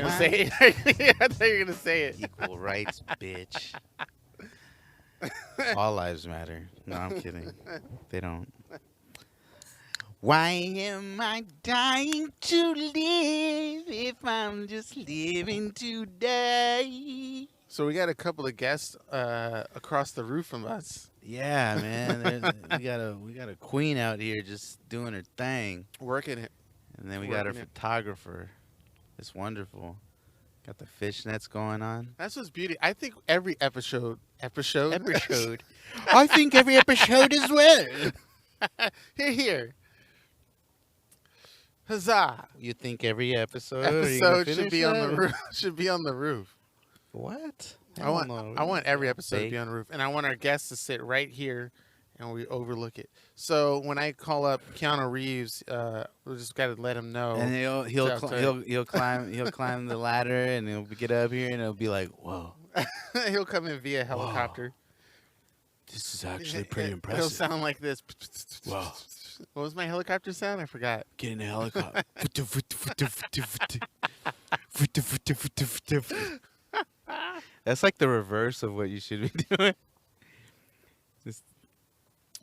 gonna say it. I thought you were gonna say it. Equal rights, bitch. All lives matter. No, I'm kidding. They don't. Why am I dying to live if I'm just living to die? So we got a couple of guests across the roof from us. Yeah, man. we got a queen out here just doing her thing, Working it. and then we got our Working it. photographer. It's wonderful. Got the fishnets going on. That's what's beauty. I think every episode. I think every episode as well. Here. Huzzah! You think every episode? Are you gonna Episode should finish be on that? the roof. Should be on the roof. What? I want every episode to be on the roof, and I want our guests to sit right here, and we overlook it. So when I call up Keanu Reeves, we just got to let him know. And So- he'll climb the ladder, and he'll get up here, and it'll be like, whoa, He'll come in via helicopter. this is actually pretty He'll impressive. sound like this. Wow. What was my helicopter sound? I forgot. Get in the helicopter. That's like the reverse of what you should be doing. Just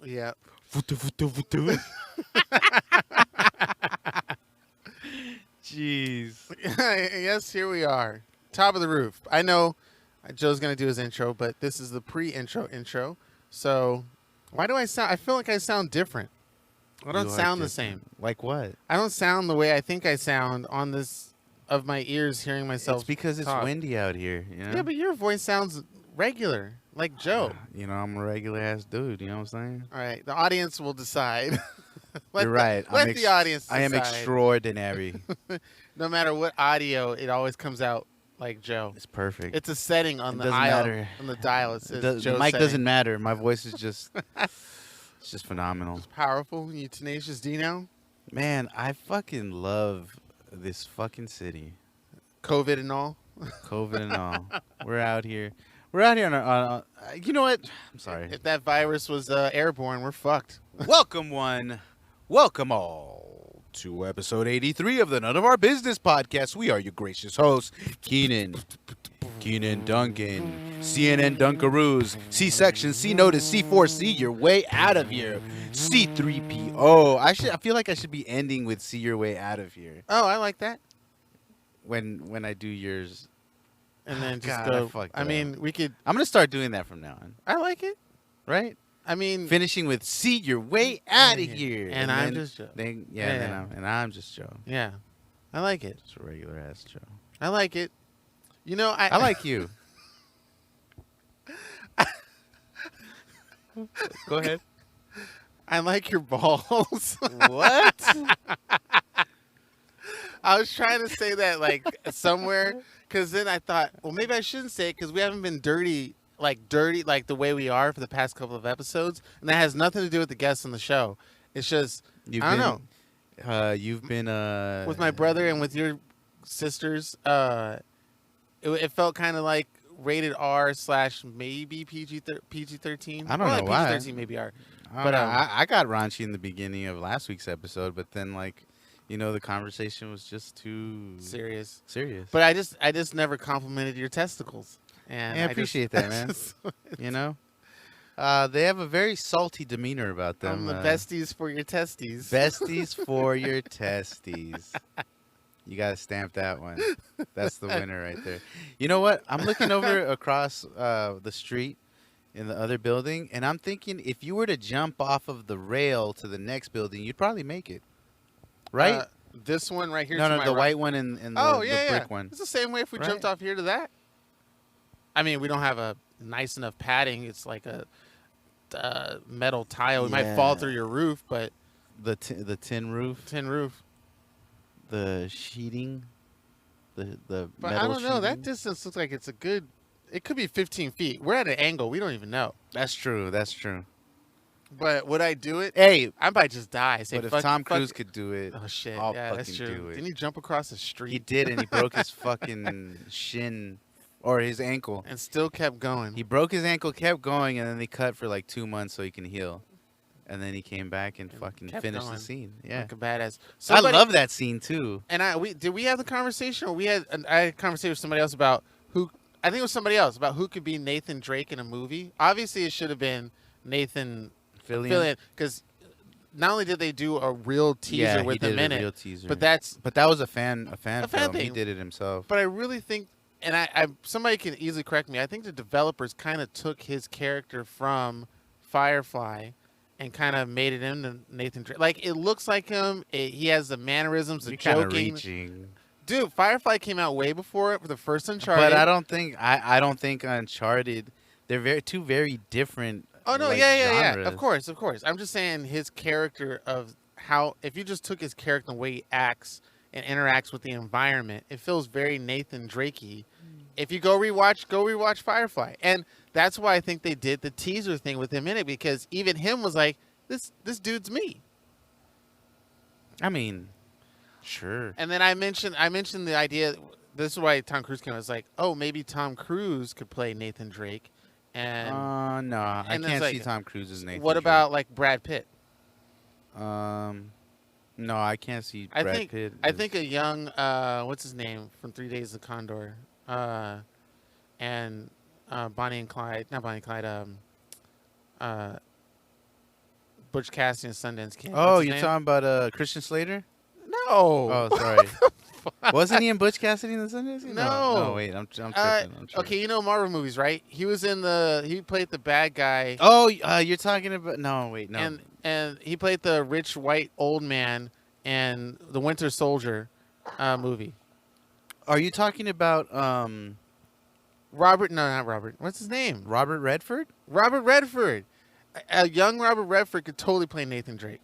Yeah. Jeez. Yes, here we are. Top of the roof. I know Joe's going to do his intro, but this is the pre-intro intro. So why do I sound... I feel like I sound different. I don't You are sound the different. same. Like what? I don't sound the way I think I sound on this... of my ears hearing myself It's because it's talk. windy out here. You know? Yeah, but your voice sounds regular, like Joe. You know, I'm a regular ass dude. You know what I'm saying? All right, the audience will decide. You're right. Let the audience decide. I am extraordinary. No matter what audio, it always comes out like Joe. It's perfect. It's a setting on It the doesn't dial. matter. On the dial, it says Joe the mic setting. doesn't matter. My voice is just, it's just phenomenal. It's powerful. You tenacious D now. Man, I fucking love this fucking city. COVID and all. COVID and all. We're out here. We're out here on our. You know what? I'm sorry. If that virus was airborne, we're fucked. Welcome one. Welcome all to episode 83 of the None of Our Business podcast. We are your gracious hosts, Keenan Duncan, CNN Dunkaroos, C-Section, C-Notice, C4, see your way out of here, C3PO. I feel like I should be ending with see your way out of here Oh, I like that. when I do yours. And then just God, go. I fucked I up. mean, we could. I'm going to start doing that from now on, I like it. right? I mean, Finishing with see your way out of here. And I'm then- just Joe. Then, Yeah. and I'm just Joe. yeah, I like it. Just a regular ass Joe. I like it. You know, I like you. Go ahead. I like your balls. What? I was trying to say that like somewhere, because then I thought, well, maybe I shouldn't say it because we haven't been dirty like the way we are for the past couple of episodes, and that has nothing to do with the guests on the show. It's just I don't know. You've been With my brother and with your sisters, it felt kind of like rated R / maybe PG-13. I don't Well, know why. PG-13 maybe R. but but, I got raunchy in the beginning of last week's episode, but then like, you know, the conversation was just too Serious. serious. But I just never complimented your testicles. And Yeah, I appreciate that, man. You know, they have a very salty demeanor about them. I'm the besties for your testes. Besties for your testes. You gotta stamp that one. That's the winner right there. You know what? I'm looking over across the street in the other building, and I'm thinking if you were to jump off of the rail to the next building, you'd probably make it. Right? This one right here. No, to no, my the right. white one and Oh the yeah, brick yeah. one. It's the same way if we Right. jumped off here to that. I mean, we don't have a nice enough padding. It's like a metal tile. We might fall Yeah. through your roof, but The tin roof, tin roof. the sheeting, the But metal I don't know. That sheeting. distance looks like it's a good. It could be 15 feet. We're at an angle. We don't even know. That's true. That's true. But would I do it? Hey, I might just die. Say, but if fuck, Tom fuck Cruise it. could do it, Oh shit! I'll Yeah, that's fucking true. do it. Didn't he jump across the street? he did, and he broke his fucking shin or his ankle. and still kept going. He broke his ankle, kept going, and then they cut for like 2 months so he can heal. and then he came back and fucking kept finished going. the scene. Yeah, Like a badass. I love that scene too. And did we have the conversation, or I had a conversation with somebody else about who. I think it was somebody else about who could be Nathan Drake in a movie. Obviously, it should have been Nathan Fillion, because not only did they do a real teaser with him in it, but that was a fan film. thing. He did it himself. But I really think, and I somebody can easily correct me, I think the developers kind of took his character from Firefly and kind of made it into Nathan Drake. Like, it looks like him. He has the mannerisms, the joking. Reaching. Dude, Firefly came out way before it for the first Uncharted. But I don't think Uncharted. They're two very different. Oh no, like, yeah. genres. Of course. I'm just saying his character of how, if you just took his character, the way he acts and interacts with the environment, it feels very Nathan Drakey. If you go rewatch Firefly, and that's why I think they did the teaser thing with him in it, because even him was like, this dude's me. I mean, sure. And then I mentioned the idea. This is why Tom Cruise came. I was like, oh, maybe Tom Cruise could play Nathan Drake. And no, I can't see Tom Cruise as Nathan. What about like Brad Pitt? No, I can't see Brad Pitt. I think a young what's his name from 3 Days of Condor, and Bonnie and Clyde, not Bonnie and Clyde, Butch Cassidy and Sundance Kid. Oh, you're talking about Christian Slater? No. Oh, sorry. Wasn't he in Butch Cassidy and the Sundance Kid? No, wait, I'm tripping. Okay, you know Marvel movies, right? He was in he played the bad guy. Oh, you're talking about no. And he played the rich white old man in the Winter Soldier movie. Are you talking about Robert? No, not Robert. What's his name? Robert Redford? Robert Redford. A young Robert Redford could totally play Nathan Drake.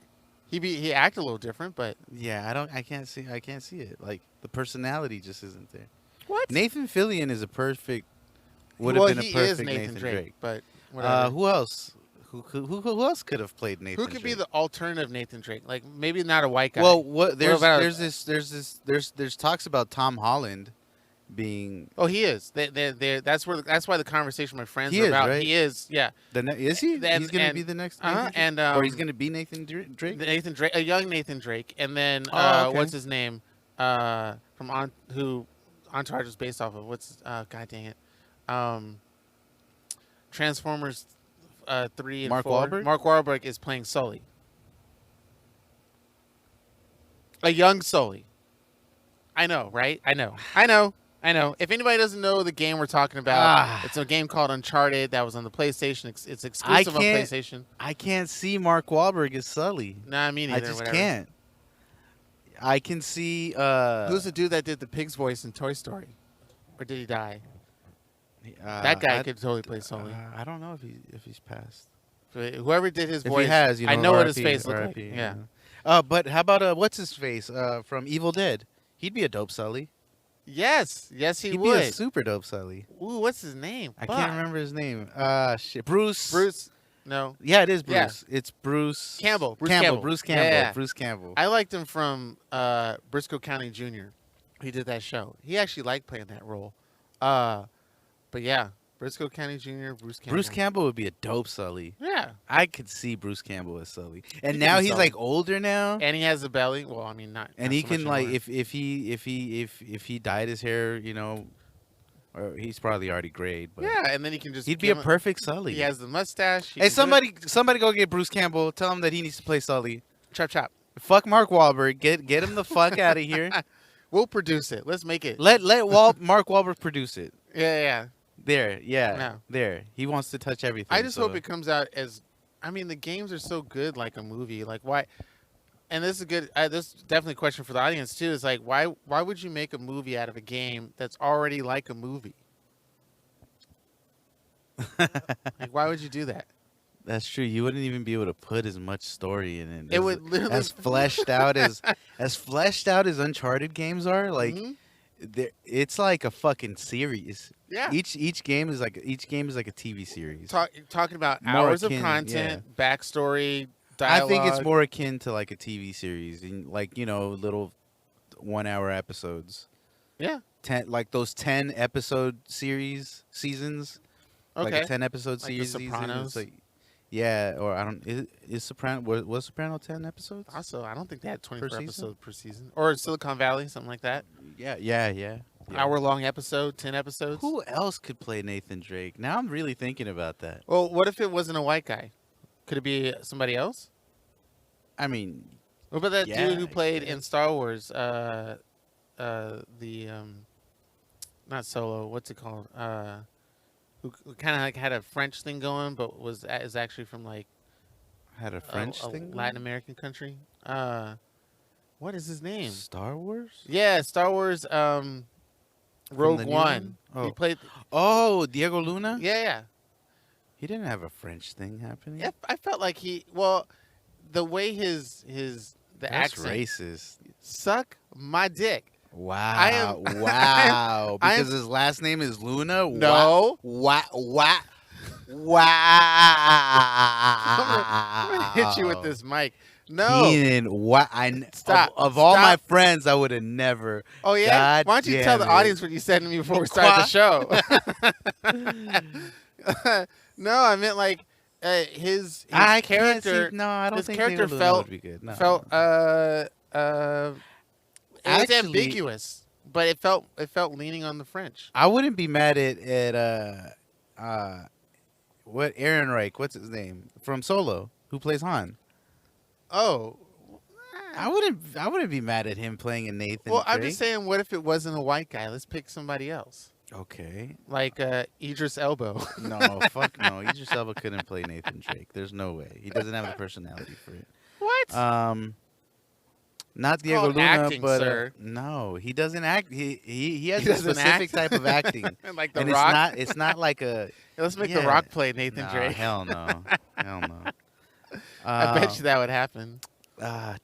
He acted a little different, but yeah, I can't see it. Like, the personality just isn't there. What? Nathan Fillion is would have been a perfect Nathan Drake. But whatever. Who else? Who else could have played Nathan? Who could be the alternative Nathan Drake? Like, maybe not a white guy. Well, there's talks about Tom Holland being. Oh, he is. That's why the conversation with my friends he are is, about. Right? He is. Yeah. Is he? He's gonna be the next. And or he's gonna be Nathan Drake. Nathan Drake, a young Nathan Drake, and then okay. what's his name? Who Entourage was based off of? What's God dang it? Transformers 3 and Mark 4. Wahlberg? Mark Wahlberg is playing Sully. A young Sully. I know, right? I know. If anybody doesn't know the game we're talking about, it's a game called Uncharted that was on the PlayStation. It's exclusive on PlayStation. I can't see Mark Wahlberg as Sully. Nah, me neither. I just whatever. can't. I can see. Who's the dude that did the pig's voice in Toy Story? Or did he die? That guy could totally play Sully. I don't know if he's passed. Whoever did his if voice, he has, I know what his face looked like. Yeah. But how about what's his face from Evil Dead? He'd be a dope Sully. Yes, he He'd would. be a super dope Sully. Ooh, what's his name? I can't remember his name. Shit. Bruce. No. Yeah, it is Bruce. Yeah. It's Bruce Campbell. Bruce Campbell. Yeah. Bruce Campbell. I liked him from Briscoe County Jr. He did that show. He actually liked playing that role. But yeah, Briscoe County Jr. Bruce Campbell. Bruce Campbell would be a dope Sully. Yeah. I could see Bruce Campbell as Sully. And now he's like older now. And he has a belly. Well, I mean, not. And not he so can much like anymore. if he dyed his hair, or he's probably already grayed. But yeah, and then he can just. He'd be a perfect Sully. He has the mustache. Hey, somebody go get Bruce Campbell. Tell him that he needs to play Sully. Chop. Fuck Mark Wahlberg. Get him the fuck out of here. We'll produce it. Let's make it. Let Mark Wahlberg produce it. Yeah. There, yeah. No. There. He wants to touch everything. I just hope it comes out as. I mean, the games are so good, like a movie. Like, why? And this is good. This is definitely a question for the audience too. Is like, why would you make a movie out of a game that's already like a movie? Like, why would you do that? That's true. You wouldn't even be able to put as much story in it. It would literally as fleshed out as Uncharted games are. Like, it's like a fucking series. Yeah. Each game is like a TV series. Talking about More hours akin, of content, backstory, dialogue. I think it's more akin to like a TV series, and like little 1 hour episodes. Yeah. 10 like those 10 episode seasons. Okay. Like a 10 episode Like The series. Sopranos? It's like, Yeah, or I don't. Is Soprano was Soprano 10 episodes Also, I don't think they had per 24 season? episodes per season. Or Silicon Valley, something like that. Yeah. Hour-long episode, 10 episodes. Who else could play Nathan Drake? Now I'm really thinking about that. Well, what if it wasn't a white guy? Could it be somebody else? I mean, What about that yeah, dude who I played guess. in Star Wars? The not Solo. What's it called? Who kind of like had a French thing going, but is actually from like Had a French a thing. Latin American country. What is his name? Star Wars. Yeah, Star Wars. From the Rogue new One. one? He played. Oh, Diego Luna. Yeah. He didn't have a French thing happening. Yeah, I felt like the way the That's accent racist. suck my dick. Wow. am- Wow. I am- Because his last name is Luna? No. Wow. I'm gonna hit you with this mic. No. Keenan, what? Stop. Of all my Stop. friends, I would have never. Oh yeah. God Why don't you tell the damn it. audience what you said to me before we started the show? No, I meant like his I can't character. see, no, I don't his think character Diego Luna felt would be good. No. felt it was Actually- ambiguous, but it felt leaning on the French. I wouldn't be mad at what Ehrenreich, what's his name from Solo, who plays Han. Oh, I wouldn't be mad at him playing a Nathan. well, I'm Drake. just saying, what if it wasn't a white guy? Let's pick somebody else, Okay. like Idris Elba. No, fuck no. Idris Elba couldn't play Nathan Drake. There's no way. He doesn't have the personality for it. What? Not Diego called Luna, acting, but sir. no, he doesn't act. He has He a doesn't specific act? type of acting, Like The and Rock. it's not like a. Let's make yeah. The Rock play Nathan Nah, Drake. hell no, hell no. I bet you that would happen.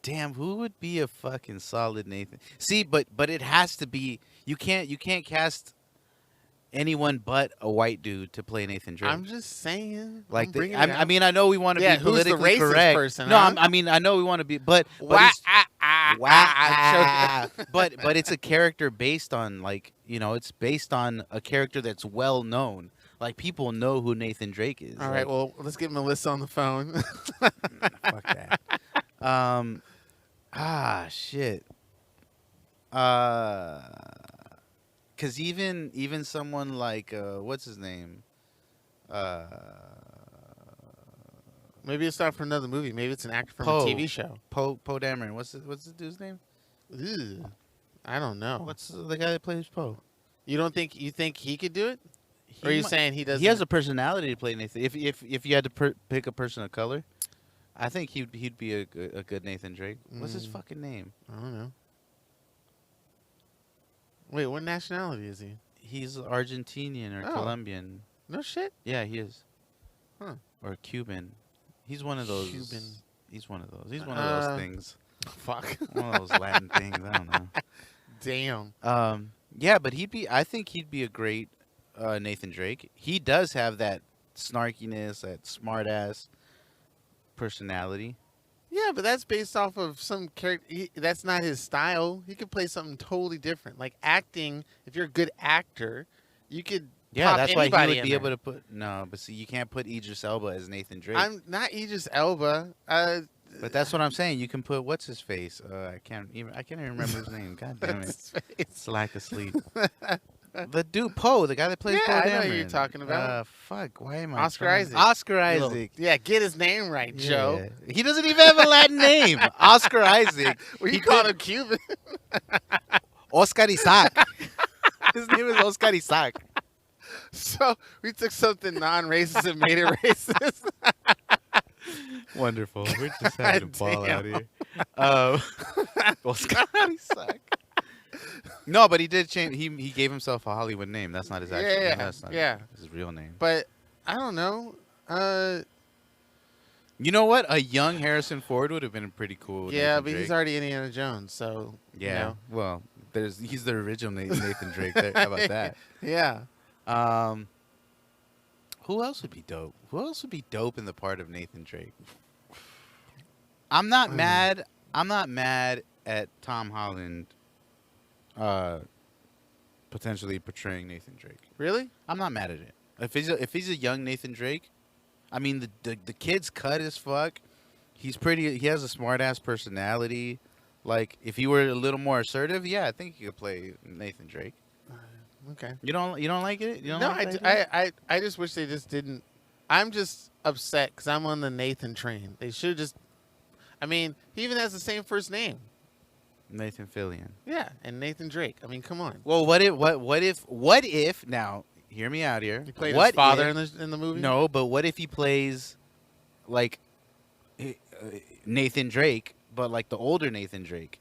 Damn, who would be a fucking solid Nathan? See, but it has to be. You can't cast anyone but a white dude to play Nathan Drake. I'm just saying. Like I'm the, bringing it I out. mean, I know we want to Yeah, be who's the politically racist correct. person, No, huh? I mean, I know we want to be, but Wah, but it's a character based on it's based on a character that's well known. Like people know who Nathan Drake is. All right, well, let's get Melissa on the phone. Fuck that. Shit. Cause even someone like what's his name? Maybe it's not for another movie. Maybe it's an actor from Poe. a TV show. Poe Dameron. What's the dude's name? Ew. I don't know. What's the guy that plays Poe? You think he could do it? Or are you saying he doesn't? He has a personality to play Nathan. If you had to pick a person of color, I think he'd be a good Nathan Drake. What's his fucking name? I don't know. Wait, what nationality is he? He's Argentinian or Oh. Colombian. No shit. Yeah, he is. Huh. Or Cuban. He's one of those. Cuban. He's one of those. He's one of those things. Fuck. One of those Latin things. I don't know. Damn. Yeah, but I think he'd be a great Nathan Drake. He does have that snarkiness, that smart ass personality. Yeah, but that's based off of some character. That's not his style. He could play something totally different. Like acting, if you're a good actor, you could. Yeah, pop that's why he anybody would in be there. able to put. No, but see, you can't put Idris Elba as Nathan Drake. I'm not Idris Elba. But that's what I'm saying. You can put what's his face. I can't even remember his name. God damn it. His face. It's lack of sleep. The dude Poe, the guy that plays Poe Yeah, I Dameron. know who you're talking about. Fuck. Why am I? Oscar trying- Isaac. Oscar Little- Isaac. Yeah, get his name right, Joe. Yeah. He doesn't even have a Latin name. Oscar Isaac. Well, you He called could- him Cuban. Oscar Isaac. His name is Oscar Isaac. So we took something non-racist and made it racist. Wonderful. We're just having a ball out here. Oscar Isaac. No, but he did change. He gave himself a Hollywood name. That's not his actual name. Yeah, That's not yeah. his real name. But I don't know. You know what? A young Harrison Ford would have been pretty cool. Yeah, Nathan but he's Drake. already Indiana Jones, so Yeah. You know. Well, he's the original Nathan Drake. There. How about that? Yeah. Who else would be dope? Who else would be dope in the part of Nathan Drake? I'm not mad. I'm not mad at Tom Holland potentially portraying Nathan Drake. Really? I'm not mad at it. If he's a young Nathan Drake, I mean, the kid's cut as fuck. He's pretty. He has a smart ass personality. Like, if he were a little more assertive, yeah, I think he could play Nathan Drake. Okay. You don't like it? You don't No, like the idea? I just wish they just didn't. I'm just upset because I'm on the Nathan train. They should just. I mean, he even has the same first name. Nathan Fillion. Yeah, and Nathan Drake. I mean, come on. Well, what if now? Hear me out here. He played what his father if- in the movie. No, but what if he plays like Nathan Drake, but like the older Nathan Drake,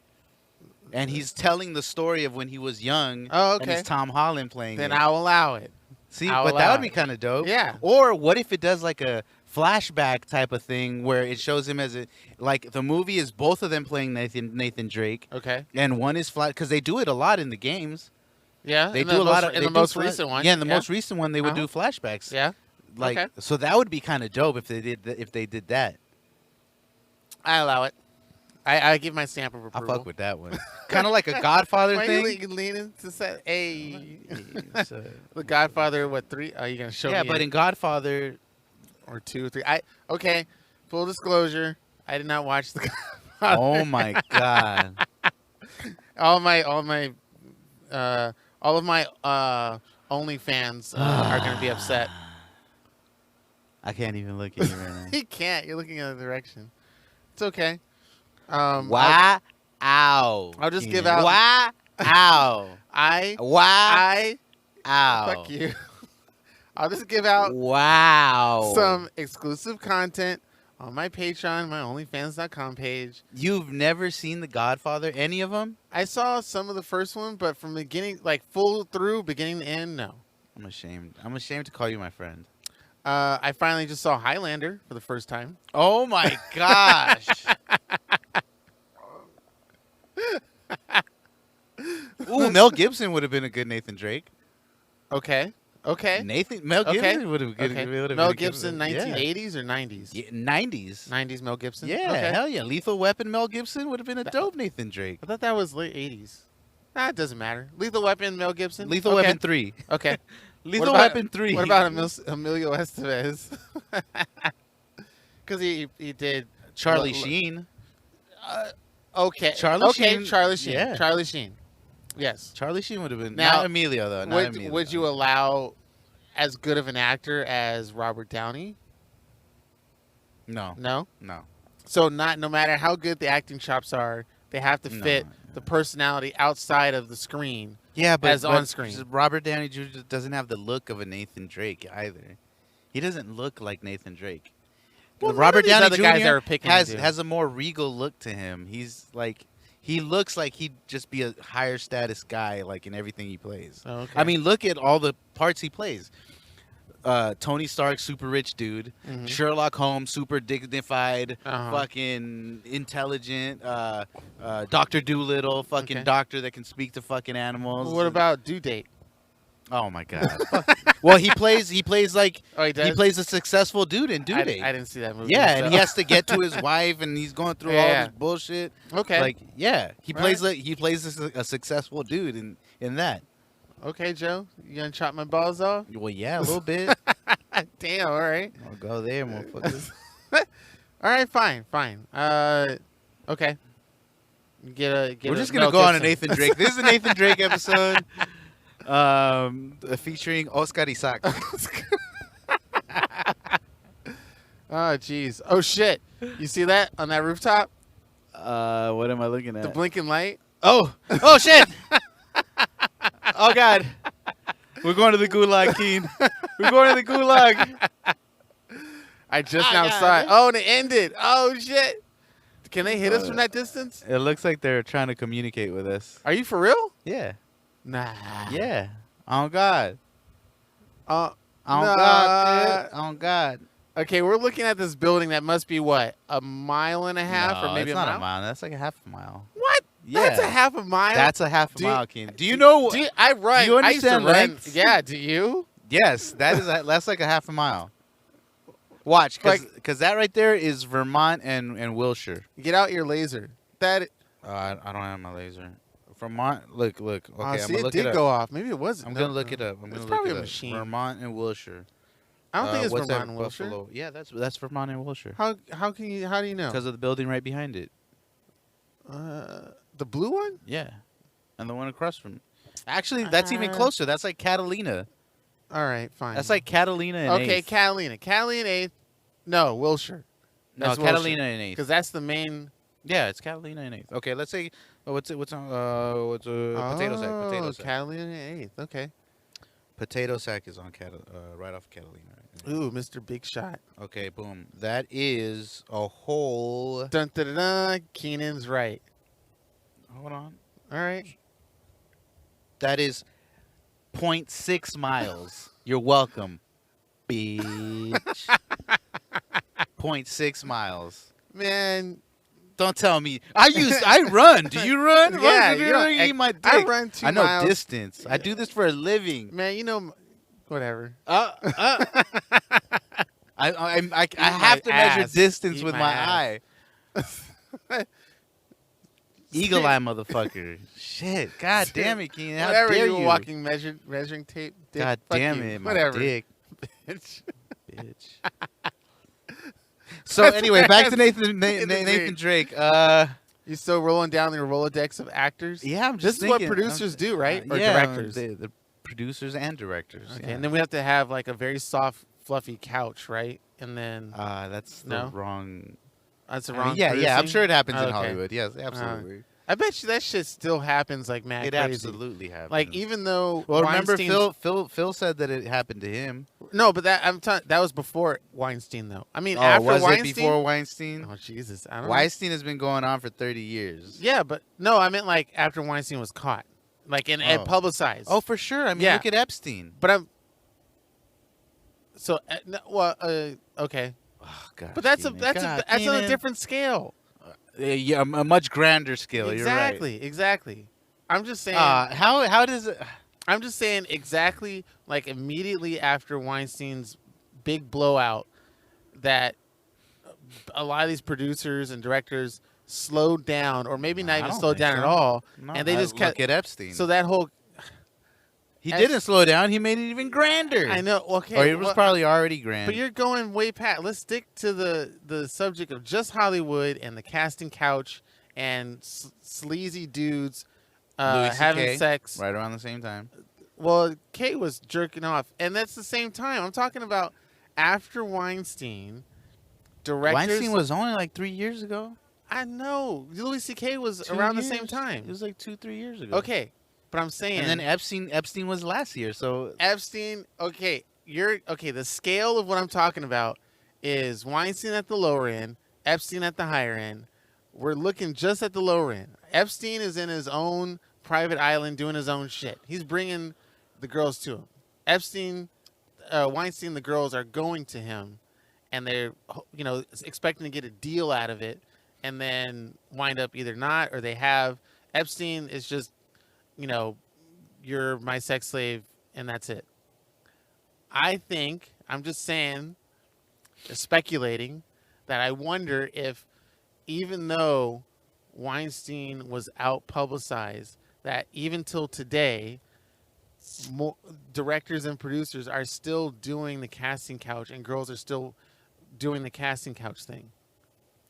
and he's telling the story of when he was young? Oh, And okay. it's Tom Holland playing. Then it. I'll allow it. See, I'll but that allow would be it. kind of dope. Yeah. Or what if it does like a flashback type of thing where it shows him as like the movie is both of them playing Nathan Drake, Okay. and one is flat because they do it a lot in the games. Yeah. They in do the a lot most- of in they the do most fla- recent one. Yeah, in the most recent one they would Uh-huh. do flashbacks. Yeah. Like Okay. so that would be kind of dope if they did that. I allow it. I give my stamp of I approval. fuck with that one. Kind of like a Godfather Why thing. you leaning to say, hey, So- the Godfather? What 3? Are you gonna show yeah, me? but in Godfather, or 2 or 3? Okay. Full disclosure, I did not watch the Godfather. oh my god, all of my OnlyFans are gonna be upset. I can't even look at you right now. You can't. You're looking in the direction. It's okay. Wow. I'll just give out- Wow. I Wow. fuck you. I'll just give out Wow. some exclusive content on my Patreon, my OnlyFans.com page. You've never seen The Godfather? Any of them? I saw some of the first one, but from beginning, like full through, beginning to end, no. I'm ashamed. I'm ashamed to call you my friend. I finally just saw Highlander for the first time. Oh my gosh. Ooh, Mel Gibson would have been a good Nathan Drake. Okay. Mel Okay. Gibson would have good. Okay. would have Mel been a good- Gibson, yeah. 1980s or 90s? Yeah, 90s. 90s Mel Gibson? Yeah, Okay. hell yeah. Lethal Weapon Mel Gibson would have been a dope Nathan Drake. I thought that was late 80s. Nah, it doesn't matter. Lethal Weapon, Mel Gibson? Lethal Okay. Weapon 3. Okay. Lethal What about- Weapon 3. What about Emilio Estevez? Because he did Charlie Lo- Sheen? Okay. Charlie Sheen, Charlie Sheen. yeah. Charlie Sheen. Yes. Charlie Sheen would have been. Now, Not Emilio, though. Not Emilio. Would you allow as good of an actor as Robert Downey? No. No. No. So no matter how good the acting chops are, they have to No. fit the personality outside of the screen. Yeah, but As on screen. Robert Downey Jr. doesn't have the look of a Nathan Drake either. He doesn't look like Nathan Drake. Well, none Robert of these Downey other Jr. guys that are picking has do. has a more regal look to him. He's like he looks like he'd just be a higher status guy, like in everything he plays. Oh, okay. I mean, look at all the parts he plays. Tony Stark, super rich dude. Mhm. Sherlock Holmes, super dignified, Uh-huh. fucking intelligent. Doctor Doolittle, fucking Okay. doctor that can speak to fucking animals. What about Due Date? Oh my god. Well, he plays like Oh, he does. he plays a successful dude in Due I Date. didn't see that movie. Yeah, so- and he has to get to his wife, and he's going through all Yeah. this bullshit. Okay. Like, yeah, he Right. plays like a successful dude in that. Okay, Joe. You gonna chop my balls off? Well, yeah, a little bit. Damn. All right. I'll go there, motherfucker. All right. Fine. Okay. Get We're a just gonna Mel go on a Gibson. Nathan Drake. This is a Nathan Drake episode, featuring Oscar Isaac. Oh, jeez. Oh shit. You see that on that rooftop? What am I looking The at? blinking light. Oh shit! Oh god, we're going to the gulag, Keen. We're going to the gulag. I just Ah, now God. saw it. Oh, and it ended. Oh shit. Can they hit us from that distance? It looks like they're trying to communicate with us. Are you for real? Yeah. Nah. Yeah. Oh God. Uh, Oh Nah. God. Dude. Oh God. okay, we're looking at this building that must be what, a mile and a half, No, or maybe it's a not mile? a mile. That's like a half a mile. What? Yeah. That's a half a mile. That's a half a Do you- mile, Keen. Do you know? Do you, I run. Do you I used to understand run. lengths? Yeah. Do you? Yes, that's like a half a mile. Watch, because that right there is Vermont and Wilshire. Get out your laser. That. I don't have my laser. Vermont. Look. Okay, Oh, I'm see, gonna it look did it up. go off. Maybe it wasn't. I'm gonna look it up. I'm It's gonna probably look it a up. machine. Vermont and Wilshire. I don't think it's what's Vermont that? and Wilshire. Buffalo. Yeah, that's Vermont and Wilshire. How do you know? Because of the building right behind it. The blue one? Yeah, and the one across from. Actually, that's even closer. That's like Catalina. All right, fine. That's like Catalina and okay, 8th. Catalina. Catalina 8th. No, Wilshire. No, That's Catalina and 8th. Because that's the main. Yeah, it's Catalina and 8th. Okay, let's say what's potato sack? Potato sack. Catalina 8th. Okay. Potato sack is on right off Catalina. Right? Ooh, Mr. Big Shot. Okay, boom. That is a whole. Dun dun dun. Dun. Keenan's right. Hold on. All right. That is 0.6 miles. You're welcome, bitch. 0.6 miles. Man. Don't tell me. I run. Do you run? Yeah, you eat my dick. I run 2 I know miles. distance. I do this for a living. Man, you know, whatever. I have to measure distance Eat with my my ass. eye. Eagle eye, motherfucker. Shit. God damn it, Keenan. How Whatever, dare you you? walking measuring tape. Dick, God fuck damn you. it, my Whatever. dick. Bitch. Bitch. So anyway, back to Nathan Drake. You still rolling down your Rolodex of actors? Yeah, I'm This just is what thinking, producers do, right? Or yeah, directors. The producers and directors. Okay, yeah. and then we have to have like a very soft, fluffy couch, right? And then That's the No? wrong. that's the I wrong. mean, yeah, I'm producing? sure it happens in Okay. Hollywood. Yes, absolutely. I bet you that shit still happens like mad It crazy. absolutely happens. Like even though well, remember Weinstein's- Phil said that it happened to him. No, but that was before Weinstein though. I mean, Oh, after was Weinstein. it before Weinstein? Oh Jesus, I don't know. Weinstein has been going on for 30 years. Yeah, but no, I meant like after Weinstein was caught, like and publicized. Oh, for sure. I mean, Yeah. look at Epstein. but I'm. So okay, Oh, gosh, but that's Keenan. that's God, on a Keenan. different scale. Yeah, a much grander scale. Exactly. I'm just saying. You're right. How does it? I'm just saying exactly like immediately after Weinstein's big blowout, that a lot of these producers and directors slowed down, or maybe not I even don't slowed think down so. at all, No, and they just kept. look at Epstein. So that whole he didn't slow down. He made it even grander. I know. Okay, Or it was probably already grand. But you're going way past. Let's stick to the subject of just Hollywood and the casting couch and sleazy dudes Louis having CK, sex. right around the same time. Well, Kay was jerking off, and that's the same time. I'm talking about after Weinstein. Directors. Weinstein was only like 3 years ago. I know. Louis C.K. was 2 around the years. same time. It was like 2-3 years ago. Okay, but I'm saying. And then Epstein was last year. So Epstein. Okay, The scale of what I'm talking about is Weinstein at the lower end, Epstein at the higher end. We're looking just at the lower end. Epstein is in his own private island doing his own shit. He's bringing the girls to him. Weinstein, the girls are going to him, and they're expecting to get a deal out of it, and then wind up either not or they have. Epstein is just, you're my sex slave, and that's it. I think, I'm just saying, speculating, that I wonder if even though Weinstein was out publicized, that even till today, more directors and producers are still doing the casting couch, and girls are still doing the casting couch thing.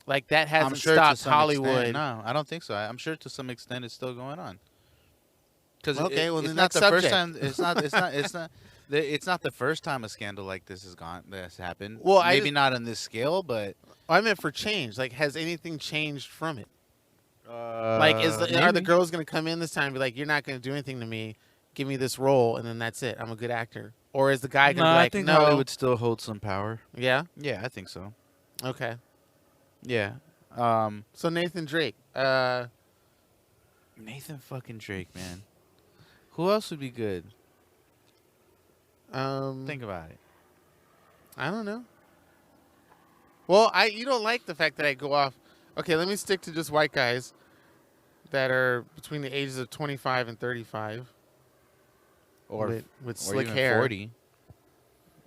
Like that hasn't stopped Hollywood. Extent, no, I don't think so. I'm sure to some extent it's still going on. Because it's not the subject. first time. It's not the first time a scandal like this has happened. Well, maybe not on this scale, but I meant for change. Like, has anything changed from it? Are the maybe. girls going to come in this time and be like, "You're not going to do anything to me. Give me this role, and then that's it. I'm a good actor." Or is the guy going to be like, I think "No"? Hollywood still holds some power. Yeah. Yeah, I think so. Okay. Yeah. So Nathan Drake. Nathan fucking Drake, man. Who else would be good? Think about it. I don't know. Well, you don't like the fact that I go off. Okay, let me stick to just white guys that are between the ages of 25 and 35. Or with or slick even hair. 40.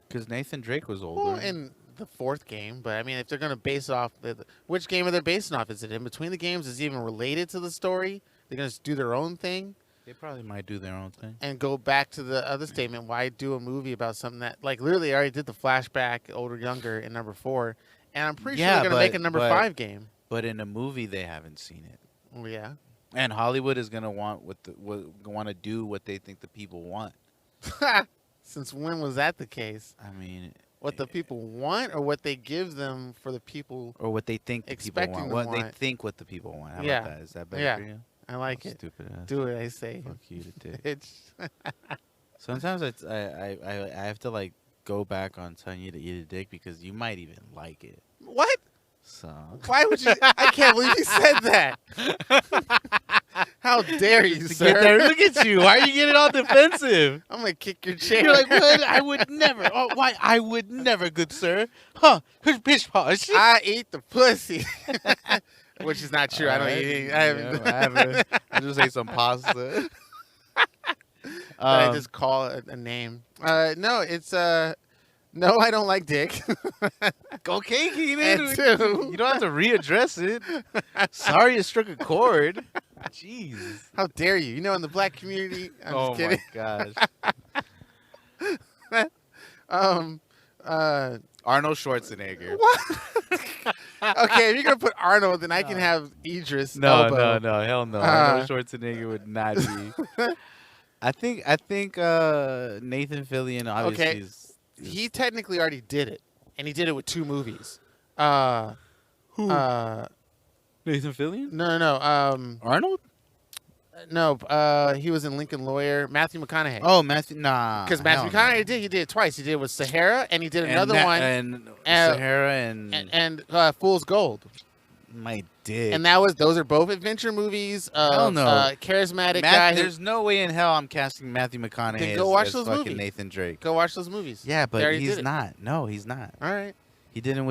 Because Nathan Drake was older. Well, in the fourth game, but I mean, if they're going to base off, which game are they basing off? Is it in between the games? Is it even related to the story? They're going to do their own thing? They probably might do their own thing. and go back to the other statement. Why do a movie about something that, like, literally already did the flashback, old or younger, in number 4, and I'm pretty sure Yeah, they're gonna make a but- number but- 5 game. But in a movie, they haven't seen it, Oh, yeah. and Hollywood is gonna want want to do what they think the people want. Since when was that the case? I mean, What the people want, or what they give them for the people? or what they think the people Expecting want. them What they want. think what the people want. How Yeah. about that? Is that better Yeah. for you? I like it. Stupid ass. Do it, I say. Fuck you to dick. It's Sometimes I have to like go back on telling you to eat a dick because you might even like it. what? So Why would you? I can't believe you said that. How dare you, Get sir? there, look at you. Why are you getting all defensive? I'm gonna kick your chair. You're like, what? I would never. Oh, why? I would never, good sir. Huh? Who's bitch paws? I eat the pussy, which is not true. I don't eat. Any, I haven't. I just ate some pasta. I just call it a name. No, it's no, I don't like dick. Okay, And Keenan. two- You don't have to readdress it. Sorry, you struck a chord. Jeez. How dare you? You know, in the black community. I'm Oh just kidding. my gosh. Arnold Schwarzenegger. What? Okay, if you're gonna put Arnold, then I can have Idris Elba. No, hell no. Uh, Arnold Schwarzenegger would not be. I think Nathan Fillion obviously Okay. is He technically already did it, and he did it with 2 movies. Who? No, Nathan Fillion? no. Arnold? No, he was in Lincoln Lawyer. Matthew McConaughey. Oh, Matthew. Nah. Because Matthew hell no. McConaughey he did it twice. He did it with Sahara, and he did And another that- one, and uh, Sahara and, and Fool's Gold. my dick. And those are both adventure movies. Hell no. Charismatic guy. There's no way in hell I'm casting Matthew McConaughey Then go watch as those fucking movies. Nathan Drake. Go watch those movies. Yeah, They but already he's did it. not. No, he's not. All right. He didn't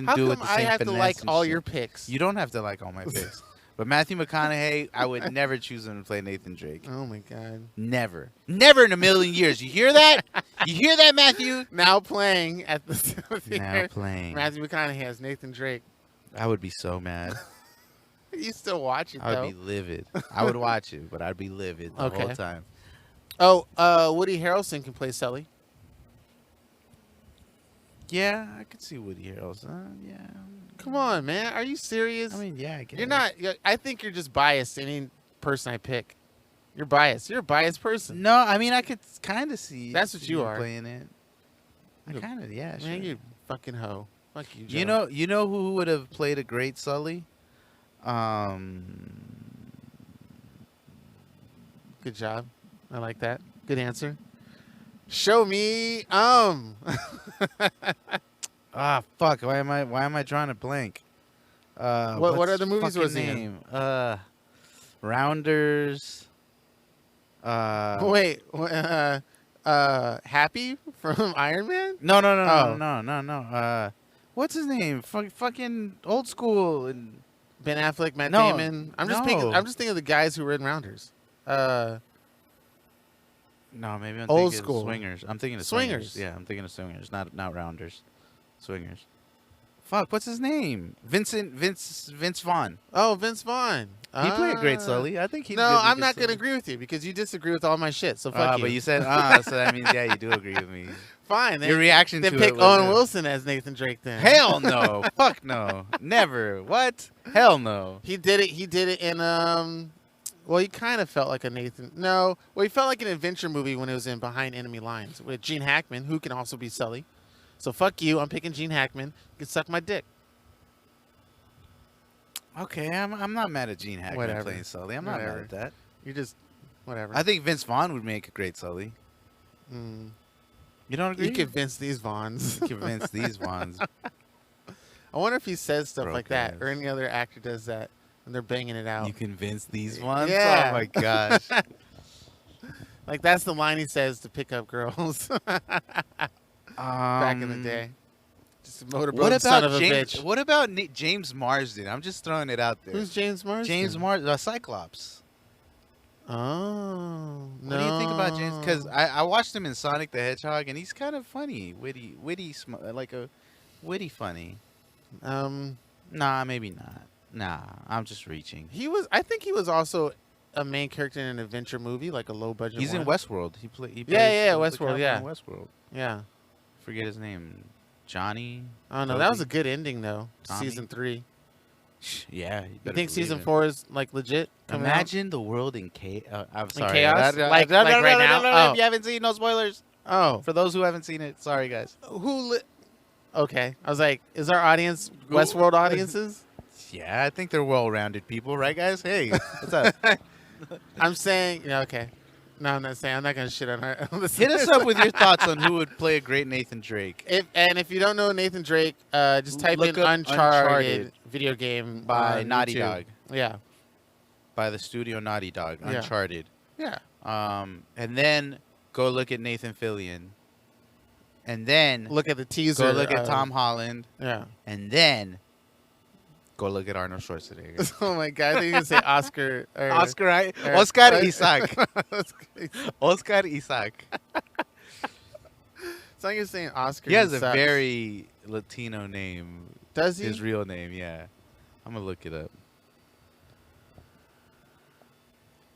How do it with come the I same have to finesse like and all shit. your picks? You don't have to like all my picks. But Matthew McConaughey, I would never choose him to play Nathan Drake. Oh my god. Never. Never in a million years. You hear that? You hear that, Matthew? Now playing at the theater. Now playing. Matthew McConaughey has Nathan Drake. I would be so mad. You still watch it I though. would be livid. I would watch it, but I'd be livid the Okay. whole time. Oh, Woody Harrelson can play Sully. Yeah, I could see Woody Harrelson. Yeah. Come on, man. Are you serious? I mean, yeah, I guess. you're not. I think you're just biased. Any person I pick, you're biased. You're a biased person. No, I mean, I could kind of see. That's what you him are. Playing it. I You're- kind of, yeah. Man, Sure. you fucking hoe. Fuck you, Joe. You know who would have played a great Sully? Good job. I like that. Good answer. Show me. Ah, fuck. Why am I drawing a blank? What what's other movies fucking was he in? name? Rounders. Wait. Happy from Iron Man? No. Oh. What's his name? Fucking old school. And Ben Affleck, Matt No, Damon. I'm no. just thinking of the guys who were in Rounders. no, maybe I'm Old thinking school. Swingers. I'm thinking of Swingers. Yeah, I'm thinking of Swingers. Not Rounders. Swingers. Fuck, what's his name? Vince Vaughn. Oh, Vince Vaughn. He played a great Sully. I think he. No, I'm not going to agree with you because you disagree with all my shit. So fuck you. But you said so that means yeah, you do agree with me. Fine. Then, Your reaction then to pick it was Owen Wilson as Nathan Drake then. Hell no. Fuck no. Never. What? Hell no. He did it in well, he kind of felt like a Nathan. No, well, he felt like an adventure movie when it was in Behind Enemy Lines with Gene Hackman, who can also be Sully. So fuck you. I'm picking Gene Hackman. You can suck my dick. Okay, I'm not mad at Gene Hackman Whatever. playing Sully. I'm not Whatever. mad at that. You're just whatever. I think Vince Vaughn would make a great Sully. Mm. You don't agree? You convince these Vaughns. Convince these Vaughns. I wonder if he says stuff Broke like that, ass. or any other actor does that, and they're banging it out. You convince these ones? Yeah. Oh my gosh. Like that's the line he says to pick up girls back in the day. Just a motorboat What son about of a James? bitch. What about James Marsden? I'm just throwing it out there. Who's James Marsden? James Marsden? Cyclops. Oh, no. What do you think about James? Because I watched him in Sonic the Hedgehog, and he's kind of funny, witty, like a witty funny. Nah, maybe not. Nah, I'm just reaching. he was. I think he was also a main character in an adventure movie, like a low budget. He's in one? Westworld. He plays Yeah, the Westworld, cowboy yeah. in Westworld. Yeah. Forget his name. Johnny. I don't know. That was a Toby? good ending though. Tommy? Season 3. Yeah. You think season 4 is like legit? Coming out? Imagine the world in chaos. I'm sorry. chaos? Like right now? Oh. If you haven't seen, no spoilers. Oh, For those who haven't seen it, sorry guys. Okay, I was like, is our audience Westworld audiences? Yeah, I think they're well-rounded people, right, guys? Hey, what's up? I'm saying, yeah, okay. No, I'm not saying. I'm not gonna shit on her. Hit us up with your thoughts on who would play a great Nathan Drake. If you don't know Nathan Drake, just type Look in up Uncharted video game by on Naughty YouTube. Dog. Yeah, By the studio Naughty Dog, Yeah. Uncharted. yeah. And then go look at Nathan Fillion. And then Look at the teaser. go look at Tom Holland. Yeah. And then go look at Arnold Schwarzenegger. Oh my god! I think you can say Oscar. Or, Oscar or- Oscar Isaac. Oscar. Oscar Isaac. It's like you're saying Oscar. He has a sucks. very Latino name. Does he? His real name, yeah. I'm going to look it up.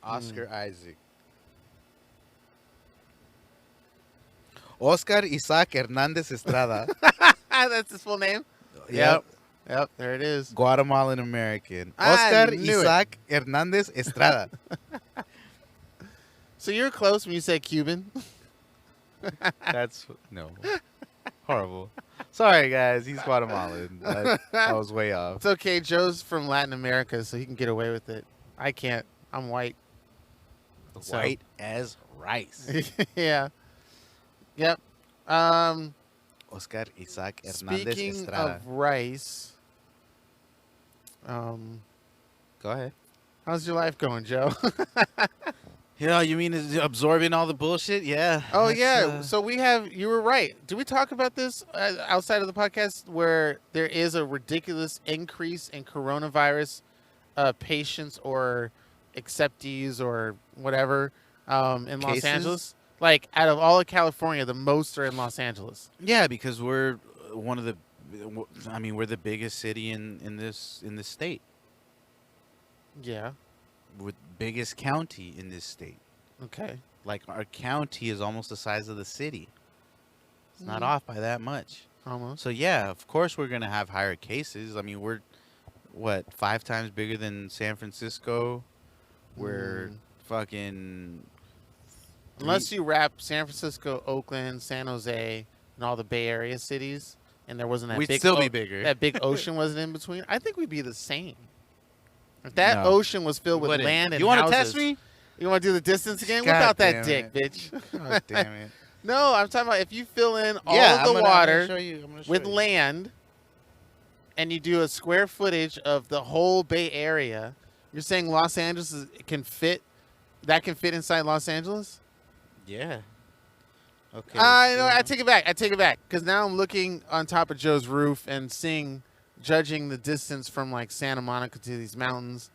Oscar Isaac. Oscar Isaac Hernandez Estrada. That's his full name. Yep. Yep. There it is. Guatemalan American. I Oscar knew it. Isaac Hernandez Estrada. So you're close when you said Cuban. That's no. Horrible. Sorry, guys. He's Guatemalan. I was way off. It's okay. Joe's from Latin America, so he can get away with it. I can't. I'm white. So- White as rice. Yeah. Yep. Oscar Isaac Hernandez Speaking Estrada. of rice, Go ahead. how's your life going, Joe? Yeah, you mean is absorbing all the bullshit? Yeah. Oh That's, yeah. So you were right. Did we talk about this outside of the podcast where there is a ridiculous increase in coronavirus patients or acceptees or whatever in Los Cases? Angeles? Like out of all of California, the most are in Los Angeles. Yeah, because we're one of the. I mean, we're the biggest city in this state. Yeah. We're the biggest county in this state. Okay. Like our county is almost the size of the city. It's not Mm. off by that much. Almost. So yeah, of course we're gonna have higher cases. I mean, we're what 5 times bigger than San Francisco. We're fucking. Unless you wrap San Francisco, Oakland, San Jose, and all the Bay Area cities, and there wasn't that We'd big still be bigger. that big ocean wasn't in between, I think we'd be the same. If that No. ocean was filled with Wouldn't. land and You want to houses, test me? You want to do the distance again? Whip God out that damn dick, it. bitch. God damn it. No, I'm talking about if you fill in all Yeah, of I'm the gonna- I'm gonna water show you- I'm gonna show with you. land, and you do a square footage of the whole Bay Area, you're saying Los Angeles can fit? That can fit inside Los Angeles? Yeah. Okay. No, I take it back. I take it back. Because now I'm looking on top of Joe's roof and judging the distance from like Santa Monica to these mountains,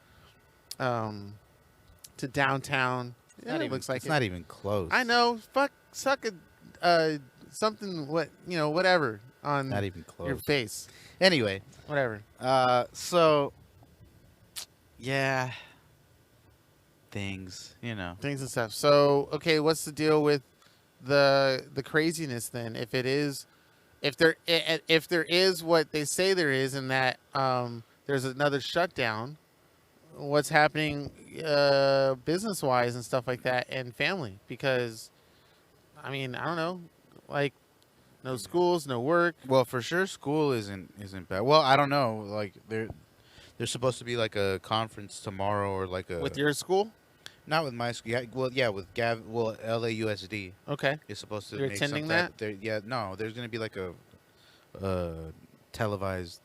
to downtown. Yeah, it looks like it's it. not even close. I know. Suck something. Whatever on Not even close. your face. Anyway, Whatever. so yeah, things, Things and stuff. So okay, what's the deal with the craziness then? If there is what they say there is, and that there's another shutdown, what's happening business wise and stuff like that, and family? Because I mean, I don't know, like no schools, no work. Well, for sure, school isn't bad. Well, I don't know. Like there's supposed to be like a conference tomorrow, or like a With your school? not with my school. Yeah, with LAUSD. Okay. Is supposed to. You're make some attending type- there- Yeah, no. There's gonna be like a televised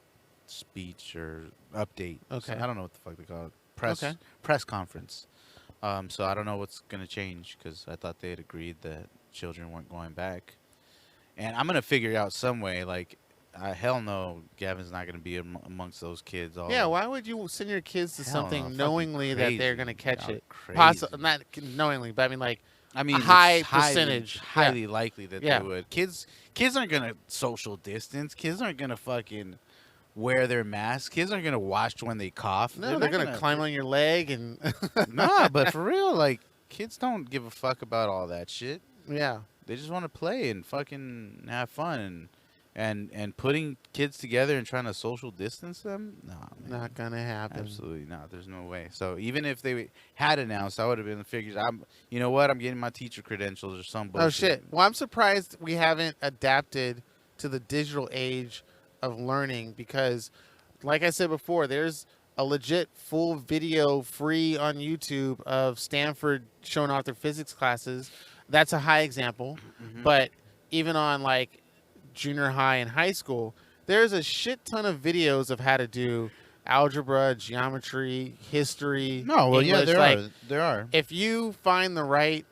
speech or update. Okay. I don't know what the fuck they call it. Okay. Press conference. So I don't know what's gonna change because I thought they had agreed that children weren't going back, and I'm gonna figure it out some way. Like, hell no, Gavin's not gonna be amongst those kids. Yeah, why would you send your kids to Hell something no, fucking knowingly that they're crazy. gonna catch Yeah, it? crazy. Not knowingly, but I mean like I mean, a it's high percentage. highly likely that Yeah. they would. Kids aren't gonna social distance. Kids aren't gonna fucking wear their masks. Kids aren't gonna wash when they cough. No, they're not gonna climb on your leg and Nah, but for real, like kids don't give a fuck about all that shit. yeah. They just want to play and fucking have fun and putting kids together and trying to social distance them. No, man. Not gonna happen. Absolutely not. There's no way. So even if they had announced, I would have been figured. You know what? I'm getting my teacher credentials or some bullshit. Oh shit. Well, I'm surprised we haven't adapted to the digital age of learning because, like I said before, there's a legit full video free on YouTube of Stanford showing off their physics classes. That's a high example, but even on like junior high and high school, there's a shit ton of videos of how to do algebra, geometry, history. No, well, English. yeah, Like, there are. if you find the right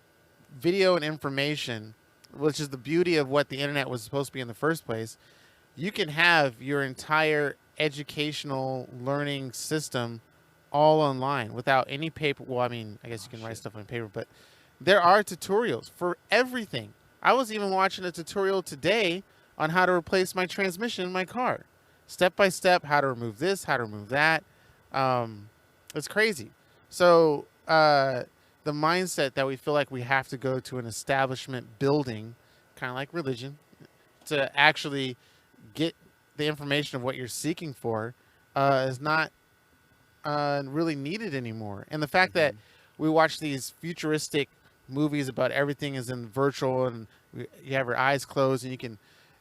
video and information, which is the beauty of what the internet was supposed to be in the first place, you can have your entire educational learning system all online without any paper. Well, I mean, I guess you can write stuff on paper, but there are tutorials for everything. I was even watching a tutorial today on how to replace my transmission in my car. Step by step, how to remove this, how to remove that. It's crazy. So the mindset that we feel like we have to go to an establishment building, kind of like religion, to actually get the information of what you're seeking for is not really needed anymore. And the fact that we watch these futuristic movies about everything is in virtual and you have your eyes closed and you can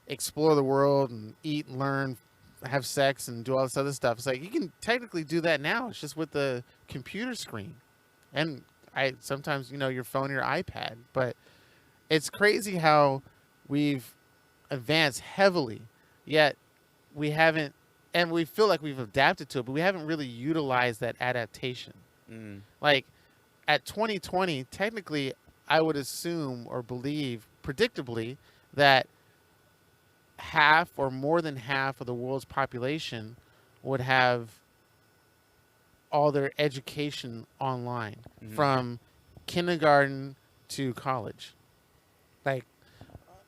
explore the world and eat and learn, have sex and do all this other stuff. It's like you can technically do that now. It's just with the computer screen. And sometimes, your phone or your iPad. But it's crazy how we've advanced heavily, yet we haven't, and we feel like we've adapted to it, but we haven't really utilized that adaptation. Like at 2020, technically, I would assume or believe predictably that half or more than half of the world's population would have all their education online from kindergarten to college. Like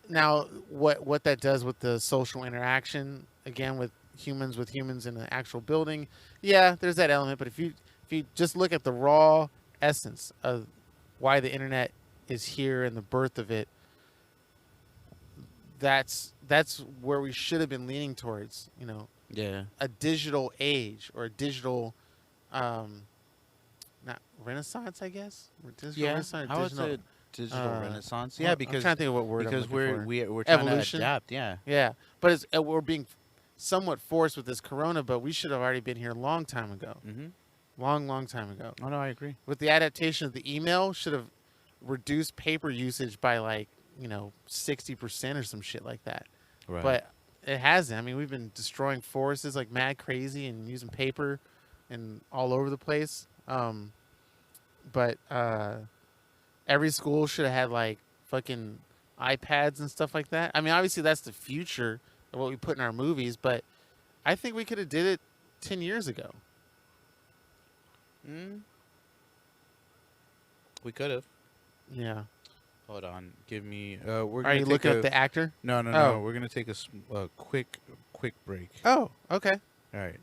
now what that does with the social interaction, again, with humans in an actual building, yeah, there's that element. But if you just look at the raw essence of why the internet is here and the birth of it, that's where we should have been leaning towards, Yeah. a digital age or a digital not renaissance, I guess. Digital renaissance, I would say digital renaissance. Yeah, I'm because trying to think of what word I'm looking for. we're trying Evolution. to adapt. Yeah. Yeah, but we're being somewhat forced with this corona, but we should have already been here a long time ago. Long time ago. Oh no, I agree. With the adaptation of the email, should have reduced paper usage by 60% or some shit like that. Right. But it hasn't. I mean, we've been destroying forests like mad crazy and using paper and all over the place. But every school should have had fucking iPads and stuff like that. I mean, obviously that's the future of what we put in our movies, but I think we could have did it 10 years ago. We could have. Yeah. Hold on. Give me. We're. Are you looking at the actor? No. Oh. We're gonna take a quick break. Oh, okay. All right.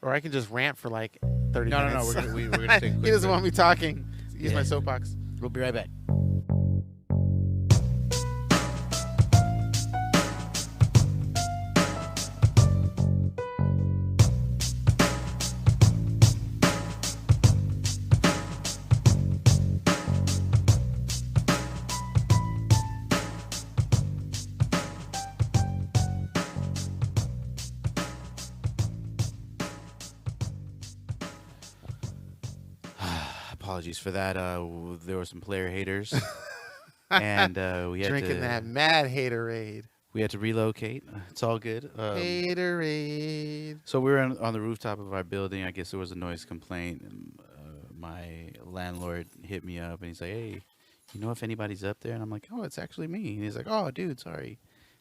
Or I can just rant for 30 No. minutes. We're gonna take a quick He doesn't break. want me talking. Use my soapbox. We'll be right back. Apologies for that. There were some player haters, and we had Drinking to that mad haterade. we had to relocate. It's all good. Haterade. So we were on the rooftop of our building. I guess there was a noise complaint, and my landlord hit me up, and he's like, "Hey, you know if anybody's up there?" And I'm like, "Oh, it's actually me." And he's like, "Oh, dude, sorry,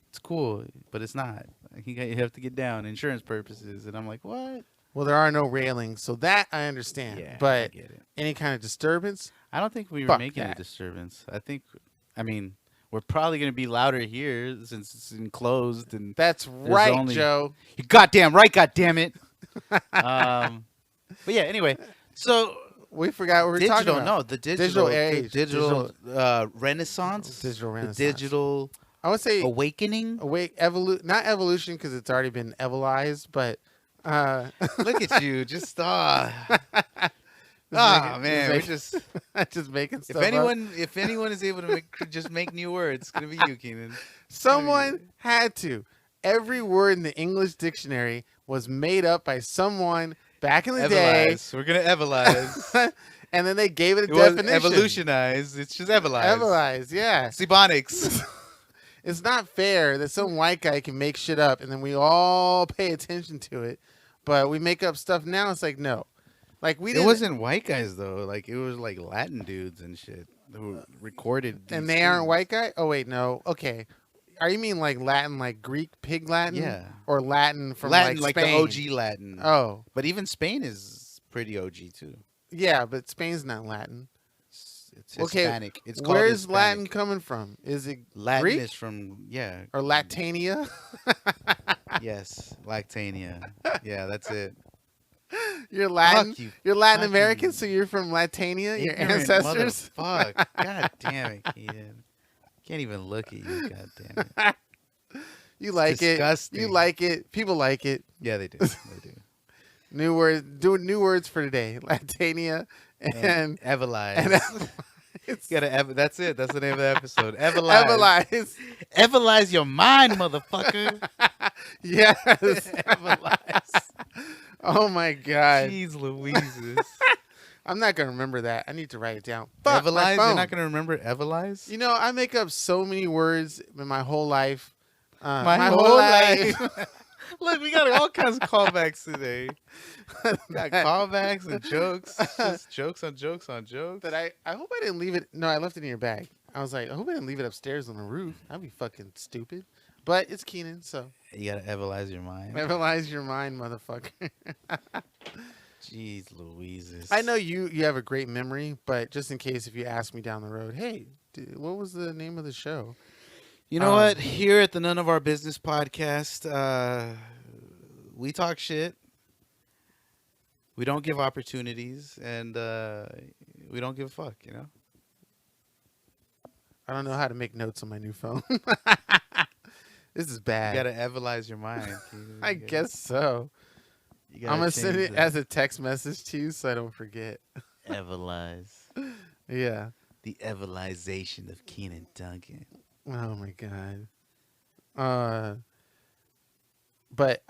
it's cool, but it's not. You have to get down, insurance purposes." And I'm like, "What?" Well, there are no railings, so that I understand. Yeah, I but get it. any kind of disturbance, I don't think we were Fuck making a that. disturbance. I mean, We're probably gonna be louder here since it's enclosed and That's there's right, only. Joe. You're goddamn right, goddamn it. But yeah, anyway, so We forgot what we were talking digital, about. no, Digital age. the digital renaissance, Digital the renaissance. digital I would say awakening. not evolution because it's already been evilized, but Look at you, just man, we're just. just making If stuff up. anyone is able to just make new words, it's gonna be you, Keenan. Someone had to. Every word in the English dictionary was made up by someone back in the Evilize. We're gonna evilize. day, and then they gave it a It wasn't definition. evolutionize. It's just evilize. Evilized, yeah. Sebonics. It's not fair that some white guy can make shit up and then we all pay attention to it, but we make up stuff now. It's like no, like we. It didn't, wasn't white guys though. Like it was like Latin dudes and shit who recorded. and these they aren't things. white guy. Oh wait, no. Okay, are you mean like Latin, like Greek pig Latin? Yeah. Or Latin from Latin, like Spain? the OG Latin. Oh, But even Spain is pretty OG too. yeah, but Spain's not Latin. It's Okay, Hispanic. It's called where's Hispanic. Latin coming from? Is it Latin Greek is from or Latania? yes, Lactania. Yeah, that's it. You're Latin. Fuck you, You're Latin fucking American, so you're from Latania. Your ignorant ancestors. motherfuck. God damn it, Keaton. Can't even look at you. God damn it. You like it. disgusting. You like it. People like it. Yeah, they do. They do. New words. Doing new words for today. Latania and Evilize. it's That's it. That's the name of the episode. Evilize. Evilize. Evilize your mind, motherfucker. Yes. Evilize. Oh my god. Jeez Louises. I'm not gonna remember that. I need to write it down. Fuck, my Evilize? phone. You're not going to remember Evilize? You know, I make up so many words in my whole life. My whole life. Look, we got all kinds of callbacks today. Got callbacks and jokes. Just jokes on jokes on jokes. That I hope I didn't leave it. No, I left it in your bag. I was like, I hope I didn't leave it upstairs on the roof. That'd be fucking stupid. But it's Keenan, so You got to evilize your mind. evilize your mind, motherfucker. Jeez Louises. I know you have a great memory, but just in case if you ask me down the road, hey, what was the name of the show? You know what? Here at the None of Our Business podcast, we talk shit. We don't give opportunities, and we don't give a fuck, you know? I don't know how to make notes on my new phone. This is bad. You got to evilize your mind. I guess so. I'm going to send it as a text message to you so I don't forget. Evilize. Yeah. The evilization of Keenan Duncan. Oh my god. But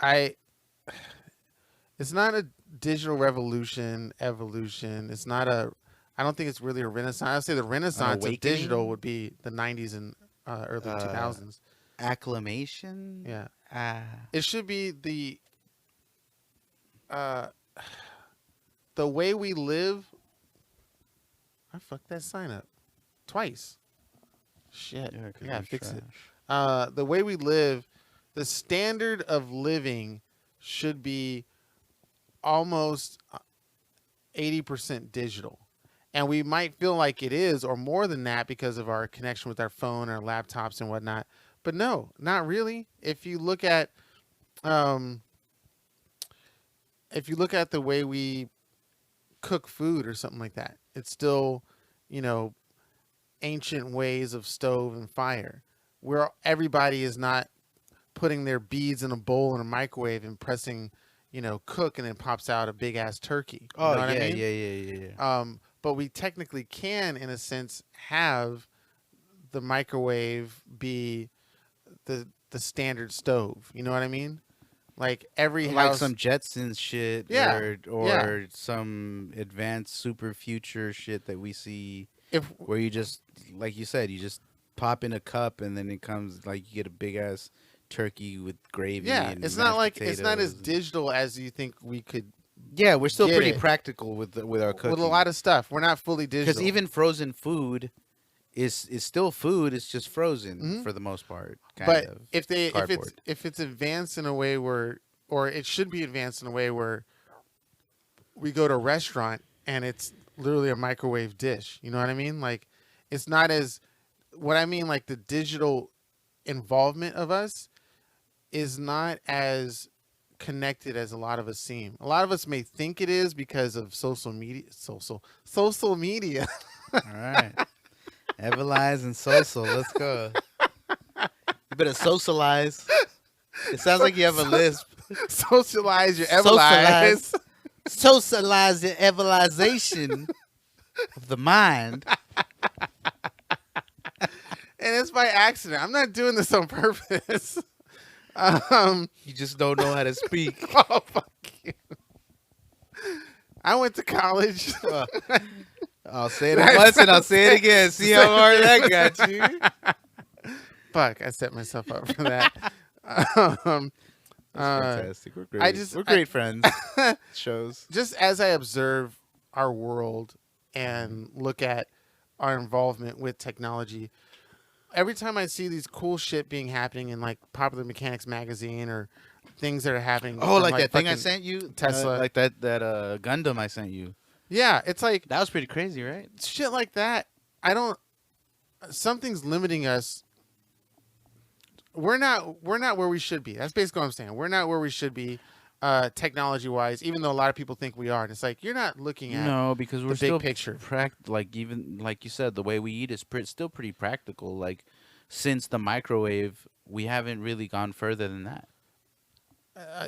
it's not a digital evolution. It's not I don't think it's really a renaissance. I'd say the renaissance of awakening? digital would be the 90s and early 2000s. Acclamation? Yeah. It should be the way we live. I fucked that sign up twice. Shit. Yeah, 'cause I gotta you're fix it. trash. The way we live, the standard of living should be almost 80% digital. And we might feel like it is, or more than that, because of our connection with our phone, our laptops, and whatnot. But no, not really. If you look at, the way we cook food or something like that, it's still, ancient ways of stove and fire, where everybody is not putting their beads in a bowl in a microwave and pressing, cook, and it pops out a big ass turkey. You know what I mean? Yeah. But we technically can, in a sense, have the microwave be the standard stove. You know what I mean? Like every Like house, some Jetsons shit, Yeah, or some advanced super future shit that we see, where you just, like you said, you just pop in a cup and then it comes, like, you get a big ass turkey with gravy. yeah, and it's not like it's not as potatoes. digital as you think we could. Yeah, we're still Get pretty it. practical with our cooking. With a lot of stuff, we're not fully digital. because even frozen food is still food. It's just frozen Mhm. for the most part. But Kind of. if it's advanced in a way where, or it should be advanced in a way where we go to a restaurant and it's literally a microwave dish. You know what I mean? Like it's not as what I mean, like the digital involvement of us is not as connected as a lot of us seem. A lot of us may think it is because of social media. All right. Evilized and social. Let's go. You better socialize. It sounds like you have a lisp. Socialize your Socialize. Evilized. Socialize the evilization of the mind. And it's by accident. I'm not doing this on purpose. Um, You just don't know how to speak. oh, fuck you. I went to college. I'll say it once and I'll say it again. See how hard that got you. Fuck, I set myself up for that. um, That's fantastic. We're great. we're great friends. Shows. just as I observe our world and look at our involvement with technology, every time I see these cool shit being happening in like Popular Mechanics magazine or things that are happening. Oh, from, like that thing I fucking sent you? Tesla. Like that Gundam I sent you. Yeah, it's like That was pretty crazy, right? shit like that. I don't. Something's limiting us. We're not where we should be. That's basically what I'm saying. We're not where we should be, technology wise. Even though a lot of people think we are, and it's like you're not looking at No, because we're the still big picture. like even like you said, the way we eat is still pretty practical. Like since the microwave, we haven't really gone further than that.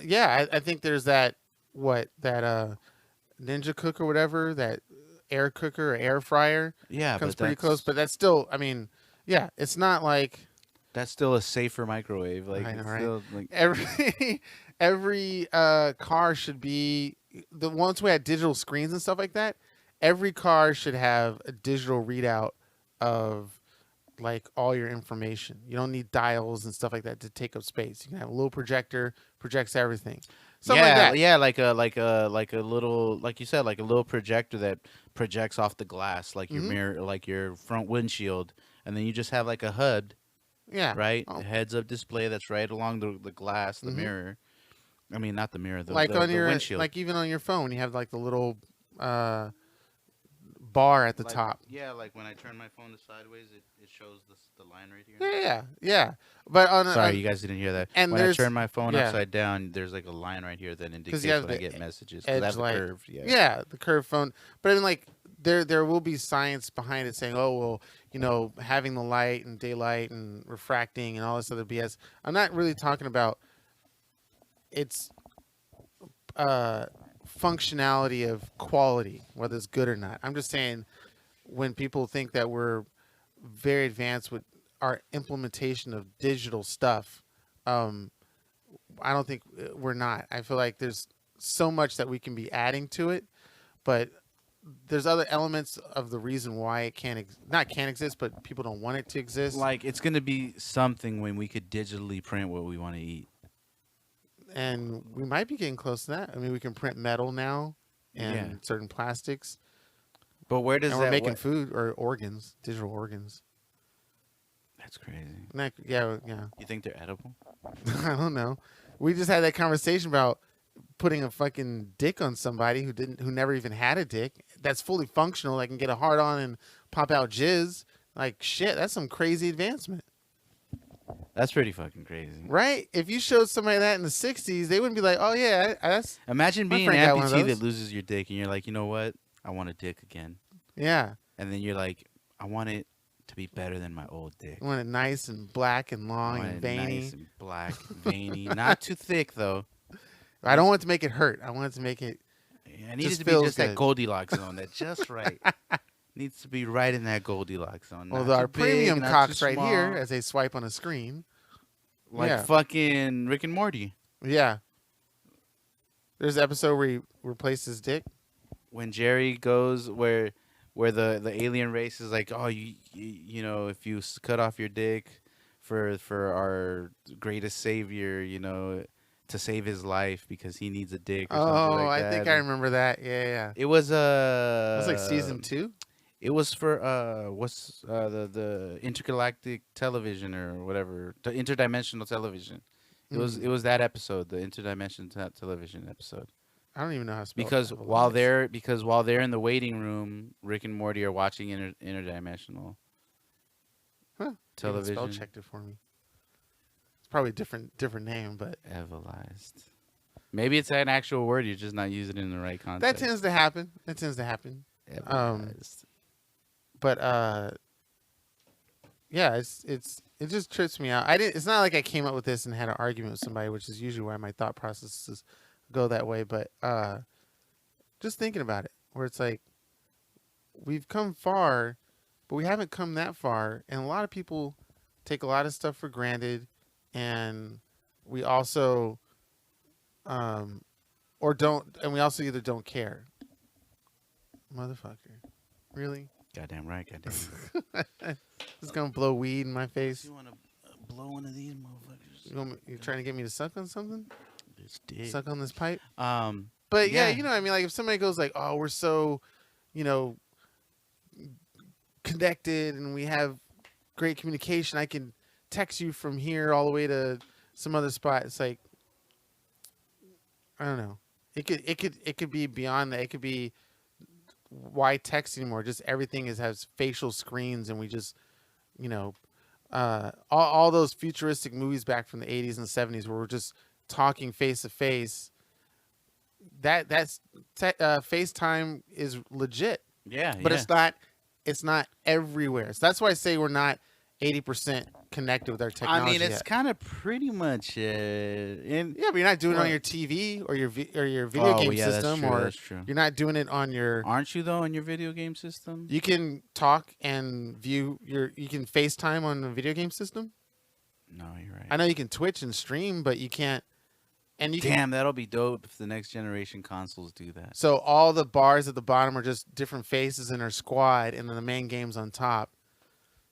Yeah, I think there's that Ninja Cook or whatever, that air cooker or air fryer Yeah, comes but pretty close. But that's still, I mean, yeah, it's not like that's still a safer microwave. Like I know, it's right? still like every car should be the once we had digital screens and stuff like that. Every car should have a digital readout of like all your information. You don't need dials and stuff like that to take up space. You can have a little projector, projects everything. Something like that. yeah, like a little, like you said, like a little projector that projects off the glass, like your Mhm. mirror, like your front windshield, and then you just have like a HUD, Yeah. right? Oh. A heads-up display that's right along the glass, the Mhm. mirror. I mean, not the mirror, Like on the your windshield. like even on your phone, you have like the little bar at the Like- top. Yeah, like when I turn my phone to sideways, it shows the line right here. Yeah. But on Sorry, on, you guys didn't hear that. and When I there's- turn my phone yeah. upside down, there's like a line right here that indicates you have when I the get messages. 'cause edge I have the light. curve. Yeah. Yeah, the curved phone. But I mean, like there will be science behind it saying, oh well, you know, having the light and daylight and refracting and all this other BS. I'm not really talking about its functionality of quality, whether it's good or not. I'm just saying when people think that we're very advanced with our implementation of digital stuff, I don't think we're not. I feel like there's so much that we can be adding to it, but there's other elements of the reason why it not can't exist, but people don't want it to exist. Like it's gonna be something when we could digitally print what we want to eat. And we might be getting close to that. I mean, we can print metal now and Yeah. certain plastics, But where does and we're that? making food or organs, digital organs. That's crazy. Yeah. You think they're edible? I don't know. We just had that conversation about putting a fucking dick on somebody who never even had a dick that's fully functional. That can get a hard on and pop out jizz. Like shit, that's some crazy advancement, That's pretty fucking crazy. right? If you showed somebody that in the '60s, they wouldn't be like, "Oh yeah, that's Imagine My being an friend got one of amputee those. that loses your dick, and you're like, you know what? I want a dick again. yeah." And then you're like, I want it to be better than my old dick. I want it nice and black and I long want and it veiny. nice and black, veiny, not too thick though. I don't want it to make it hurt. I want it to make it. I need Just it to be feels just that good. Goldilocks zone, that just right. Needs to be right in that Goldilocks zone. Well, not our too big, premium not cocks too right here small. as they swipe on a screen. Like yeah. fucking Rick and Morty. Yeah. There's an episode where he replaced his dick. When Jerry goes where the alien race is like, oh, you know, if you cut off your dick for our greatest savior, you know, to save his life because he needs a dick or something like that. I think I remember that. Yeah. It was It was like season 2. It was for the intergalactic television or whatever, the interdimensional television. It was that episode, the interdimensional television episode. I don't even know how to spell Because it. while they're in the waiting room, Rick and Morty are watching interdimensional. Huh. Spell television. checked it for me. It's probably a different name, but Evilized. Maybe it's an actual word. You're just not using it in the right that context. tends to happen. Evilized. But yeah, it just trips me out. It's not like I came up with this and had an argument with somebody, which is usually why my thought processes go that way. But just thinking about it, where it's like we've come far, but we haven't come that far, and a lot of people take a lot of stuff for granted, and we also or don't, and we also either don't care. Motherfucker, really? Goddamn right. Goddamn right. Just gonna blow weed in my face. You want to blow one of these motherfuckers? You trying to get me to suck on something? This dick. Suck on this pipe? yeah. But yeah, you know what I mean? Like if somebody goes like, oh, we're so, connected and we have great communication. I can text you from here all the way to some other spot. It's like, I don't know. It could be beyond that. It could be why text anymore? Just everything has facial screens, and we just, all those futuristic movies back from the 80s and the 70s where we're just talking face to face. That's FaceTime is legit. Yeah, but it's not everywhere. So that's why I say we're not 80% connected with our technology. I mean, it's kind of pretty much yeah, but you're not doing it on your TV or your video game system, that's true. You're not doing it on your. Aren't you though on your video game system? You can talk and view You can FaceTime on the video game system. No, you're right. I know you can Twitch and stream, but you can't. And that'll be dope if the next generation consoles do that. So all the bars at the bottom are just different faces in our squad, and then the main game's on top.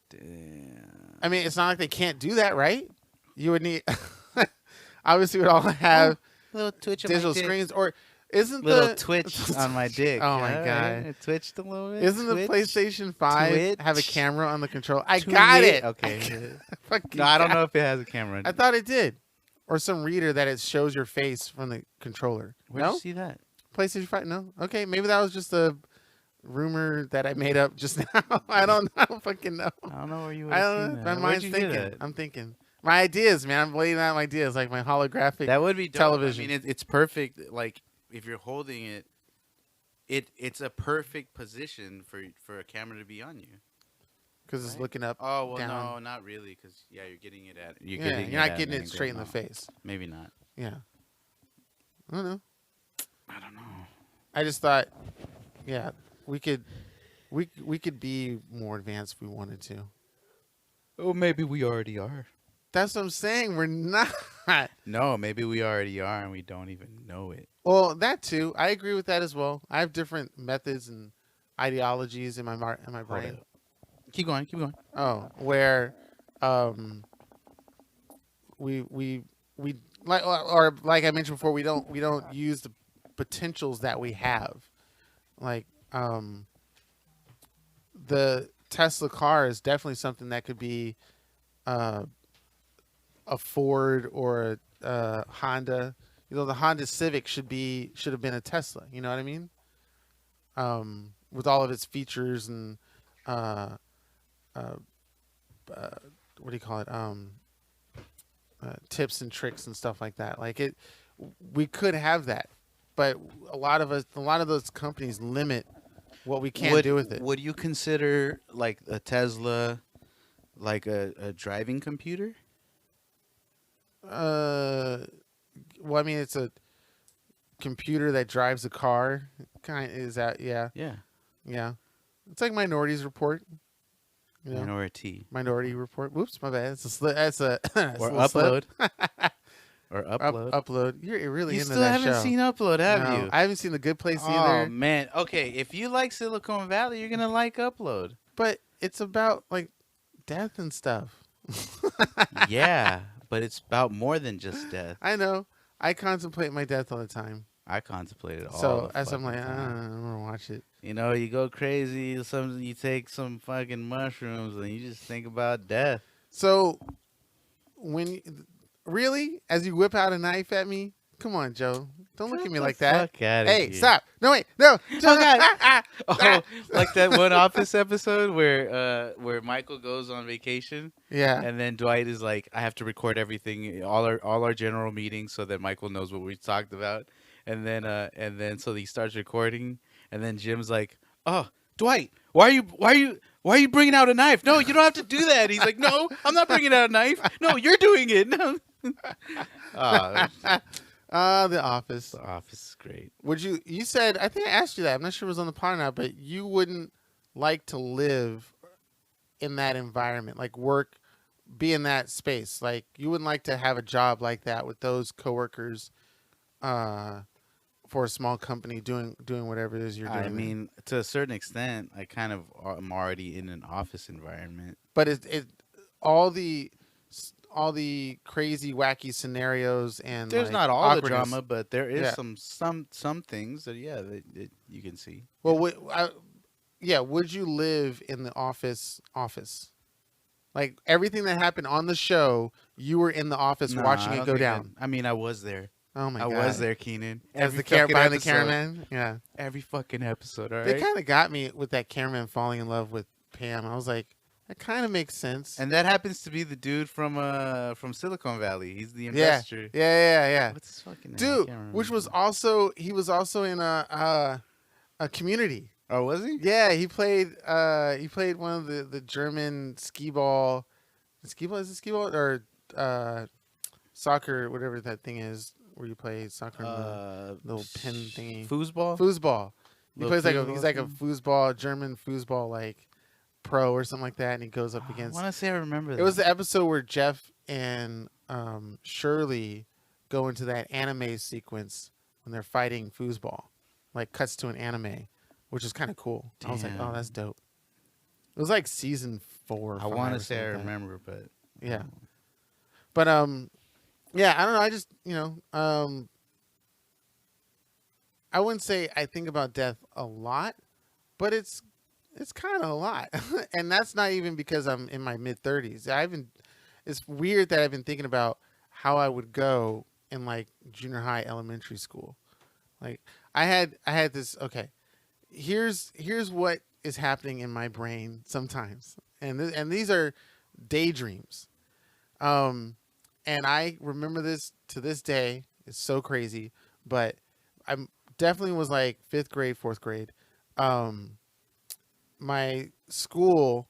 Damn. I mean, it's not like they can't do that, right? You would need. Obviously, we'd all have little Twitch digital screens, or isn't little Twitch on my dick? Oh my god, I twitched a little bit. Isn't the PlayStation 5 Twitch? have a camera on the controller? I got it. Okay. No, I don't know if it has a camera. I thought it did, or some reader that it shows your face from the controller. Where'd you see that? PlayStation 5? No. Okay, maybe that was just a rumor that I made up just now. I don't fucking know. I don't know where you. I don't know. My mind's thinking. I'm thinking. My ideas, man. I'm laying out my ideas, like my holographic. That would be dope. television. I mean, it's perfect. Like if you're holding it, it's a perfect position for a camera to be on you. Because it's looking up. Oh well, down. no, not really. Because you're getting it at. You're not getting it straight in the face. Maybe not. Yeah. I don't know. I I just thought, yeah, we could be more advanced if we wanted to. Oh, maybe we already are. That's what I'm saying. We're not. No, maybe we already are, and we don't even know it. Well, that too. I agree with that as well. I have different methods and ideologies in my brain. Keep going. Oh, where, we like I mentioned before, we don't use the potentials that we have, like the Tesla car is definitely something that could be a Ford or a Honda. The Honda Civic should have been a Tesla. You know what I mean? With all of its features and what do you call it? Tips and tricks and stuff like that. Like we could have that, but a lot of those companies limit what we can do with it. Would you consider like a Tesla, like a driving computer? Well, I mean, it's a computer that drives a car. Is that? Yeah. It's like Minority's Report. Minority Report. Whoops, my bad. That's a or Upload. Or Upload. Upload. You're really you into still that haven't show. seen Upload, have you? I haven't seen The Good Place either. Oh man. Okay, if you like Silicon Valley, you're gonna like Upload. But it's about like death and stuff. Yeah, but it's about more than just death. I know. I contemplate my death all the time. I contemplate it all. So as I'm like, I'm gonna watch it. You go crazy. You take some fucking mushrooms and you just think about death. So, as you whip out a knife at me, Come on, Joe. Don't look Get at me the like that. fuck outta Hey, here. stop. No, wait. No. Oh God! Oh, Ah. like that one Office episode where Michael goes on vacation, Yeah. and then Dwight is like, "I have to record everything, all our general meetings, so that Michael knows what we talked about." And then so he starts recording, and then Jim's like, "Oh, Dwight, why are you bringing out a knife? No, you don't have to do that." He's like, "No, I'm not bringing out a knife. No, you're doing it." No. Oh, The Office. The Office is great. Would you? You said, I think I asked you that. I'm not sure it was on the pod or not, but you wouldn't like to live in that environment, like work, be in that space. Like you wouldn't like to have a job like that with those coworkers, for a small company doing whatever it is you're doing. I mean, to a certain extent, I kind of am already in an office environment. but it all the all the crazy wacky scenarios and There's like, not all the awkwardness. drama, but there is Yeah. some things that that you can see. Well, yeah. Would you live in the office? Like everything that happened on the show, you were in the office Nah, watching I it don't go think down. I mean, I was there. Oh my I god! was there, Keenan. As the fucking behind the episode. cameraman. Yeah, Every fucking episode. All they right. kind of got me with that cameraman falling in love with Pam. I was like, that kind of makes sense. And that happens to be the dude from Silicon Valley. He's the yeah, investor. yeah. What's his fucking name? I Dude, can't which was remember. also he was also in a Community. Oh, was he? Yeah, he played one of the German skee ball. Is it skee ball or soccer, whatever that thing is where you play soccer in the little pin thingy. Foosball. Foosball. He Little plays foosball he's like a thing? foosball, German foosball like pro or something like that, and he goes up I against. want to say I remember that. It was the episode where Jeff and Shirley go into that anime sequence when they're fighting foosball, like cuts to an anime, which is kind of cool. I was like, oh, Damn. that's dope. It was like season 4. Or I 5 want or to say I something like that. remember, but Yeah. But yeah, I don't know. I just I wouldn't say I think about death a lot, but it's kind of a lot, and that's not even because I'm in my mid 30s. It's weird that I've been thinking about how I would go in like junior high, elementary school. Like I had this. Okay, here's what is happening in my brain sometimes, and these are daydreams. And I remember this to this day. It's so crazy, but I'm definitely was like 5th grade, 4th grade. My school,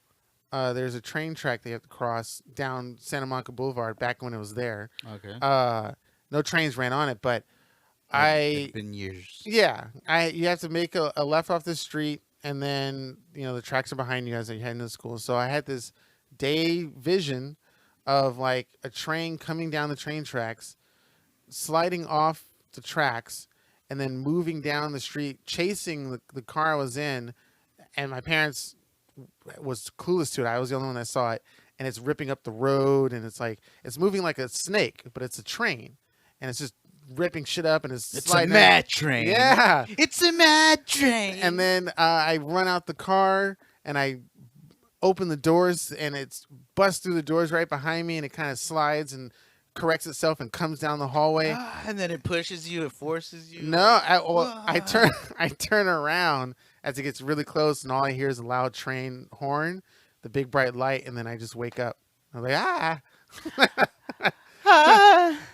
there's a train track they have to cross down Santa Monica Boulevard back when it was there. okay. No trains ran on it, but It's been years. yeah, you have to make a left off the street, and then the tracks are behind you as you're heading to school. So I had this day vision of like a train coming down the train tracks, sliding off the tracks, and then moving down the street, chasing the car I was in, and my parents was clueless to it. I was the only one that saw it, and it's ripping up the road, and it's moving like a snake, but it's a train, and it's just ripping shit up, and it's sliding. a mad train. Yeah, It's a mad train. and then I run out the car, and I open the doors, and it's busts through the doors right behind me, and it kind of slides and corrects itself and comes down the hallway. And then it pushes you, it forces you. No, I turn around as it gets really close, and all I hear is a loud train horn, the big bright light, and then I just wake up. I'm like, ah.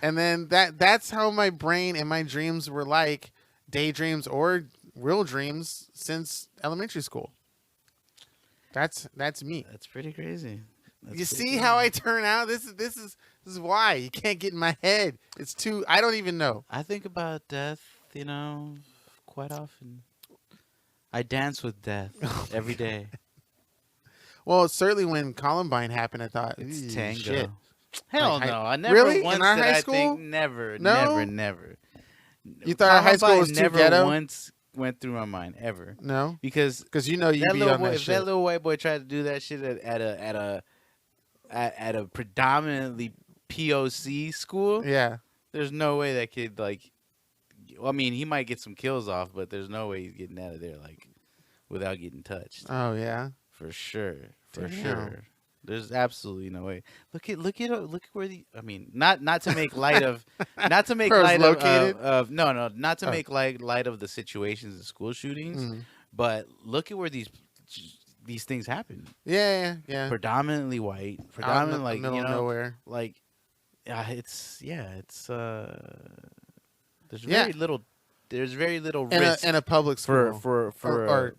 And then that's how my brain and my dreams were like, daydreams or real dreams since elementary school. That's me. That's pretty crazy. You see how I turn out? This is why you can't get in my head. It's too. I don't even know. I think about death, quite often. I dance with death every day. Well, certainly when Columbine happened, I thought It's "Ooh, tango. shit." Hell Like, no! I never really? In once our did high I school? think never, No? never. You thought our high school Columbine was too never ghetto? once went through my mind ever No, because because you be that little on boy, that if shit. that little white boy tried to do that shit at a predominantly POC school, Yeah. there's no way that kid well, I mean, he might get some kills off, but there's no way he's getting out of there without getting touched. Oh yeah. For sure. For Damn. sure. There's absolutely no way. Look at where the. I mean, not to make light of, not to make Where it was light of, located? no, not to Oh. make light of the situations in school shootings, Mhm. but look at where these things happen. Yeah. Predominantly white, Out in predominantly the like middle of nowhere. like, it's there's Yeah. very little, In risk a public school. for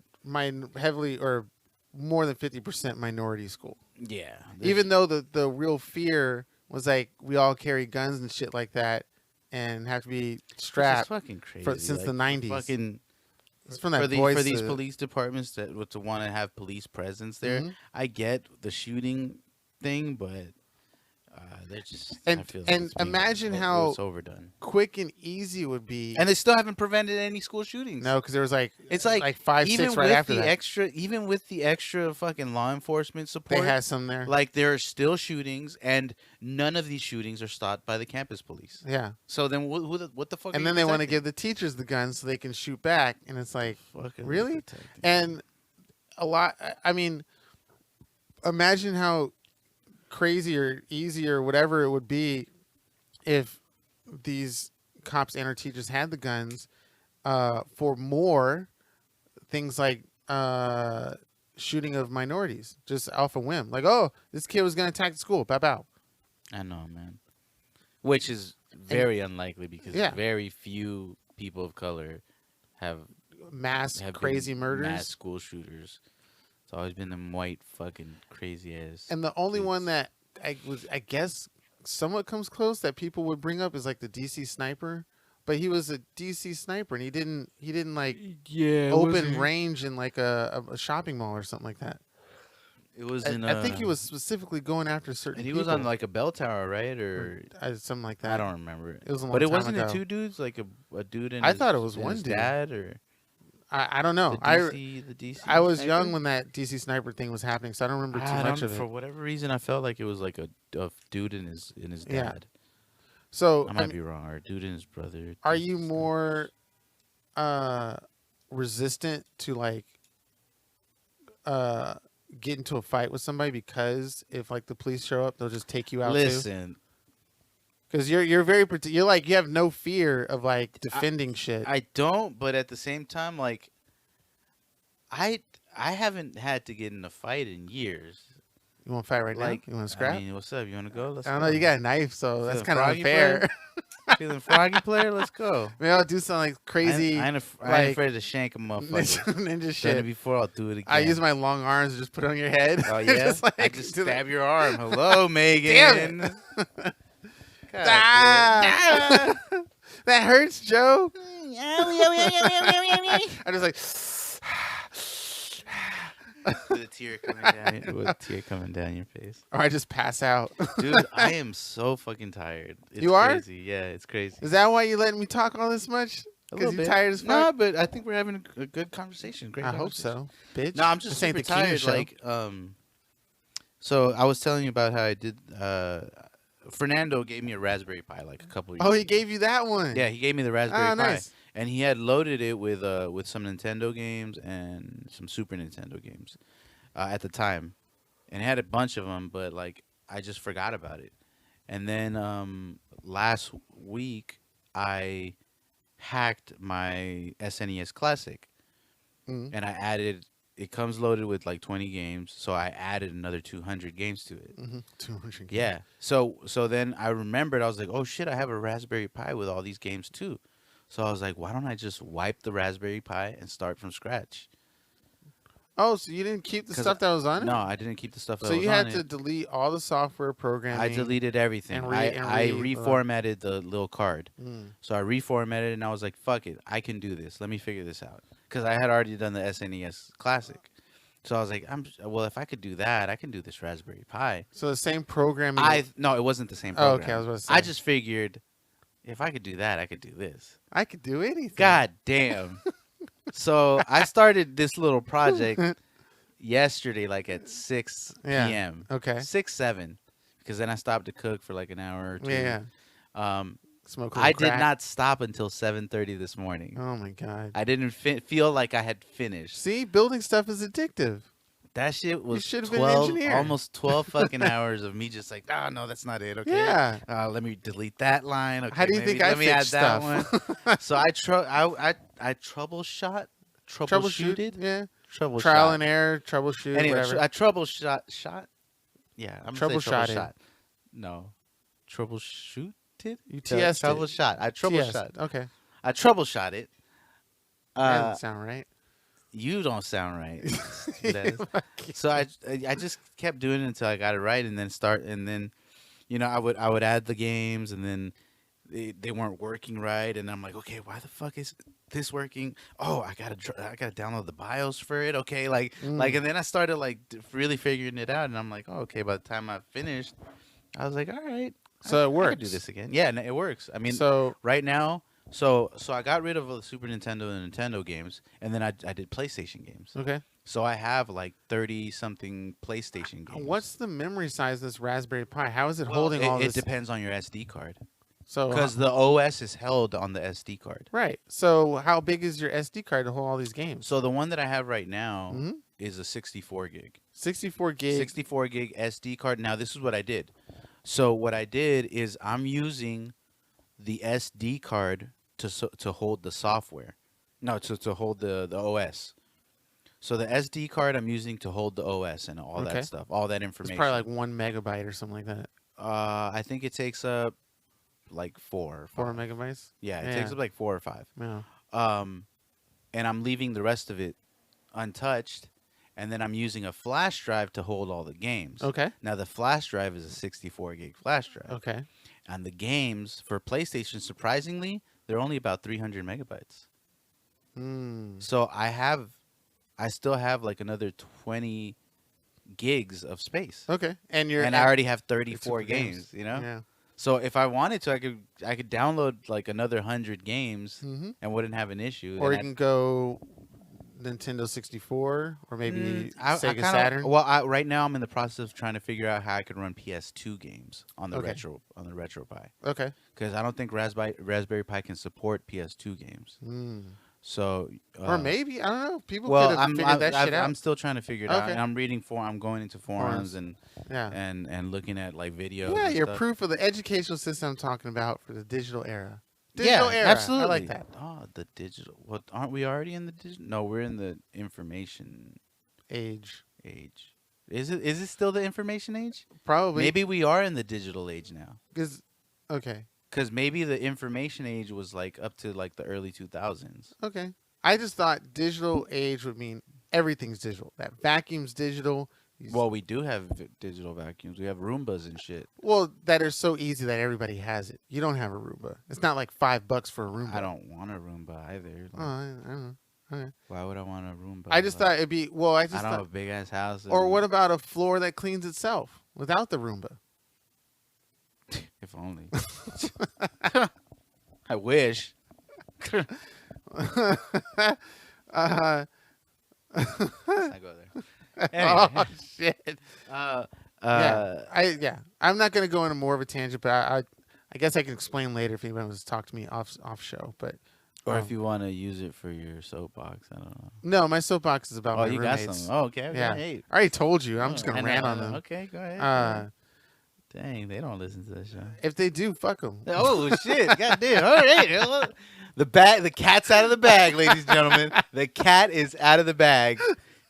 Heavily or more than 50% minority school. yeah. Even though the real fear was like we all carry guns and shit like that and have to be It's strapped fucking crazy. since the like, 90s. Fucking It's from that for voice. these police departments to want to have police presence there. Mhm. I get the shooting thing, but they're just And- I feel like and it's being imagine how- it's overdone. quick and easy it would be. And they still haven't prevented any school shootings. No, because there was It's like 5, even 6 right with after the that. even with the extra fucking law enforcement support, They had some there. like there are still shootings, and none of these shootings are stopped by the campus police. Yeah. So then what the fuck? And are then you they want to protecting? give the teachers the guns so they can shoot back. And it's like, Fucking really? protecting. And a lot, I mean, imagine how crazy or easy or whatever it would be if these cops and our teachers had the guns for more things like shooting of minorities, just off a whim. Like, oh, this kid was going to attack the school. Bow, bow. I know, man. Which is very unlikely because Yeah. very few people of color have Mass been crazy murders. mass school shooters. It's always been them white fucking crazy ass. And the only one kids. that I guess somewhat comes close that people would bring up is like the DC sniper, but he was a DC sniper and he didn't like open range in like a shopping mall or something like that. It was I think he was specifically going after certain. And he was on like a bell tower, right? Or something like that. I don't remember. It was a long but it time wasn't ago. the two dudes, like a dude and I his- thought it was and one his dude. dad or I don't know. the DC I was sniper? young when that DC sniper thing was happening, so I don't remember too much of For it. whatever reason, I felt like it was like a dude and his Yeah. dad. So I might be wrong. Or a dude and his brother. are you more resistant to like get into a fight with somebody because if like the police show up, they'll just take you out too? Listen, Because you're very you're like you have no fear of like defending shit. I don't, but at the same time, like, I haven't had to get in a fight in years. You want to fight right Like, now? You want to scrap? I mean, what's up? You want to go? Let's I don't go. know. You got a knife, so that's Feeling kind of froggy, unfair. Feeling froggy player? Let's go. Maybe I'll do something like crazy I ain't like, afraid to shank a motherfucker. ninja Done it shit. before, I'll do it again. I use my long arms and just put it on your head. Oh yeah, Just, like, I just do that. stab your arm. Hello, Megan. Damn it. God Ah! That hurts, Joe. I just like. with a tear coming down your face. Or I just pass out. Dude, I am so fucking tired. It's You are? crazy. Yeah, it's crazy. Is that why you letting me talk all this much? A Because little you're bit. tired as fuck? No, but I think we're having a good conversation. Great I hope conversation. so, bitch. No, I'm just This ain't super the Keenan tired. show. Like, so I was telling you about how I did. Fernando gave me a Raspberry Pi like a couple of years. Oh, he gave you that one. Yeah, he gave me the Raspberry Ah, Pi, nice. and he had loaded it with some Nintendo games and some Super Nintendo games at the time, and it had a bunch of them, but like I just forgot about it. And then last week I hacked my SNES Classic, Mhm. and I added. It comes loaded with like 20 games, so I added another 200 games to it. 200 games. Yeah. So then I remembered, I was like, oh shit, I have a Raspberry Pi with all these games too. So I was like, why don't I just wipe the Raspberry Pi and start from scratch? Oh, so you didn't keep the 'Cause stuff that was on it? No, I didn't keep the stuff that So was you on had it. to delete all the software programming. I deleted everything. and I re- reformatted the little card. Mm. So I reformatted it, and I was like, fuck it, I can do this. Let me figure this out. Because I had already done the SNES Classic. So I was like, well, if I could do that, I can do this Raspberry Pi. So the same programming. No, it wasn't the same Oh, program. okay, I was about to say. I just figured if I could do that, I could do this. I could do anything. God damn. So I started this little project yesterday, like at 6 Yeah. p.m. Okay. 6, 7. Because then I stopped to cook for like an hour or two. Yeah. Smoke. A little I did crack. not stop until 7:30 this morning. Oh my god. I didn't feel like I had finished. See, building stuff is addictive. That shit was should've been an 12, engineer. almost 12 fucking hours of me just like, oh, no, that's not it. Okay. Yeah. Let me delete that line. Okay. How do you maybe think I let me add fix that stuff? one. So I troubleshooted. Yeah. Troubleshot. Trial and error, troubleshoot, Anyway, whatever. I troubleshot. Yeah, I'm gonna say Troubleshotted. troubleshot. No, troubleshooted. You TS'd it. Troubleshot. I troubleshot. TS. Okay. I troubleshot it. That doesn't sound right. You don't sound right. Stupid ass. So I just kept doing it until I got it right, and then I would add the games, and then they weren't working right, and I'm like, okay, why the fuck is this working? Oh, I gotta download the BIOS for it. Okay, and then I started like really figuring it out, and I'm like, oh, okay. By the time I finished, I was like, all right, So it works. I could do this again. Yeah, and it works. I mean, So right now. So I got rid of the Super Nintendo and Nintendo games, and then I did PlayStation games. okay. So I have like 30-something PlayStation games. What's the memory size of this Raspberry Pi? How is it Well, holding all this? It depends on your SD card. So Because the OS is held on the SD card. right. So how big is your SD card to hold all these games? So the one that I have right now Mhm. is a 64 gig. 64 gig. 64 gig SD card. Now, this is what I did. So what I did is I'm using the SD card to hold the software. No, to hold the OS. So the SD card I'm using to hold the OS and all Okay. that stuff, all that It's information. probably like 1 megabyte or something like that. I think it takes up like 4 or 5. 4 megabytes. Yeah, it takes up like 4 or 5. Yeah. And I'm leaving the rest of it untouched, and then I'm using a flash drive to hold all the games. Okay. Now the flash drive is a 64 gig flash drive. Okay. And the games for PlayStation, surprisingly, they're only about 300 megabytes. So I still have like another 20 gigs of space. Okay. And I already have 34 super games, you know? Yeah. So if I wanted to, I could download like another 100 games and wouldn't have an issue. Or And you can go Nintendo 64 or maybe Sega Saturn. Well, right now I'm in the process of trying to figure out how I could run PS2 games on the Okay. retro Pi, Okay. because I don't think Raspberry Pi can support PS2 games. So Or maybe, I don't know. People well, could have figured that shit out. I'm still trying to figure it out. Okay. And I'm reading I'm going into forums and Yeah. and looking at like videos. Yeah, and you're stuff. proof of the educational system I'm talking about for the digital era. Digital era. Absolutely. I like that. Oh, the digital. What, aren't we already in the digital? No, we're in the information Age. age. Is it still the information age? Probably. Maybe we are in the digital age now. Okay. Because maybe the information age was like up to like the early 2000s. Okay. I just thought digital age would mean everything's digital. That vacuum's digital. Well, we do have digital vacuums. We have Roombas and shit. Well, that are so easy that everybody has it. You don't have a Roomba. It's not like $5 for a Roomba. I don't want a Roomba either. Oh, I don't know. Okay. Why would I want a Roomba? I just thought it'd be I don't have a big ass house. Or what about a floor that cleans itself without the Roomba? If only. I wish. Uh, I go there. Anyway. Oh shit! I'm not gonna go into more of a tangent, but I guess I can explain later if anyone wants to talk to me off show. But or if you want to use it for your soapbox, I don't know. No, my soapbox is about my you roommates. got some. Oh, okay. Yeah, Hey. I already told you. I'm just gonna rant on them. Okay, go ahead. Dang, they don't listen to that show. If they do, fuck them. Oh shit! Goddamn! All right, the cat's out of the bag, ladies and gentlemen. The cat is out of the bag.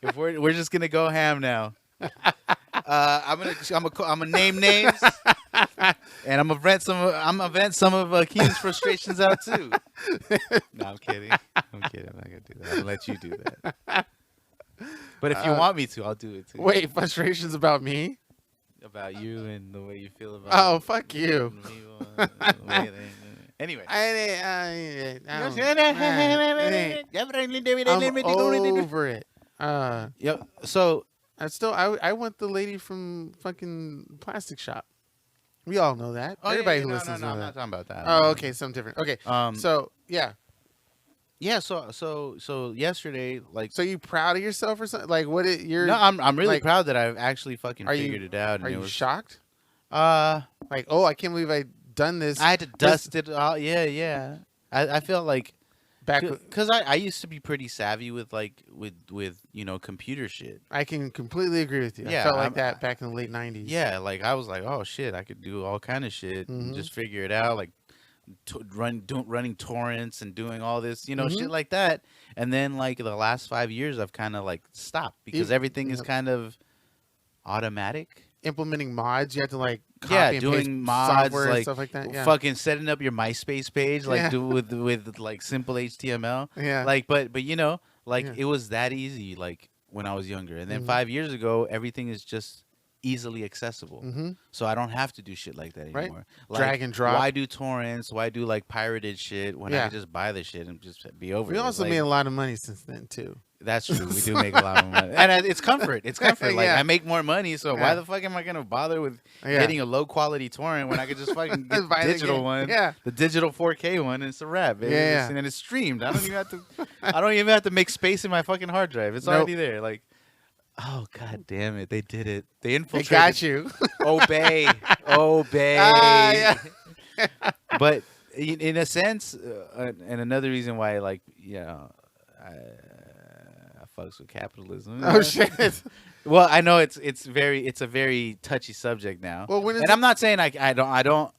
If we're just gonna go ham now. I'm gonna name names, and I'm gonna vent some of Keenan's frustrations out too. No, I'm kidding. I'm not gonna do that. I'm gonna let you do that. But if you want me to, I'll do it too. Wait, frustrations about me? About you and the way you feel about. Oh, fuck you. Anyway. I'm over it. Yep. So I want the lady from fucking Plastic Shop. We all know that. Everybody who listens knows I'm that. not talking about that. Oh, okay, something different. Okay. So yeah. Yeah. So yesterday, like. So you proud of yourself or something? Like what? You're. No, I'm really like, proud that I've actually fucking are you- figured it out. Are and you it was, shocked? Like, oh, I can't believe I done this. I had to dust it all. Yeah. I felt like Back, because I used to be pretty savvy with computer shit. I can completely agree with you. Yeah, I felt like that back in the late 90s. Yeah, like I was like, oh shit, I could do all kind of shit and just figure it out, like running torrents and doing all this, shit like that. And then like the last 5 years, I've kind of like stopped because everything is kind of automatic. Implementing mods, you have to like copy and doing paste mods, software like and stuff like that. Yeah. fucking setting up your MySpace page, like do with like simple HTML. Yeah. Like, but it was that easy, like when I was younger. And then 5 years ago, everything is just easily accessible. So I don't have to do shit like that anymore. Like, drag and drop. Why do torrents? Why do like pirated shit when I could just buy the shit and just be over it? We also made a lot of money since then too. That's true. We do make a lot of money, and it's comfort. It's comfort. Like I make more money, so why the fuck am I gonna bother with getting a low quality torrent when I could just fucking get the digital one, the digital 4K one, and it's a wrap, baby. And it's streamed. I don't even have to make space in my fucking hard drive. It's already there. Like, oh god damn it, they did it. They infiltrated. They got you. Obey. But in a sense, and another reason why, like, I fucks with capitalism. Oh shit. Well, I know it's a very touchy subject now. Well, I'm not saying I don't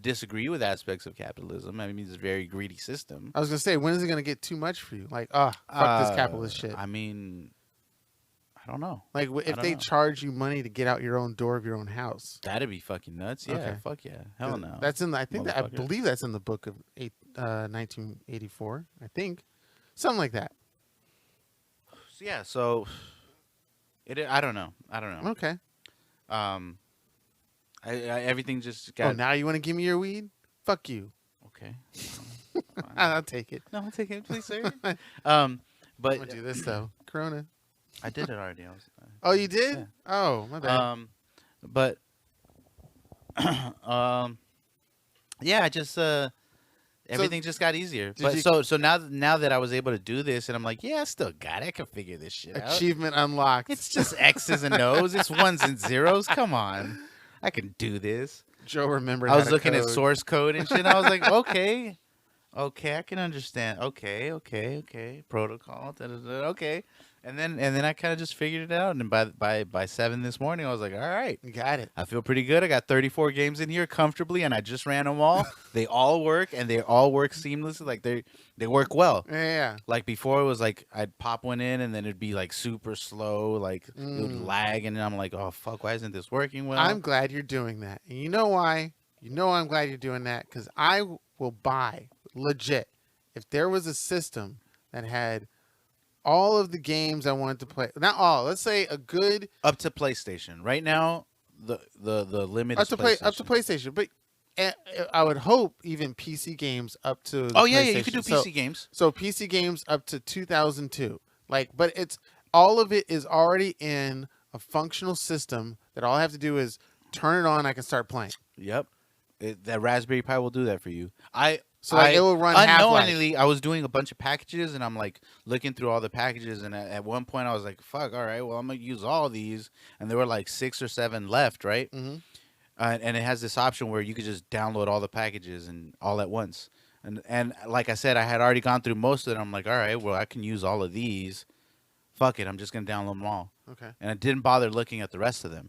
disagree with aspects of capitalism. I mean, it's a very greedy system. I was gonna say, when is it gonna get too much for you? Like, fuck this capitalist shit. I mean, I don't know. Like, if they charge you money to get out your own door of your own house, that'd be fucking nuts. Yeah, okay. Fuck yeah, hell no. That's in. I believe that's in the book of 1984. I think, something like that. Yeah. So, I don't know. Okay. Everything just got. Oh, now you want to give me your weed? Fuck you. Okay. I'll take it. No, I'll take it, please, sir. But I'm gonna do this though. Corona. I did it already. Oh, you did? Yeah. Oh, my bad. But yeah, just everything just got easier. But so now that I was able to do this, and I'm like, yeah, I still got it. I can figure this shit out. Achievement unlocked. It's just X's and O's. It's ones and zeros. Come on, I can do this. Joe remembered. I was looking at source code and shit. And I was like, okay, I can understand. Okay, protocol. Okay. And then I kind of just figured it out. And by 7 this morning, I was like, all right. You got it. I feel pretty good. I got 34 games in here comfortably, and I just ran them all. They all work, and they all work seamlessly. Like, they work well. Yeah. Like, before, it was like I'd pop one in, and then it'd be, like, super slow. Like, it would lag, and I'm like, oh, fuck, why isn't this working well? I'm glad you're doing that. And you know why? You know I'm glad you're doing that? Because I will buy, legit, if there was a system that had all of the games I wanted to play. Not all. Let's say a good up to PlayStation. Right now, the limit is PlayStation. Up to PlayStation. But I would hope even PC games up to. Oh yeah, you could do PC games. So PC games up to 2002. Like, but it's all of it is already in a functional system that all I have to do is turn it on. I can start playing. Yep, that Raspberry Pi will do that for you. It will run unknowingly. I was doing a bunch of packages, and I'm like looking through all the packages, and at one point I was like, "Fuck, all right, well I'm gonna use all these," and there were like 6 or 7 left, right? Mm-hmm. And it has this option where you could just download all the packages and all at once. And like I said, I had already gone through most of it. I'm like, all right, well I can use all of these. Fuck it, I'm just gonna download them all. Okay. And I didn't bother looking at the rest of them.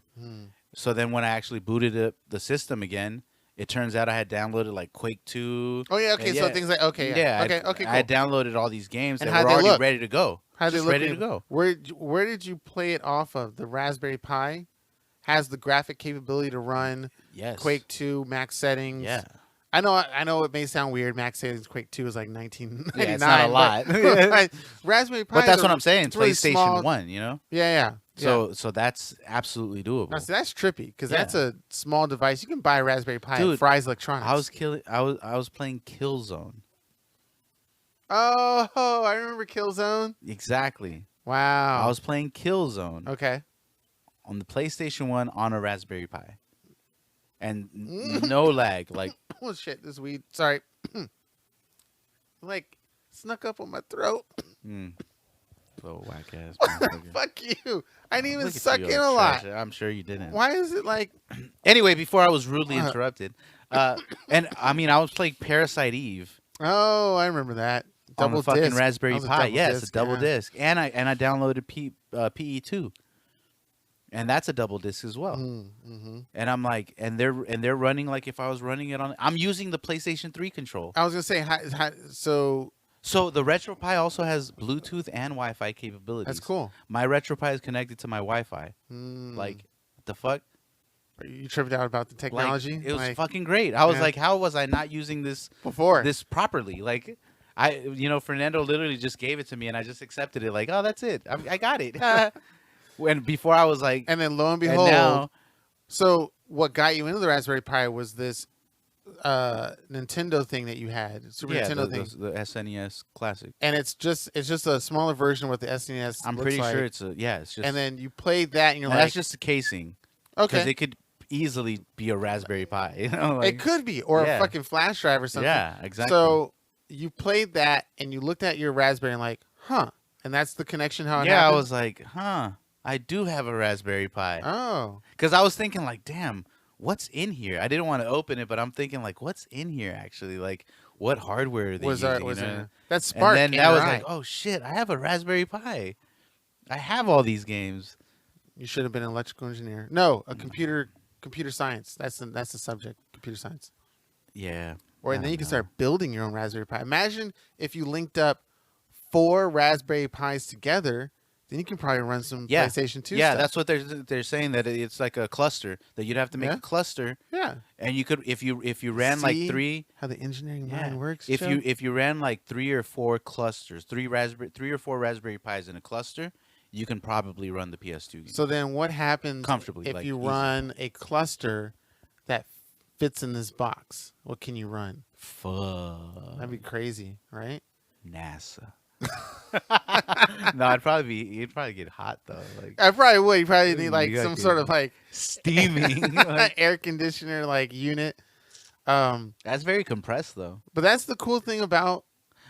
So then when I actually booted up the system again, it turns out I had downloaded like Quake 2. Oh yeah, okay. So things like okay, cool. I had downloaded all these games and that were already ready to go. How they look? Ready to go. Where did you play it off of? The Raspberry Pi has the graphic capability to run Quake 2 max settings. Yeah. I know it may sound weird. Max settings Quake 2 is like 1999. Yeah, it's not a lot. But Raspberry Pi. But that's what I'm saying. Really PlayStation small. 1, you know? Yeah. So that's absolutely doable. Now, see, that's trippy because that's a small device. You can buy a Raspberry Pi at Fry's Electronics. I was playing Killzone. Oh, I remember Killzone. Exactly. Wow. I was playing Killzone. Okay. On the PlayStation 1 on a Raspberry Pi. And no lag. Like, oh shit, this weed. Sorry. Like snuck up on my throat. So whack ass. Fuck you. I didn't even suck in a lot. I'm sure you didn't. Why is it like? Anyway, before I was rudely interrupted, and I mean I was playing Parasite Eve. Oh, I remember that. on the Double fucking disc. Raspberry That was a Pi. double Yeah, it's a disc, double yeah. disc, and I downloaded PE2, and that's a double disc as well. Mm-hmm. And I'm like, and they're running like if I was running it on. I'm using the PlayStation 3 control. I was gonna say, so So the RetroPie also has Bluetooth and Wi-Fi that's capabilities. cool. My RetroPie is connected to my Wi-Fi. Mm. Like, what the fuck? You tripped out about the Like, technology? it was Like, fucking great. I was yeah. like, how was I not using Before. this properly? Like, Fernando literally just gave it to me, and I just accepted it. Like, oh, that's it. I got it. When before I was like, And then lo and and behold, now, so what got you into the Raspberry Pi was this Nintendo thing that you had, Super yeah, Nintendo thing. the SNES Classic. And it's just a smaller version of what the SNES I'm looks pretty like. sure it's just. And then you played that, and you're and like, that's just the casing, because okay, it could easily be a Raspberry Pi. You know, like, it could be, or yeah. a fucking flash drive or something. Yeah, exactly. So you played that, and you looked at your Raspberry, and like, huh? And that's the connection. How it yeah, I happened? was like, huh, I do have a Raspberry Pi. Oh, Because I was thinking, like, damn, what's in here? I didn't want to open it, but I'm thinking, like, what's in here actually? Like, what hardware are they was using? was you know? there that spark? And then in that your was eye. like, oh shit, I have a Raspberry Pi. I have all these games. You should have been an electrical engineer. No, a computer science. That's the subject. Computer science. Yeah. Or I and then you don't can know. start building your own Raspberry Pi. Imagine if you linked up 4 Raspberry Pis together, then you can probably run some Yeah. PlayStation 2 Yeah, stuff. that's what they're saying, that it's like a cluster, that you'd have to make Yeah. a cluster, Yeah. and you could if you ran like See 3. how the engineering Yeah. mind works. If Joe? you ran like 3 or 4 clusters, 3 or 4 Raspberry Pis in a cluster, you can probably run the PS2 game. So then what happens Comfortably, if like, you easy. run a cluster that fits in this box? What can you run? Fuck. That'd be crazy, right? NASA. No, you'd probably get hot though, like I probably would. You probably need You like got some to- sort of like steaming. Like, air conditioner like unit. that's very compressed though. But that's the cool thing about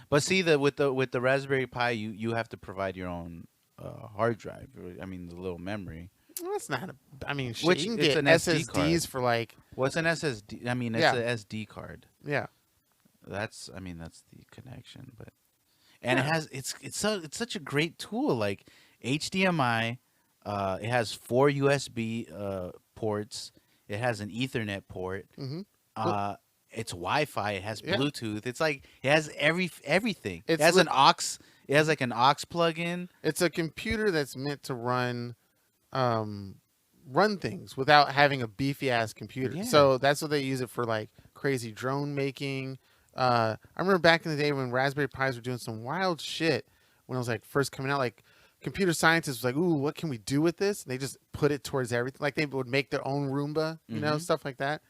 But see, with the Raspberry Pi, you have to provide your own hard drive. I mean, the little memory. well, that's not. I mean, shit, Which you can it's get an SD SSDs card. for like What's an SSD? I mean, it's Yeah. a SD card. yeah. That's the connection, but and Yeah. it's such a great tool, like HDMI. It has 4 USB ports. It has an Ethernet port. Mm-hmm. It's Wi-Fi. It has Yeah. Bluetooth. It's like it has everything. It It's has lit- an aux. It has like an aux plug-in. It's a computer that's meant to run things without having a beefy ass computer. Yeah. So that's what they use it for, like crazy drone making. I remember back in the day when Raspberry Pis were doing some wild shit when it was like first coming out. Like computer scientists was like, "Ooh, what can we do with this?" And they just put it towards everything. Like they would make their own Roomba, you know, Mhm. stuff like that.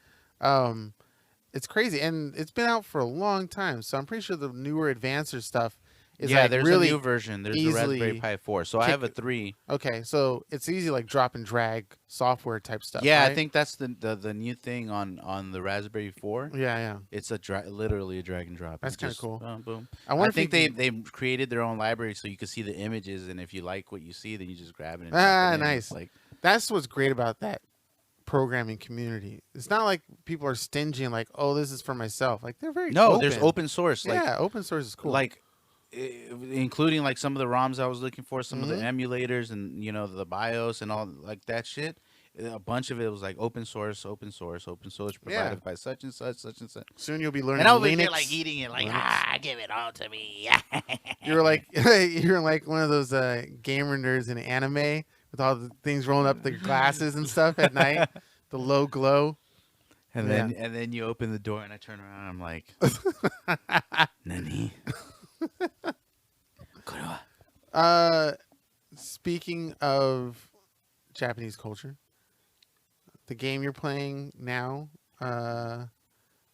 It's crazy, and it's been out for a long time. So I'm pretty sure the newer, advanced stuff is Yeah, like there's really a new version. There's the easily Raspberry Pi 4. So I have a 3. okay. So it's easy, like drop and drag software type stuff. Yeah, I right? think that's the new thing on the Raspberry 4. Yeah, yeah. It's literally a drag and drop. That's You kinda just, cool. Boom. I I wonder think if you they created their own library so you can see the images, and if you like what you see, then you just grab it. And Ah, drop it in. nice. Like, That's what's great about that programming community. It's not like people are stingy and like, oh, this is for myself. Like they're very no, open. there's open source. Like, yeah, open source is cool. like including like some of the ROMs I was looking for, some of the Mhm. emulators, and the BIOS and all like that shit. A bunch of it was like open source provided Yeah. by such and such, such and such. soon you'll be learning And over Linux. here like eating it, like Linux. give it all to me. You're like you're like one of those gamer nerds in anime with all the things rolling up the glasses and stuff at night. The low glow. And Yeah. then you open the door and I turn around and I'm like, Nani? Speaking of Japanese culture, the game you're playing now,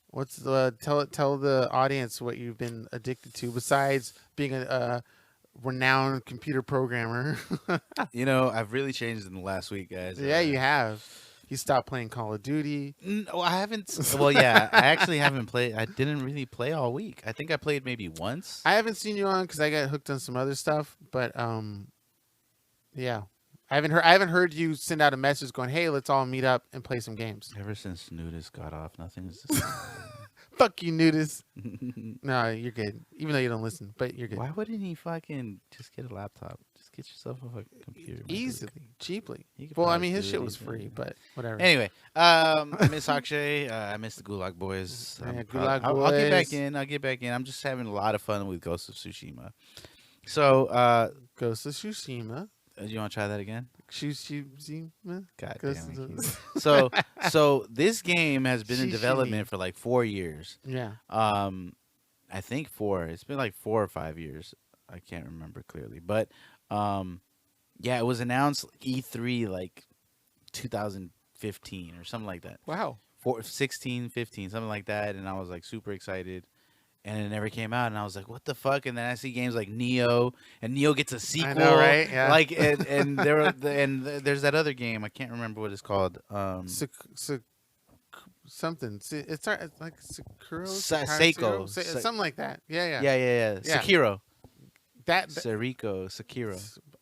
what's the tell the audience what you've been addicted to besides being a renowned computer programmer. I've really changed in the last week, guys. Yeah, you have. You stopped playing Call of Duty. No, I haven't. Well, yeah, I actually haven't played. I didn't really play all week. I think I played maybe once. I haven't seen you on because I got hooked on some other stuff, but yeah, I haven't heard you send out a message going, "Hey, let's all meet up and play some games." Ever since Nudist got off, nothing is the same. Fuck you, nudist. No, you're good. Even though you don't listen, but you're good. Why wouldn't he fucking just get a laptop? Just get yourself a fucking computer. my dude. Easily, cheaply. He could Well, I probably mean, his do shit it was easily. free, but whatever. Anyway, I miss Akshay. I miss the Gulag Boys. Yeah, I'll get back in. I'll get back in. I'm just having a lot of fun with Ghost of Tsushima. So, Ghost of Tsushima. do you want to try that again? Tsushima. God Ghost damn of it. the- So this game has been in Shishimi. development for like 4 years. Yeah. I think 4. It's been like 4 or 5 years. I can't remember clearly, but yeah, it was announced E3 like 2015 or something like that. Wow. 16, 15, something like that, and I was like super excited. And it never came out, and I was like, "What the fuck?" And then I see games like Neo, and Neo gets a sequel. I know, right? Yeah. Like, and there's that other game I can't remember what it's called. Something. It's like Sakura. Seiko. Something like that. Yeah. Yeah. Yeah. Sekiro. Sekiro.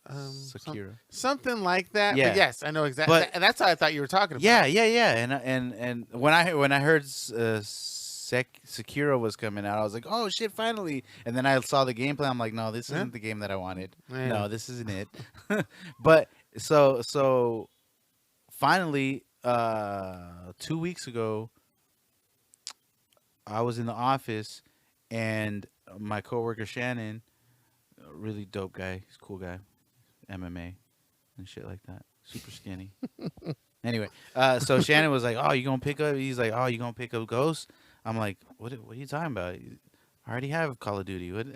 Sekiro. Something like that. Yeah. But yes, I know exactly. But- And that's what I thought you were talking about. Yeah. And when I heard Sekiro was coming out, I was like, "Oh shit, finally!" And then I saw the gameplay. I'm like, "No, this isn't the game that I wanted. Yeah. No, this isn't it." But so finally, 2 weeks ago, I was in the office, and my coworker Cianan, a really dope guy, he's a cool guy, MMA and shit like that, super skinny. Anyway, so Cianan was like, "Oh, you gonna pick up?" He's like, "Oh, you gonna pick up Ghost?" I'm like, "What are you talking about? I already have Call of Duty." What?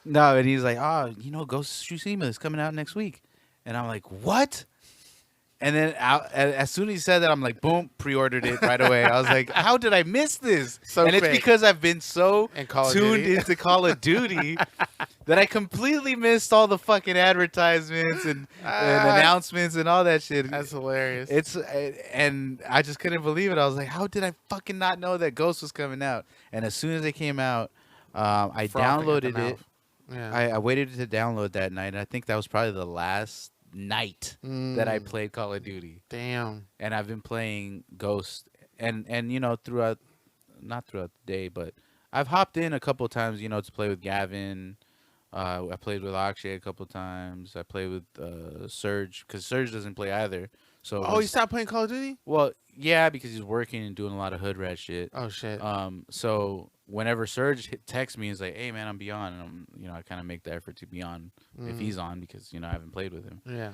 No, and he's like, "Oh, Ghost of Tsushima is coming out next week," and I'm like, "What?" And then as soon as he said that, I'm like, boom, pre-ordered it right away. I was like, how did I miss this? So and it's fake. because I've been so And Call of tuned Duty. into Call of Duty that I completely missed all the fucking advertisements and announcements and all that shit. That's hilarious. And I just couldn't believe it. I was like, how did I fucking not know that Ghost was coming out? And as soon as it came out, I Frothing at the downloaded it. mouth. Yeah. I waited to download that night, and I think that was probably the last night that I played Call of Duty. Damn. And I've been playing Ghost, and throughout, not throughout the day, but I've hopped in a couple times, to play with Gavin. I played with Akshay a couple times. I played with Surge, because Surge doesn't play either. So You stopped playing Call of Duty? well, yeah, because he's working and doing a lot of hood rat shit. Oh shit. So whenever Surge texts me, he's like, "Hey man, I'm beyond," and I kind of make the effort to be on if he's on, because I haven't played with him. Yeah.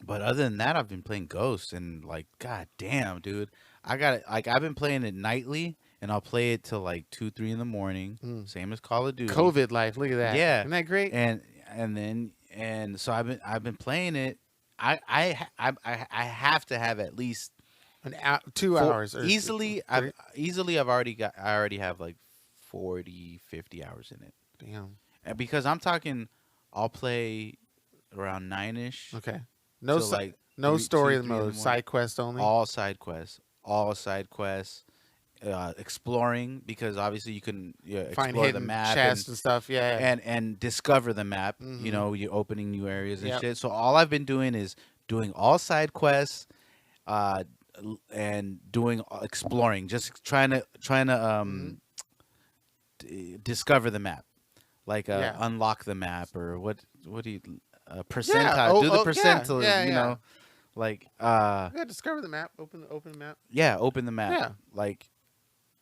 But other than that, I've been playing Ghost, and like, god damn, dude, I've been playing it nightly, and I'll play it till like 2, 3 in the morning, same as Call of Duty. COVID life. Look at that. Yeah. Isn't that great? And so I've been playing it. I have to have at least An hour, 2 hours. Or easily. three? I already have like 40, 50 hours in it. Damn. And because I'm talking, I'll play around 9ish. Okay. No, till, like, no 3, story 2, 3 in the mode. morning. Side quest only. All side quests. Exploring, because obviously you can Find explore the hidden map chests and stuff. Yeah. and discover the map. Mhm. You're opening new areas and Yep. shit. So all I've been doing is doing all side quests, and doing exploring, just trying to discover the map, like Yeah. unlock the map, or what do you percentile? Oh, do the yeah. percentile, Yeah, you yeah. know, like Yeah. Discover the map. Open the map. yeah, open the map. Yeah. Like,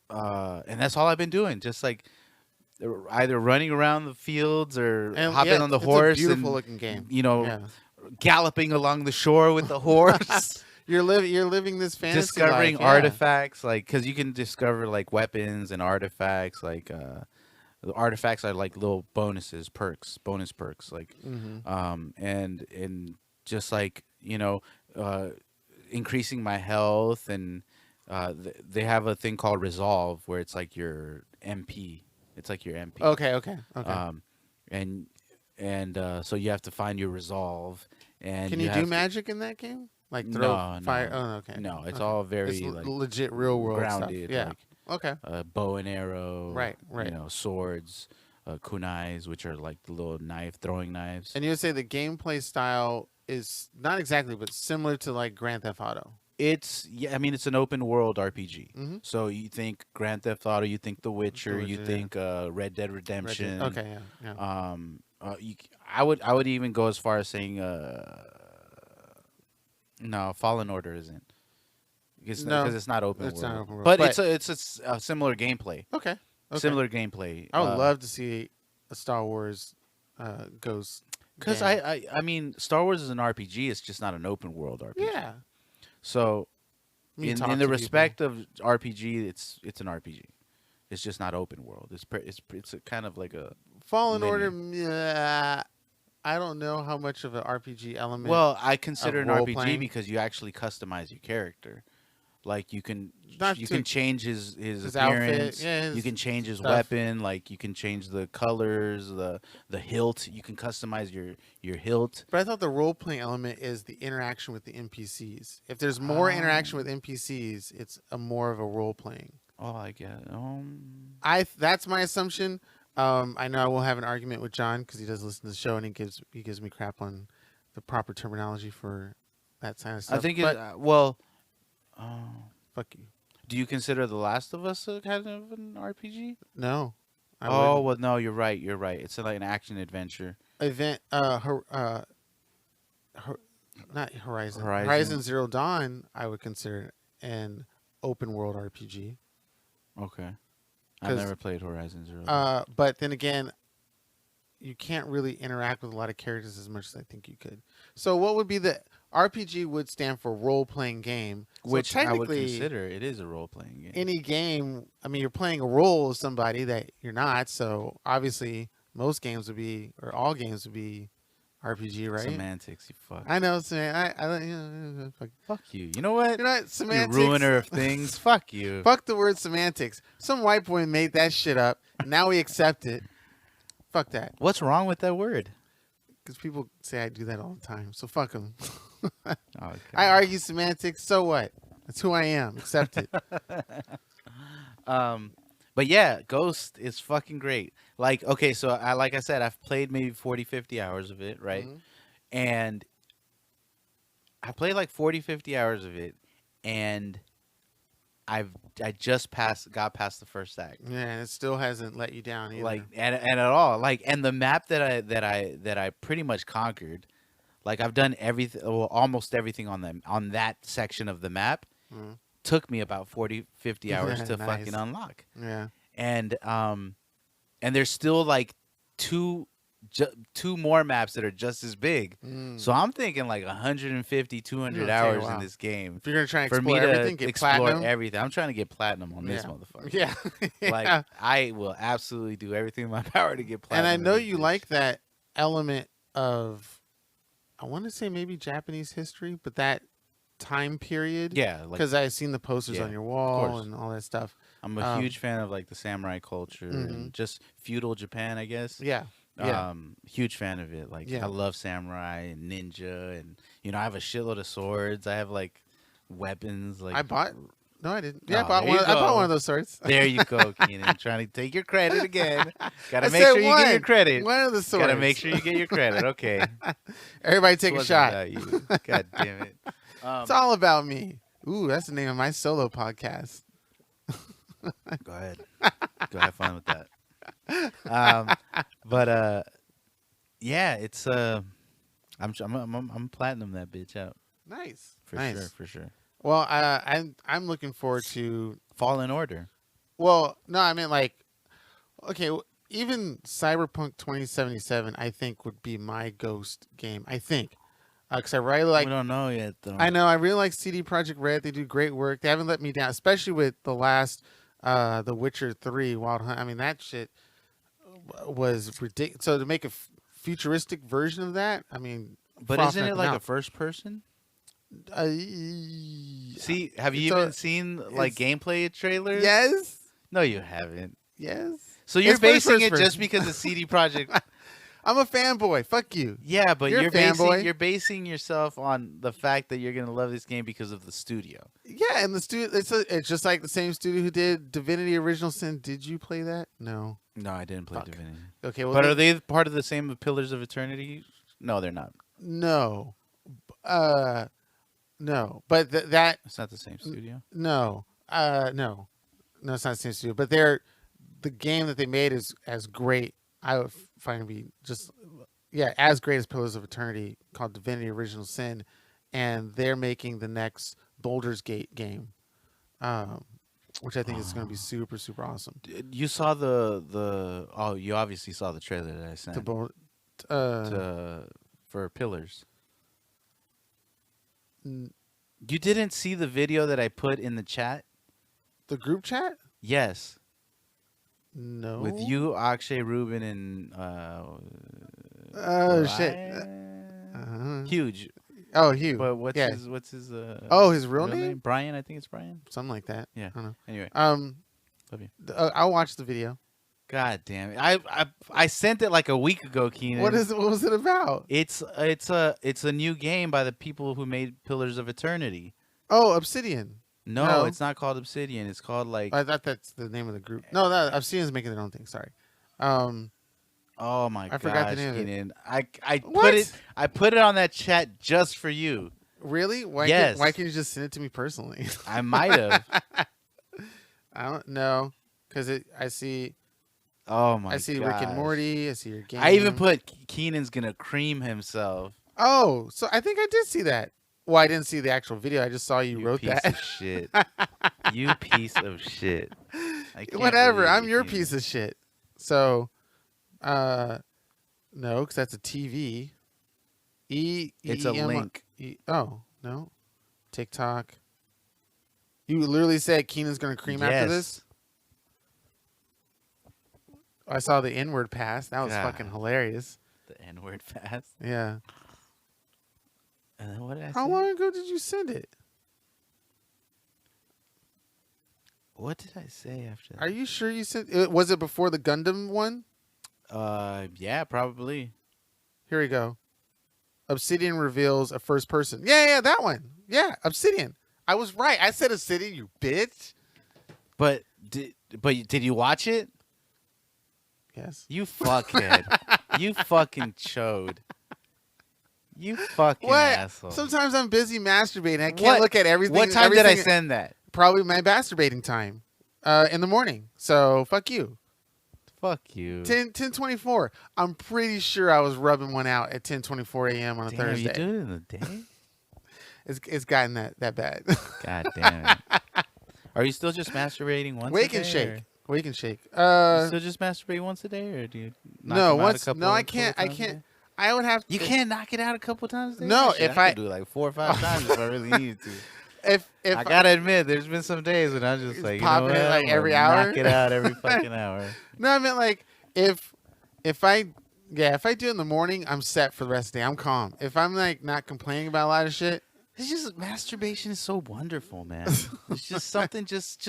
and that's all I've been doing. Just like either running around the fields or And hopping on the it's horse. A beautiful and, looking game. Yeah. Galloping along the shore with the horse. You're living this fantasy Discovering life, yeah. artifacts, like, because you can discover like weapons and artifacts. Like, the artifacts are like little bonus perks, like, and just like increasing my health, and they have a thing called Resolve, where it's like your MP. It's like your MP. Okay. And so you have to find your Resolve. And Can you do magic in that game? Like throw fire? No. Oh, okay. No, it's Okay. all very It's like legit real world grounded. stuff. Yeah. Like, Okay. bow and arrow. Right. Swords, kunais, which are like the little throwing knives. And you would say the gameplay style is not exactly, but similar to like Grand Theft Auto. I mean, it's an open world RPG. Mm-hmm. So you think Grand Theft Auto, you think The Witcher, you Witcher, yeah. think Red Dead Redemption. Okay, yeah, yeah. I would even go as far as saying no, Fallen Order isn't. No, Because it's not open it's world. not open world, But but- it's a similar gameplay. Okay. Similar gameplay. I would love to see a Star Wars Ghost. Because game. I mean, Star Wars is an RPG. It's just not an open world RPG. Yeah. So You in talk the to people. respect of RPG, it's an RPG. It's just not open world. It's a kind of like a Fallen linear. Order. I don't know how much of an RPG element. well. I consider an RPG role-playing. because you actually customize your character. Like you can Not you to- can change his his appearance. outfit, yeah, you his can change his stuff. weapon. Like you can change the colors, the hilt. You can customize your hilt. But I thought the role playing element is the interaction with the NPCs. If there's more interaction with NPCs, it's a more of a role playing. Oh, I get. That's my assumption. I know I will have an argument with John because he does listen to the show and he gives me crap on the proper terminology for that kind of stuff. I think but fuck you. do you consider The Last of Us a kind of an RPG? No. I Oh wouldn't. well, no, you're right. You're right. It's like an action adventure. Event not Horizon. Horizon. Horizon Zero Dawn I would consider an open world RPG. Okay, I've 'Cause, never played Horizon Zero. Dawn. But then again, you can't really interact with a lot of characters as much as I think you could. So what would be the RPG would stand for role playing game, so Which I would technically consider it is a role playing game. any game. I mean, you're playing a role of somebody that you're not. So obviously, most games would be, or all games would be, RPG, right? Semantics, you fuck. I know. So Fuck you. You know what? you know what? You Semantics. ruiner of things. Fuck you. Fuck the word semantics. Some white boy made that shit up. And now we accept it. Fuck that. What's wrong with that word? Because people say I do that all the time. So fuck them. Oh, okay. I argue semantics. So what? That's who I am. Accept it. But yeah, Ghost is fucking great. Like, okay, so like I said, I've played maybe 40, 50 hours of it, right? Mhm. And I played like 40, 50 hours of it, and I just got past the first act. Yeah, and it still hasn't let you down either. Like and at all. Like, and the map that I pretty much conquered, like I've done everything, well, almost everything on that section of the map. Mhm. Took me about 40, 50 hours to Nice. fucking unlock. Yeah. And there's still like two more maps that are just as big. Mm. So I'm thinking like 150, 200 Okay, hours wow. in this game If you're gonna try and for me explore to everything, get explore platinum. everything. I'm trying to get platinum on this Yeah. motherfucker. Yeah. Like Yeah. I will absolutely do everything in my power to get platinum. And I in know this you bitch. like that element of, I want to say maybe Japanese history, but that time period. Yeah, like Because I've seen the posters Yeah, on your wall course. and all that stuff. I'm a huge fan of like the samurai culture and Mhm. just feudal Japan, I guess. Yeah. Yeah. Huge fan of it. Like Yeah. I love samurai and ninja, and I have a shitload of swords. I have like weapons. Like I bought. No, I didn't. Yeah, Oh, I bought there one. you I bought go. one of those swords. There you go, Keenan. Trying to take your credit again. Gotta I make said sure you get your one. credit. One of the swords. Gotta make sure you get your credit. Okay. Everybody take a Wasn't shot. about you. God damn it. It's all about me. Ooh, that's the name of my solo podcast. Go ahead. Go have fun with that. But yeah, it's I'm platinum that bitch out Nice. for nice. sure, for sure. Well, I'm looking forward to. Fallen Order. Well, no, I mean like, okay, even Cyberpunk 2077, I think would be my Ghost game. I think, because I really like. We don't know yet though. I know I really like CD Projekt Red. They do great work. They haven't let me down, especially with the last, The Witcher 3 Wild Hunt. I mean that shit was ridiculous. So to make a futuristic version of that, I mean, But froth isn't knock it 'em like a out. first person? Uh, See, have you So, even seen like gameplay trailers? yes, No, you haven't. yes. So you're It's first basing it person. just because of CD Projekt. I'm a fanboy. Fuck you. Yeah, but You're a you're fanboy. basing yourself on the fact that you're gonna love this game because of the studio. Yeah, and the studio. It's just like the same studio who did Divinity: Original Sin. Did you play that? No. No, I didn't play Fuck. Divinity. Okay. Well, But then- are they part of the same Pillars of Eternity? No, they're not. No. No, but that It's not the same studio. no, no, it's not the same studio. But the game that they made is as great. I would find to be just as great as Pillars of Eternity, called Divinity: Original Sin, and they're making the next Baldur's Gate game, um, which I think is going to be super super awesome. You saw the oh, you obviously saw the trailer that I The sent for Pillars. n- You didn't see the video that I put in the chat? the group chat? Yes. No. With you, Akshay, Ruben, and Oh shit. Huge. Oh, Hugh. But what's Yeah. his Oh, his real name? Brian, I think it's Brian. Something like that. Yeah. I don't know. Anyway, love you. I'll watch the video. God damn it! I sent it like a week ago, Keenan. What was it about? It's a new game by the people who made Pillars of Eternity. Oh, Obsidian. No, it's not called Obsidian. It's called like. I thought that's the name of the group. No, Obsidian's making their own thing. Sorry. Oh my god! I forgot the name of it. Keenan. What? I put it on that chat just for you. Really? Why? Yes. Why can't you just send it to me personally? I might have. I don't know, because I see Oh my! I see Rick and gosh. Morty. I see your game. I even put Keenan's gonna cream himself. Oh, so I think I did see that. Well, I didn't see the actual video. I just saw you wrote piece that. Of shit. You piece of shit. I can't Whatever. believe I'm you, your Keenan. piece of shit. So, no, because that's a TV. It's a link. Oh no, TikTok. You literally said Keenan's gonna cream after Yes. this. I saw the inward pass. That was God. fucking hilarious. The N-word fast. Yeah. And then what did I How say? long ago did you send it? What did I say after that? Are you sure you sent it? Was it before the Gundam one? Yeah, probably. Here we go. Obsidian reveals a first person. Yeah, that one. Yeah, Obsidian. I was right. I said Obsidian, you bitch. But did you watch it? Yes. You fuckhead. You fucking chode. You fucking What? asshole. Sometimes I'm busy masturbating. I can't What? look at everything. What time did I everything- send that? Probably my masturbating time. In the morning. So fuck you. Fuck you. 10:24. I'm pretty sure I was rubbing one out at 10:24 a.m. on a Damn, Thursday. you do it in the day? It's gotten that bad. God damn it. Are you still just masturbating once Wake a day? and shake. Wake and shake. You still just masturbate once a day, or do you knock No, them out once. a couple, No, I couple can't. I times a can't. day? I would have. You can't knock it out a couple times a day? No, Shit, if I I- could do like 4 or 5 times if I really needed to. If I gotta admit, there's been some days when I'm just It's like, you know popping what? it, like, I'm gonna every hour? knock it out every fucking hour. No, I meant like if I do it in the morning, I'm set for the rest of the day. I'm calm. If I'm like not complaining about a lot of shit, It's just masturbation is so wonderful, man. It's just something, just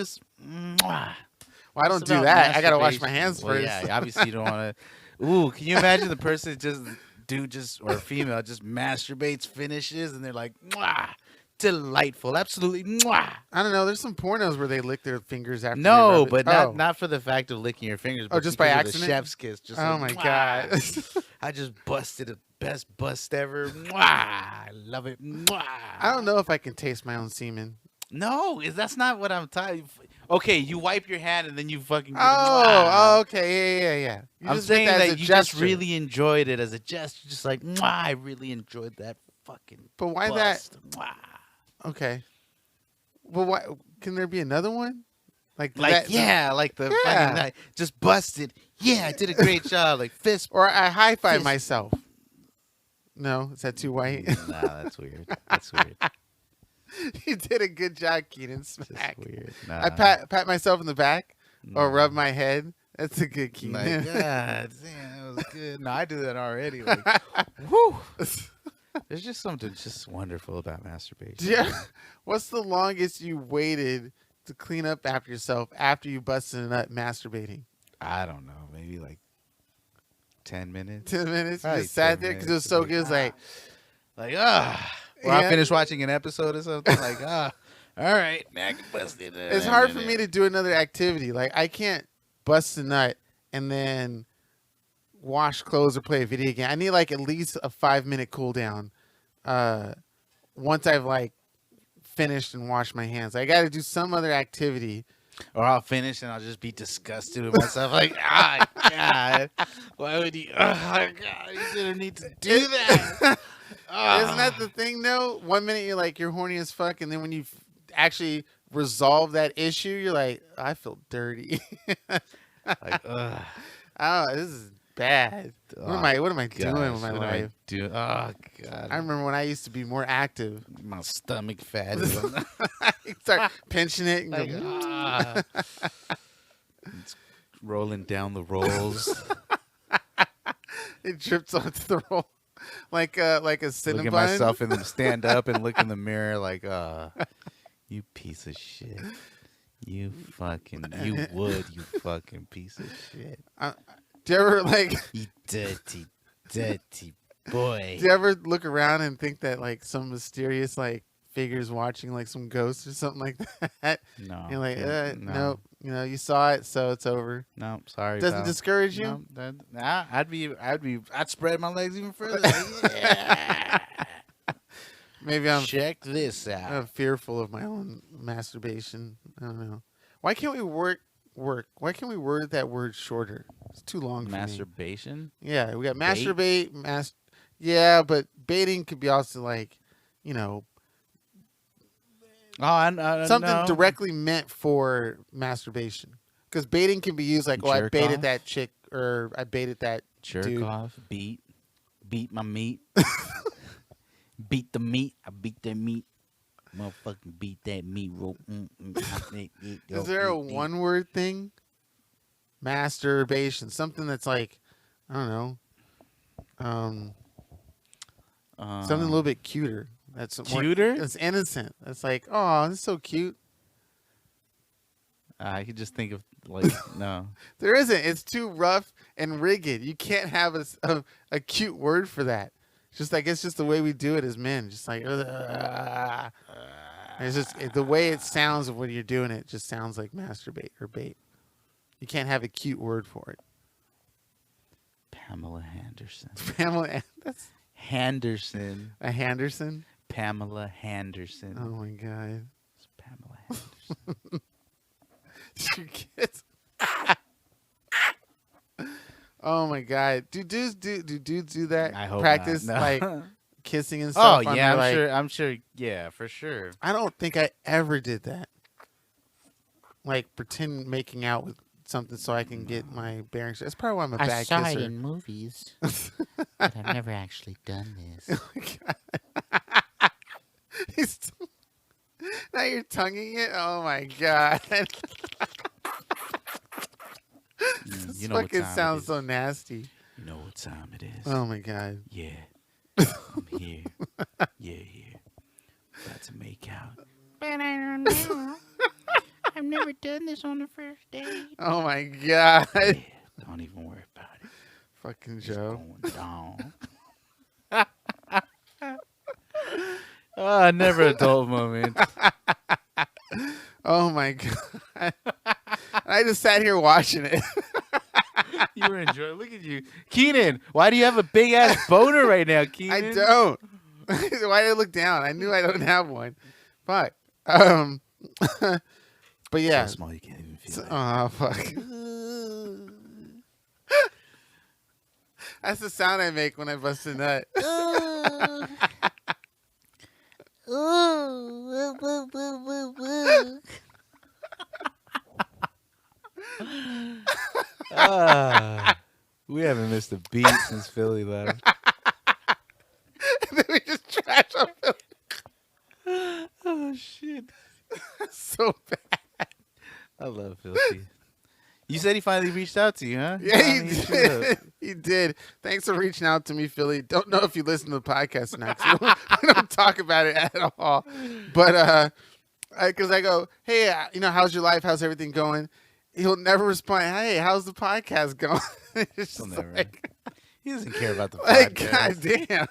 mwah. well, I don't It's do about that. I gotta wash my masturbation. hands Well, first. yeah, obviously you don't want to. Ooh, can you imagine the person or female just masturbates, finishes, and they're like, mwah, delightful, absolutely, mwah. I don't know. There's some pornos where they lick their fingers after. they No, rub it. but Oh. not for the fact of licking your fingers. But just by because of accident? The chef's kiss. Just Oh like, my mwah. god. I just busted the best bust ever. Mwah. I love it. Mwah. I don't know if I can taste my own semen. No, that's not what I'm talking. Okay, you wipe your hand and then you fucking. Get Oh, okay, yeah. You I'm just meant saying as that a you gesture. just really enjoyed it as a gesture, just like, mwah, I really enjoyed that fucking. But why bust. Mwah. that? Okay. Well, why can there be another one? Like Like like the Yeah. fucking night, just busted. Yeah, I did a great job. Like fist. or I high five Fist. myself. No, is that too white? Nah, that's weird. That's weird. You did a good job, Keenan. Just Smack. weird. I Nah. pat myself in the back or rub my head. That's a good Like, Keenan. God damn, that was good. No, I do that already. Like, whew. There's just something just wonderful about masturbation. Yeah. What's the longest you waited to clean up after yourself after you busted a nut masturbating? I don't know. Maybe like 10 minutes. 10 minutes? You Probably just sat 10 there because it was minutes. so good. It's like, Like, or I Yeah. finished watching an episode or something. Like, all right, man, I can bust it. it's hard for me to do another activity. Like, I can't bust a nut and then wash clothes or play a video game. I need like at least a 5-minute cool down. Once I've like finished and wash my hands. I got to do some other activity. Or I'll finish and I'll just be disgusted with myself. Like, God, why would you? Oh, God, you didn't need to do that. Isn't that the thing, though? 1 minute you're like, you're horny as fuck. And then when you actually resolve that issue, you're like, I feel dirty. Like, ugh. Oh, this is bad. What am I doing with my life? Oh, God. I remember when I used to be more active. My stomach fat. You start pinching it and Like, go, it's rolling down the rolls. it drips onto the roll like a Cinnabon. Look at myself and then stand up and look in the mirror like, you piece of shit. You fucking piece of shit. Do you ever like? You dirty boy. Do you ever look around and think that like some mysterious like figures watching, like some ghosts or something like that? No. You're like, no. nope. You know, you saw it, so it's over. No, sorry. Doesn't pal. discourage you? No, I'd spread my legs even further. Like, yeah. Maybe I'm Check this out. I'm fearful of my own masturbation. I don't know. Why can't we work? Why can't we word that word shorter? It's too long for me. Masturbation? Yeah, we got Bait? masturbate, yeah, but baiting could be also like, you know, something no. directly meant for masturbation. Because baiting can be used like, oh, I Jerk baited off? that chick, or I baited that Jerk dude. off, beat my meat. Beat the meat. I beat that meat. Motherfucking beat that meat rope. Is there a one-word thing? Masturbation, something that's like, I don't know, something a little bit cuter. That's cuter? That's innocent. That's like, oh, that's so cute. I could just think of like no. There isn't. It's too rough and rigid. You can't have a cute word for that. Just I guess just the way we do it as men. Just like, it's just the way it sounds when you're doing it. Just sounds like masturbate or bait. You can't have a cute word for it. Pamela Henderson. That's Henderson. a Henderson. Pamela Henderson. Oh my god. It's Pamela Henderson. Did you get? Oh my god. Do dudes do that? I hope practice not. No. like kissing and stuff. Oh yeah, like, I'm sure. Yeah, for sure. I don't think I ever did that. Like pretend making out with something so I can get my bearings. That's probably why I'm a bad kisser. I saw it in movies, but I've never actually done this. Oh my god. Now you're tonguing it. Oh my god. This You know what fucking time it sounds is. so nasty. You know what time it is. Oh my god. Yeah. I'm here. Yeah, here. About to make out. But I don't know. I've never done this on the first date. Oh my god. Yeah, don't even worry about it. Fucking It's Joe. going down. Never a dull moment. Oh my god. I just sat here watching it. You were enjoying. Look at you, Keenan. Why do you have a big ass boner right now, Keenan? I don't. Why did I look down? I knew I don't have one. Fuck. But yeah. So small you can't even feel it. Oh fuck. That's the sound I make when I bust a nut. We haven't missed a beat since Philly left. And then we just trash on Philly. Oh shit! So bad. I love Philly. You said he finally reached out to you, huh? Yeah, Finally he hit you up. did. He did. Thanks for reaching out to me, Philly. Don't know if you listen to the podcast or not. 'Cause we don't talk about it at all. But because I go, hey, how's your life? How's everything going? He'll never respond. Hey, how's the podcast going? It's He'll just never. like, He doesn't care about the like, podcast.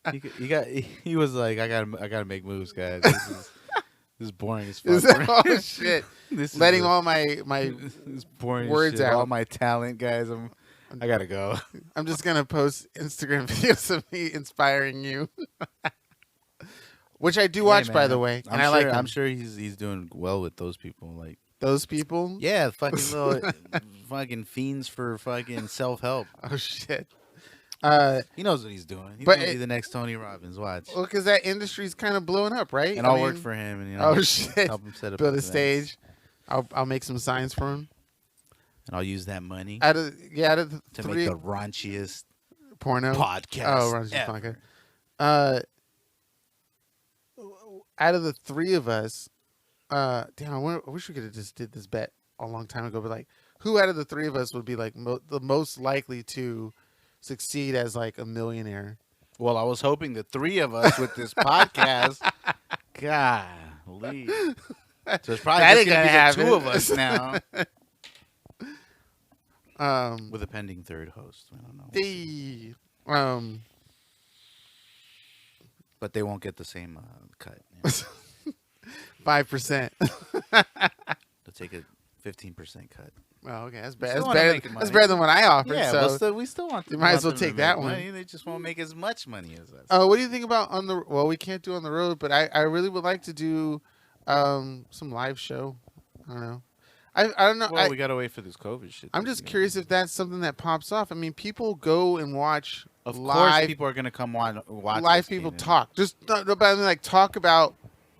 goddamn. He was like, I gotta make moves, guys. This is boring as fuck. Is that, oh shit! This is Letting a- all my this is boring words shit. out. All my talent, guys. I gotta go. I'm just gonna post Instagram videos of me inspiring you. which I do Hey, watch, by man, the way, I'm and I sure, like them. I'm sure he's doing well with those people. Like, Those people. yeah, fucking little fucking fiends for fucking self help. Oh shit. He knows what he's doing. He's But gonna be the next Tony Robbins. Watch. Well, because that industry's kind of blowing up, right? And I'll work for him, and Oh shit! help him set up Build a events. stage. I'll make some signs for him. And I'll use that money Out of the to three make the raunchiest porno podcast. Oh, Ron's ever. podcast. Out of the three of us, damn, I wish we could have just did this bet a long time ago. But like, who out of the three of us would be like the most likely to succeed as like a millionaire? Well, I was hoping the three of us with this podcast. Golly. So it's probably That just ain't gonna be gonna the two of us now. Um, With a pending third host. I don't know. the But they won't get the same cut. 5%. They'll take a 15% cut. Oh, okay, that's We bad. still That's wanna better. make money. That's better than what I offered. Yeah, so we still want. you might as well want them to take that make one. money. They just won't make as much money as us. What do you think about on the? Well, we can't do on the road, but I really would like to do some live show. I don't know. I don't know. Well, we gotta wait for this COVID shit. I'm just curious if that's something that pops off. I mean, people go and watch Of course, live people are gonna come watch. live us, people Kanan. talk. Just not about like talk about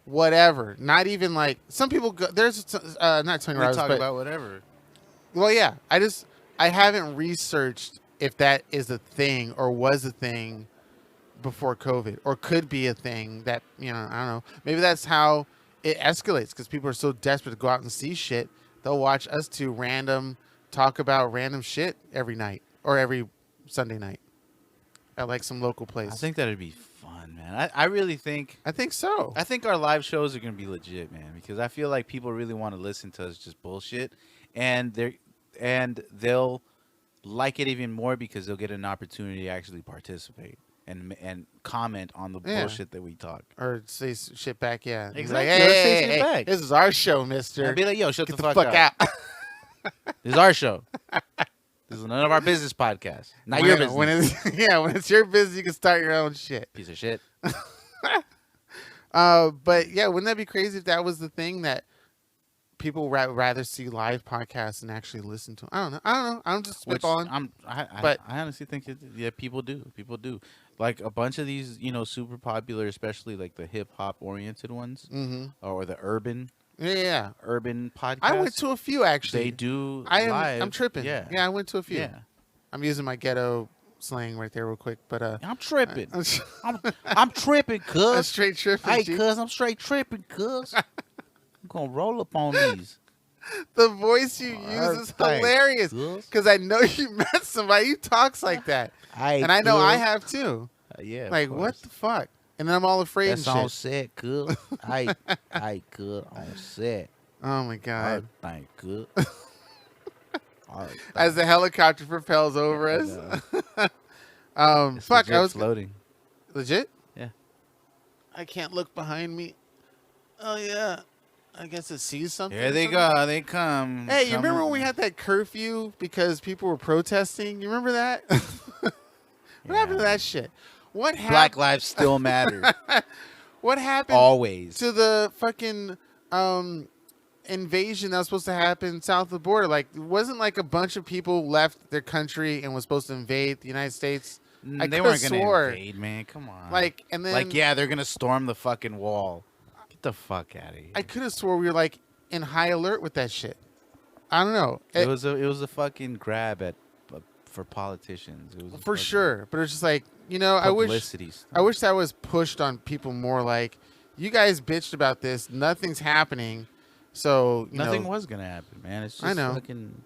whatever. Not even like some people go. There's not Tony We Robbins, talk but about whatever. well, yeah. I haven't researched if that is a thing or was a thing before COVID or could be a thing that, I don't know. Maybe that's how it escalates because people are so desperate to go out and see shit. They'll watch us two talk about random shit every night or every Sunday night at like some local place. I think that'd be fun, man. I really think. I think so. I think our live shows are gonna be legit, man, because I feel like people really want to listen to us just bullshit, and they'll like it even more because they'll get an opportunity to actually participate and comment on the Yeah. bullshit that we talk. Or say shit back, yeah. Be Exactly. Like, Or hey, say hey, shit hey, back. this is our show, mister. I'd be like, yo, shut Get the the fuck fuck out. This is our show. This is none of our business podcast. Not your business. When it's your business, you can start your own shit. Piece of shit. But yeah, wouldn't that be crazy if that was the thing that people rather see live podcasts and actually listen to? I don't know. I'm just Which spitballing. I honestly think people do. People do. Like a bunch of these, super popular, especially like the hip hop oriented ones, or the urban podcasts. I went to a few actually. They do. I'm live. tripping. Yeah. Yeah, I went to a few. Yeah. I'm using my ghetto slang right there real quick, but I'm tripping. I'm I'm tripping, cuz. straight tripping. Hey, G. cuz, I'm straight tripping, cuz. I'm gonna roll up on these. The voice you use is Thanks, hilarious cuz. because I know you met somebody who talks like that, and I know I have too. Yeah. of Like, what course. the fuck? And then I'm all afraid That's and on shit. set, cuz. I cuz on set. Oh my god! Thank good. As the helicopter propels over us. It's Fuck! legit I was floating. legit. Yeah. I can't look behind me. Oh yeah. I guess it sees something. Here they or something. go. They come. Hey, you remember Coming. when we had that curfew because people were protesting? You remember that? What happened to that shit? What happened? Black lives still matter. What happened Always. to the fucking invasion that was supposed to happen south of the border? Like, wasn't like a bunch of people left their country and was supposed to invade the United States? I They coulda weren't gonna swore. invade, man. Come on. Like, and then yeah, they're gonna storm the fucking wall. Get the fuck out of here. I could have swore we were like in high alert with that shit. I don't know. It was a fucking grab for politicians. It was a For fucking sure, but it's just like, I wish publicity stunt. I wish that was pushed on people more. Like, you guys bitched about this, nothing's happening, so Nothing was gonna happen, man. It's just I know. fucking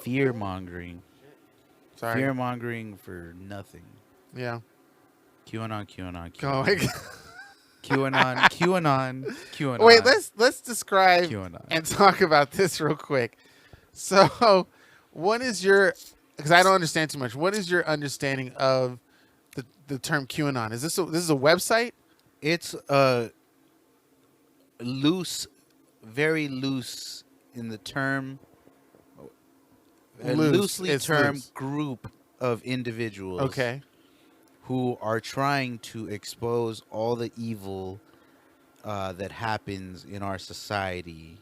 fear mongering. Sorry. Fear mongering for nothing. Yeah. QAnon. Oh my God. QAnon. Wait, let's describe QAnon. and talk about this real quick. So, what is your? Because I don't understand too much. What is your understanding of the term QAnon? Is this a website? It's loose, very loose in the term. A Loose. loosely It's termed loose. group of individuals. Okay. Who are trying to expose all the evil that happens in our society,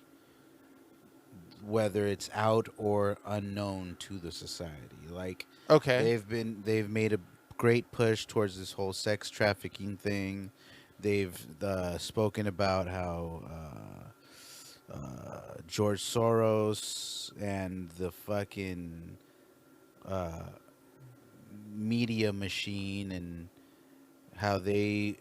whether it's out or unknown to the society. Like Okay. they've made a great push towards this whole sex trafficking thing. They've spoken about how George Soros and the fucking media machine and how they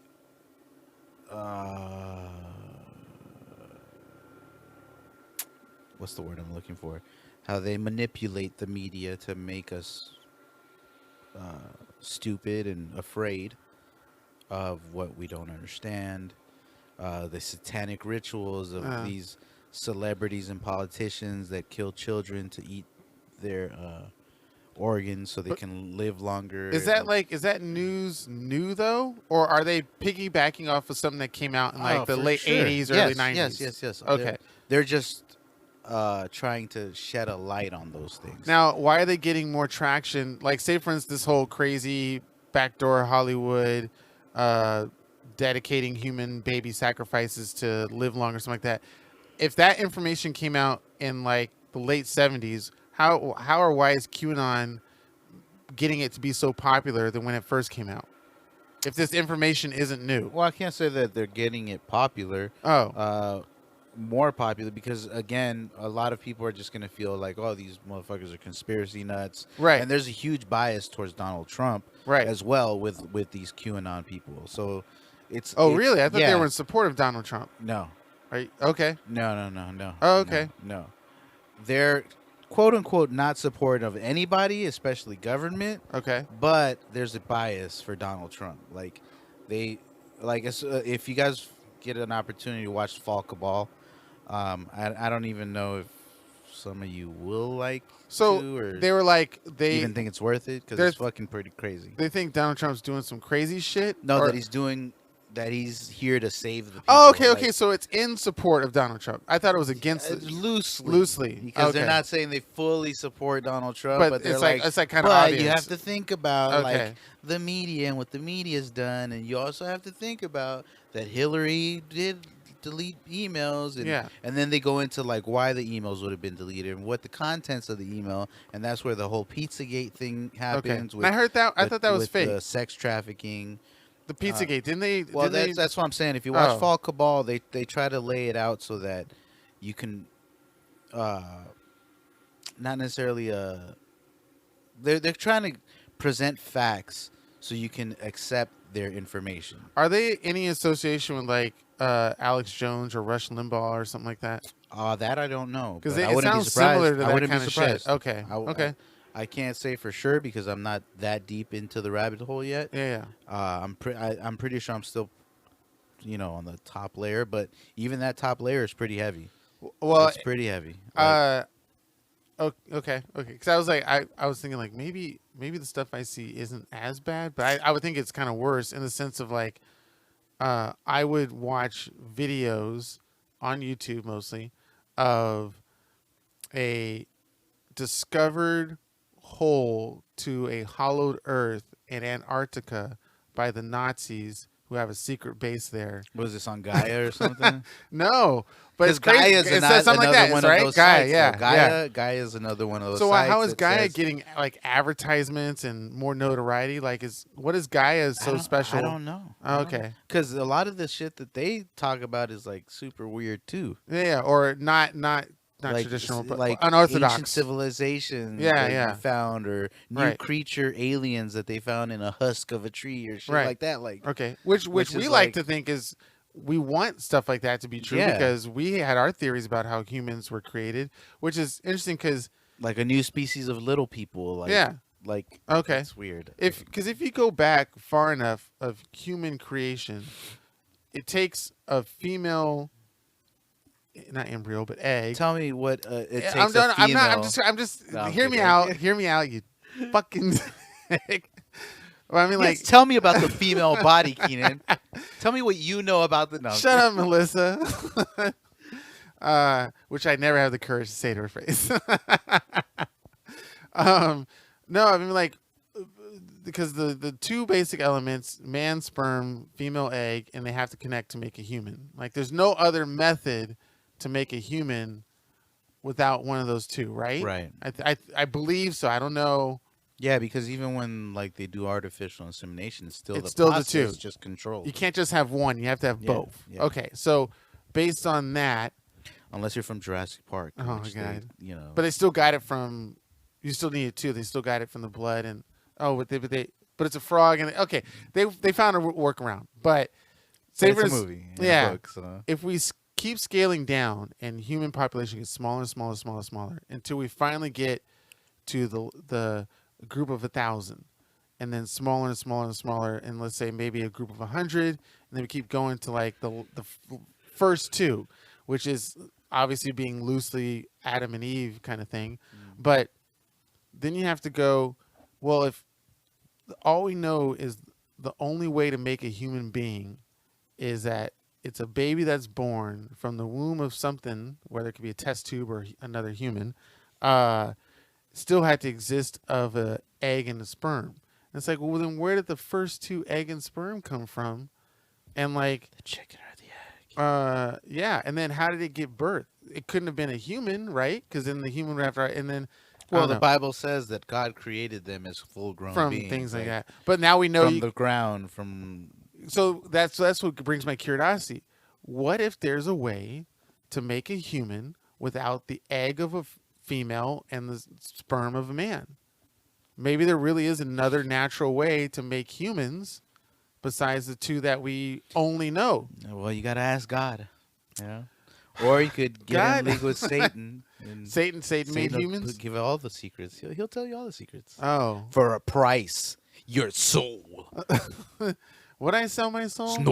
what's the word I'm looking for? How they manipulate the media to make us stupid and afraid of what we don't understand. The satanic rituals of these celebrities and politicians that kill children to eat their organs so they can live longer. Is that news new though, or are they piggybacking off of something that came out in like the late '80s, early '90s? Yes. Okay. They're just trying to shed a light on those things. Now, why are they getting more traction? Like, say for instance, this whole crazy backdoor Hollywood dedicating human baby sacrifices to live longer, something like that. If that information came out in like the late '70s, how or why is QAnon getting it to be so popular than when it first came out? If this information isn't new. Well, I can't say that they're getting it popular. More popular because, again, a lot of people are just going to feel like, oh, these motherfuckers are conspiracy nuts. Right. And there's a huge bias towards Donald Trump as well with these QAnon people. So it's... really? I thought they were in support of Donald Trump. No. Are you, okay. No. Oh, okay. No. They're, quote-unquote, not supportive of anybody, especially government. Okay. But there's a bias for Donald Trump. Like, if you guys get an opportunity to watch Fall Cabal... I don't even know if some of you will like to, or they were like even think it's worth it because it's fucking pretty crazy. They think Donald Trump's doing some crazy shit. No, that he's here to save the people. Oh, okay. So it's in support of Donald Trump. I thought it was against it. Loosely, because they're not saying they fully support Donald Trump, but they're it's like kind of but obvious. You have to think about like the media and what the media's done, and you also have to think about that Hillary did delete emails and then they go into like why the emails would have been deleted and what the contents of the email, and that's where the whole Pizzagate thing happens. I heard that. I thought that was fake. The sex trafficking, the Pizzagate, didn't they? Well, that's what I'm saying. If you watch Fall Cabal, they try to lay it out so that you can not necessarily they're trying to present facts so you can accept their information. Are they any association with like Alex Jones or Rush Limbaugh or something like that? That I don't know. Because it sounds similar to that kind of shit. Okay. I can't say for sure because I'm not that deep into the rabbit hole yet. Yeah. I'm pretty sure I'm still, on the top layer, but even that top layer is pretty heavy. Well, it's pretty heavy. Okay. Because I was like, I was thinking like maybe the stuff I see isn't as bad, but I would think it's kind of worse in the sense of like, I would watch videos on YouTube mostly of a discovered hole to a hollowed earth in Antarctica by the Nazis who have a secret base there. Was this on Gaia or something? No, but it's Gaia crazy. is It says something like that, one right? of those Gaia, sites, yeah. Gaia is another one of those so sites. So how is Gaia getting like advertisements and more notoriety? Like, what is Gaia so special? I don't know. Okay. Because a lot of the shit that they talk about is like super weird too. Yeah, or not like, traditional, but like unorthodox ancient civilizations. Found or new creature aliens that they found in a husk of a tree or shit like that. Like which we like to think is. We want stuff like that to be true because we had our theories about how humans were created, which is interesting because like a new species of little people. Like it's weird. Because if you go back far enough of human creation, it takes a female, not embryo, but egg. Tell me what it takes. I'm done. A female. I'm just. No, hear me out. Hear me out. You fucking. Well, I mean, like, tell me about the female body, Keenan. Tell me what you know about the. No. Shut up, Melissa. Which I never have the courage to say to her face. No, I mean, like, because the two basic elements, man sperm, female egg, and they have to connect to make a human. Like there's no other method to make a human without one of those two, right? Right. I believe so. I don't know. Yeah, because even when like they do artificial insemination, it's still It's the still the process, two. just controlled. You can't just have one. You have to have Yeah, both. yeah. Okay, so based on that, Unless you're from Jurassic Park. oh which god, they, you know. but they still got it from. You still need it too. They still got it from the blood and but it's a frog and okay, they found a workaround. But say it's for a ins- movie. In yeah. A book, so. If we keep scaling down and human population gets smaller and smaller, smaller, smaller until we finally get to the group of 1,000, and then smaller and smaller and smaller, and let's say maybe a group of 100, and then we keep going to like the first two, which is obviously being loosely Adam and Eve kind of thing, but then you have to go, well, if all we know is the only way to make a human being is that it's a baby that's born from the womb of something, whether it could be a test tube or another human, still had to exist of a egg and a sperm. And it's like, well, then where did the first two egg and sperm come from? And like The chicken or the egg. yeah, and then how did it give birth? It couldn't have been a human, right? Because then the human would have to, and then I Well, don't the know, Bible says that God created them as full-grown from beings, things like that. But now we know from the ground, from so that's what brings my curiosity. What if there's a way to make a human without the egg of a female and the sperm of a man? Maybe there really is another natural way to make humans besides the two that we only know. well, you gotta ask God, you know, or you could get God. in league with Satan. And Satan made will humans. give all the secrets. He'll tell you all the secrets Oh, for a price. Your soul. would I sell my soul? And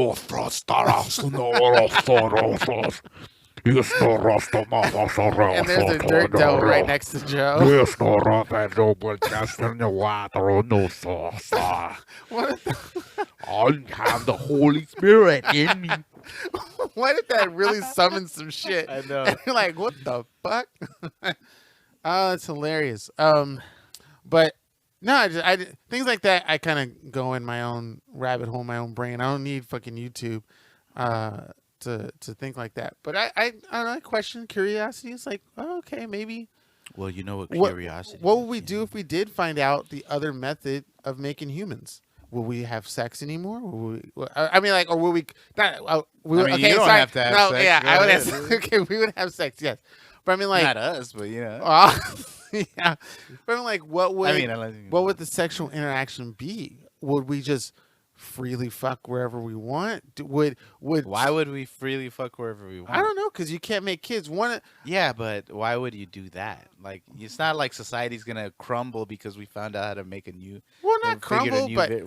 there's a dirt devil right next to Joe. What if, I have the Holy Spirit in me. what if that really summons some shit? I know. And you're like, what the fuck? Oh, that's hilarious. But no, things like that. I kind of go in my own rabbit hole, my own brain. I don't need fucking YouTube to think like that. But I don't know. I question curiosity. It's like, oh, okay, maybe. Well, you know what What curiosity. what would we do if we did find out the other method of making humans? Will we have sex anymore? I mean, like, or will we? Not. We would, I mean, okay, you don't sorry. have to have no, sex. yeah, Go I would ahead. have. Okay, we would have sex. Yes, but I mean, like, Not us, but you know. yeah. But I mean, like, what would? I mean, unless you- what would the sexual interaction be? Would we just freely fuck wherever we want? Would Why would we freely fuck wherever we want? I don't know, because you can't make kids. Yeah, but why would you do that? Like, it's not like society's gonna crumble because we found out how to make a new. Well, not figured a crumble, new but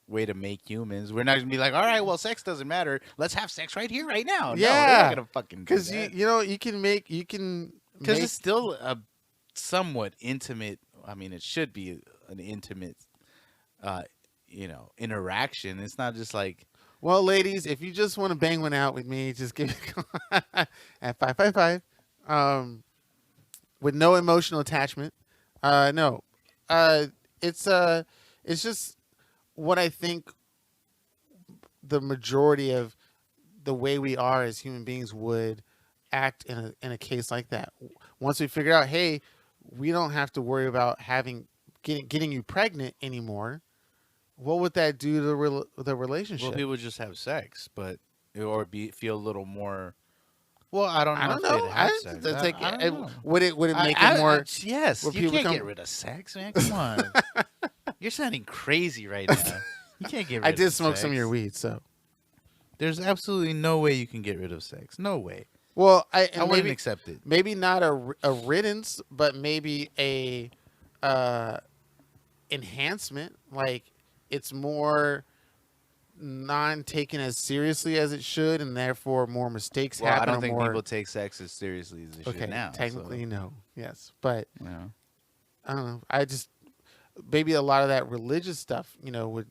way to make humans. We're not gonna be like, all right, well, sex doesn't matter. Let's have sex right here, right now. No, we're Yeah. not gonna fucking do because that. you know you can Because it's still a somewhat intimate. I mean, it should be an intimate, interaction. It's not just like. Well, ladies, if you just want to bang one out with me, just give me a call at 555. With no emotional attachment. No. It's just what I think the majority of the way we are as human beings would act in a case like that. Once we figure out, hey, we don't have to worry about getting you pregnant anymore. What would that do to the relationship? Well, people just have sex, but feel a little more. Well, I don't know. I don't if know. they'd have sex. I I don't know. Would it make it more? Yes, would you people can't come- get rid of sex, man. Come on, you're sounding crazy right now. You can't get rid I of did smoke some of sex. your weed, so. There's absolutely no way you can get rid of sex. No way. Well, I wouldn't accept it. Maybe not a riddance, but maybe a enhancement. Like it's more non-taken as seriously as it should, and therefore more mistakes Well, happen. I don't think more... people take sex as seriously as they Okay, should now. technically, so, no. Yes, but you know. I don't know. I just maybe a lot of that religious stuff, would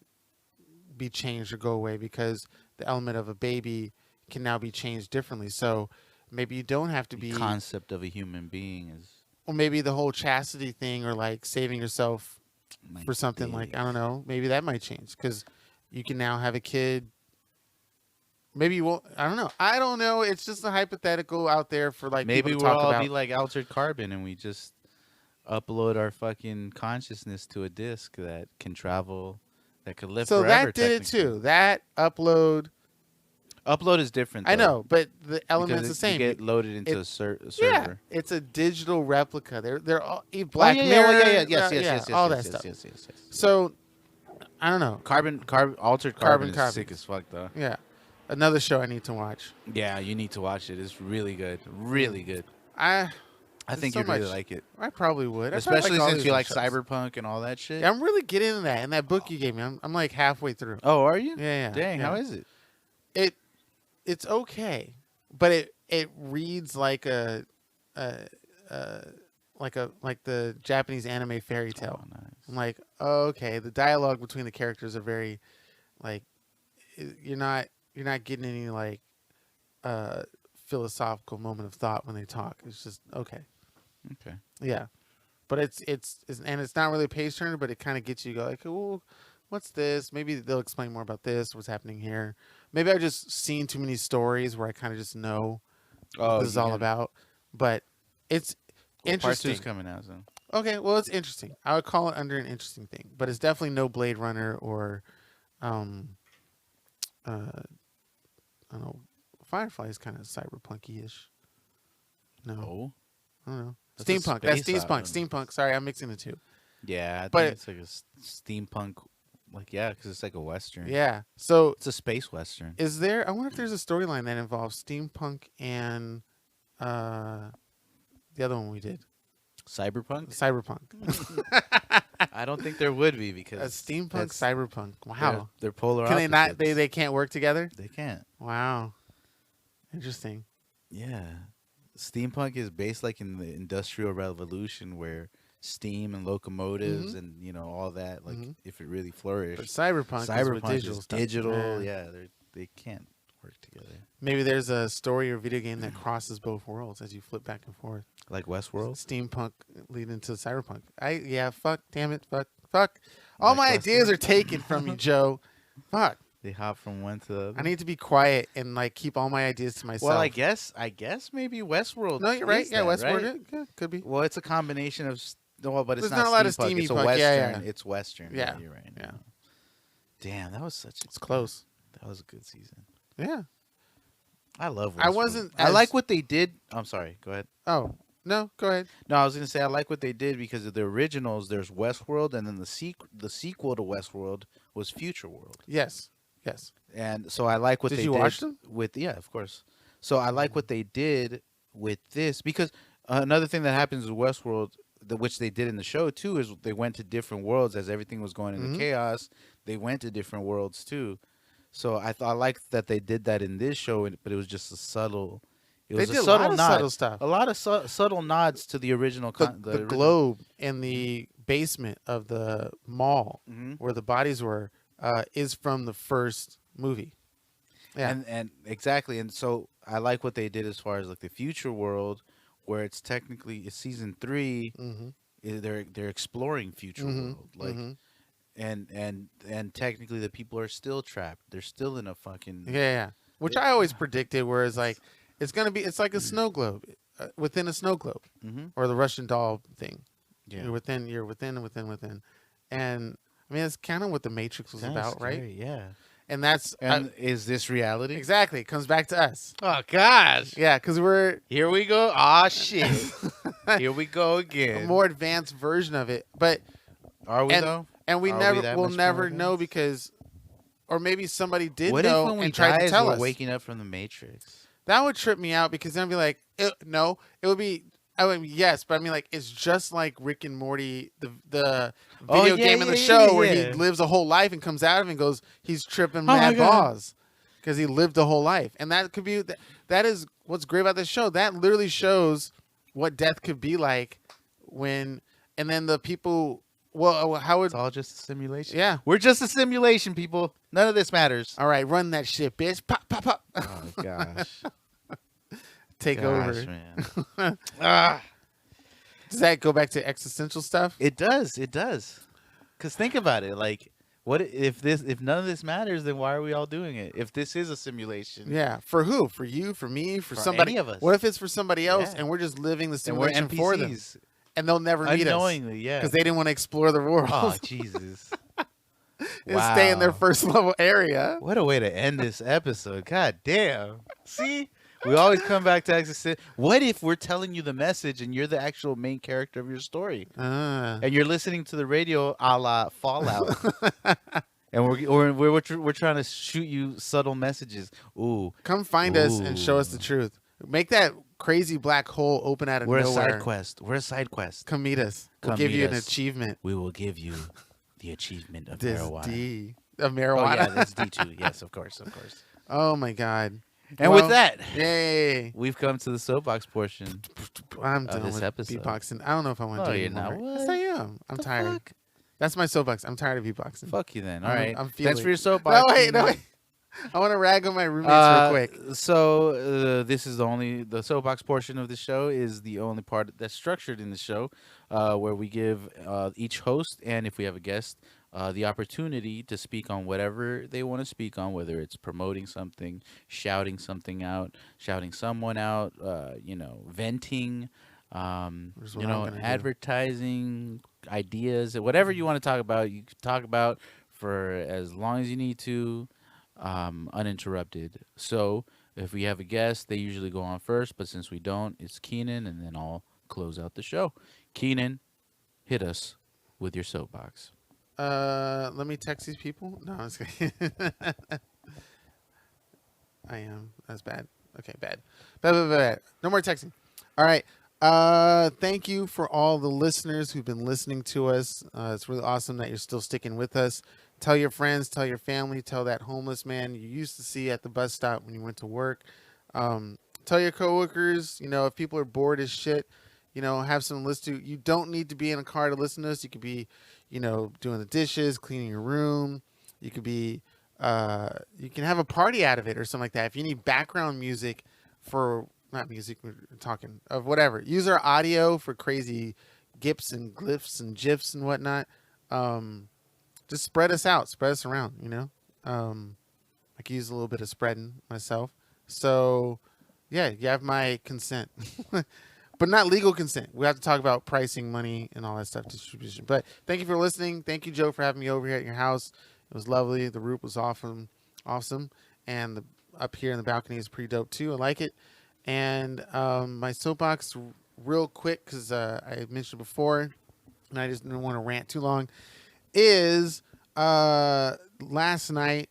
be changed or go away because the element of a baby can now be changed differently. So maybe you don't have to The be, concept of a human being is. or maybe the whole chastity thing, or like saving yourself My for something dick. like, I don't know, maybe that might change because you can now have a kid. Maybe you won't. I don't know. I don't know. It's just a hypothetical out there for like Maybe people to we'll talk all about. be like Altered Carbon, and we just upload our fucking consciousness to a disc that can travel, that could live So forever. that did it technically. too. That upload. Upload is different. I though, know, but the because element's the same. You get loaded into it- a Yeah, server. it's a digital replica. They're all oh, Black yeah, Mirror. yeah, yes, yes, all yes, that yes, stuff. yes. So I don't know. Altered Carbon is Carbon. sick as fuck though. Yeah, another show I need to watch. Yeah, you need to watch it. It's really good, really good. I I think so you'd really much- like it, I probably would, especially all since these you other like shows. cyberpunk and all that shit. Yeah, I'm really getting into that. And that book you gave me, I'm like halfway through. Oh, are you? Yeah. Dang, yeah. how is it? It's okay, but it reads like like the Japanese anime fairy tale. Oh, nice. I'm like, oh, okay, the dialogue between the characters are very like you're not getting any like philosophical moment of thought when they talk. It's just okay. Okay. Yeah. But it's and it's not really a page turner, but it kind of gets you go like, oh, what's this? Maybe they'll explain more about this, what's happening here. Maybe I've just seen too many stories where I kind of just know what this is all about. But it's interesting. Part 2's coming out soon. Okay, well, it's interesting. I would call it under an interesting thing, but it's definitely no Blade Runner or, I don't know, Firefly is kind of cyberpunky-ish. No, Oh. I don't know. That's a Steampunk. That's space steampunk. opera. Steampunk. Sorry, I'm mixing the two. Yeah, I But think it's like a steampunk, like because it's like a western. Yeah. So It's a space western. is there? I wonder if there's a storyline that involves steampunk and the other one we did, Cyberpunk? cyberpunk. I don't think there would be A because steampunk, that's- cyberpunk. Wow. they're polar Can they not? opposites. They can't work together. They can't. Wow. Interesting. Yeah. Steampunk is based like in the Industrial Revolution where steam and locomotives and all that, like if it really But flourished. cyberpunk is with digital stuff. digital. Yeah, they can't work together. Maybe there's a story or video game that crosses both worlds as you flip back and forth. Like Westworld. Steampunk leading to cyberpunk. Fuck, damn it, fuck. All Like my ideas Westworld? are taken from me, Joe. Fuck. They hop from one to the other. I need to be quiet and like keep all my ideas to myself. Well, I guess maybe Westworld. No, you're right. is Yeah, that, Westworld. right? Yeah, could be. Well, it's a combination of but it's There's not not a lot of steampunk, it's a steamy-punk. western. Yeah. It's western. Yeah. You're right. Yeah. Damn, that was such. It's close. That was a good season. Yeah. I love. Westworld. I wasn't I as- like what they did. I'm sorry. Go ahead. Oh, no, go ahead. No, I was gonna say I like what they did because of the originals. There's Westworld, and then the sequel to Westworld was Future World. Yes. And so I like what Did they you did watch them? with of course. So I like what they did with this because another thing that happens with Westworld, which they did in the show too, is they went to different worlds as everything was going into chaos. They went to different worlds too. So I liked that they did that in this show, but it was just a subtle. It was They did a subtle a lot of nod, subtle stuff. a lot of subtle nods to the original. The original. globe in the basement of the mall Mhm. where the bodies were is from the first movie. Yeah. And exactly, and so I like what they did as far as like the future world, where it's season 3. Mm-hmm. They're exploring future world, like, and technically the people are still trapped. They're still in a fucking Yeah. Which I always predicted, whereas like it's like a snow globe within a snow globe, or the Russian doll thing. Yeah. You're within, and I mean that's kind of what the Matrix was about, right? Yeah. And that's And is this reality? exactly, it comes back to us. Oh gosh. Yeah, because we're Here we go. Ah shit. Here we go a again. more advanced version of it, but Are we and though? and we Are we never that will much never more know advanced? because, or maybe somebody did What if know when we and tried die to tell we're us. waking up from the Matrix? That would trip me out because then I'd be like, no, it would be. I mean, yes, but I mean, like, it's just like Rick and Morty, the Oh, video yeah, game in the yeah, show yeah, where yeah. he lives a whole life and comes out of it and goes, he's tripping my mad God. balls because he lived a whole life, and that could be that is what's great about this show. That literally shows what death could be like when, and then the people. Well, how would It's all just a simulation. yeah? We're just a simulation, people. None of this matters. All right, run that shit, bitch! Pop, pop, pop. Oh gosh. Take Gosh, over. man. Does that go back to existential stuff? It does. It does. Because think about it, like, what if none of this matters, then why are we all doing it? If this is a simulation Yeah, for who? For you? For me? For for somebody? any of us, What if it's for somebody else yeah, and we're just living the and we're simulation for them, NPCs and they'll never meet us unknowingly, yeah. because they didn't want to explore the world Oh Jesus! and stay in their Wow, first level area? what a way to end this episode. God damn. See, we always come back to exit. What if we're telling you the message and you're the actual main character of your story, Uh. and you're listening to the radio a la Fallout? And we're trying to shoot you subtle messages. Ooh, Come find us and show us the Ooh. truth. Make that crazy black hole open out of we're a nowhere. side quest. We're a side quest. Come meet us. We'll Come give meet you an us. achievement. We will give you the achievement of This marijuana. D of Oh marijuana. yeah, that's D2. Yes, of course, of course. Oh my god. And Well, with that, yay! we've come to the soapbox portion. I'm of done this with episode. beatboxing. I don't know if I want to No, do it you're not. anymore. Yes, What? I am. I'm The tired. fuck? That's my soapbox. I'm tired of beatboxing. Fuck you then. All I'm- right. I'm Thanks feeling- for your soapbox. No wait, no wait. I want to rag on my roommates real quick. So this is the soapbox portion of the show is the only part that's structured in the show, where we give each host and if we have a guest the opportunity to speak on whatever they want to speak on, whether it's promoting something, shouting something out, shouting someone out, venting, Which is what I'm gonna do. advertising, ideas, whatever you want to talk about. You can talk about for as long as you need to. Uninterrupted. So if we have a guest, they usually go on first, but since we don't, it's Keenan, and then I'll close out the show. Keenan, hit us with your soapbox. Let me text these people. No, I'm just kidding. I am. That's bad. Okay, bad. Bad. No more texting. All right. Thank you for all the listeners who've been listening to us. It's really awesome that you're still sticking with us. Tell your friends, tell your family, tell that homeless man you used to see at the bus stop when you went to work. Tell your coworkers, if people are bored as shit, have some to listen to. You don't need to be in a car to listen to us. You could be, doing the dishes, cleaning your room. You could be, you can have a party out of it or something like that. If you need background music for, not music, we're talking of whatever. Use our audio for crazy GIFs and glyphs and GIFs and whatnot. Just spread us out, spread us around, I could use a little bit of spreading myself. So, yeah, you have my consent. But not legal consent. We have to talk about pricing, money, and all that stuff, distribution. But thank you for listening. Thank you, Joe, for having me over here at your house. It was lovely. The roof was awesome. And up here in the balcony is pretty dope, too. I like it. And my soapbox, real quick, because I mentioned before, and I just didn't want to rant too long, is last night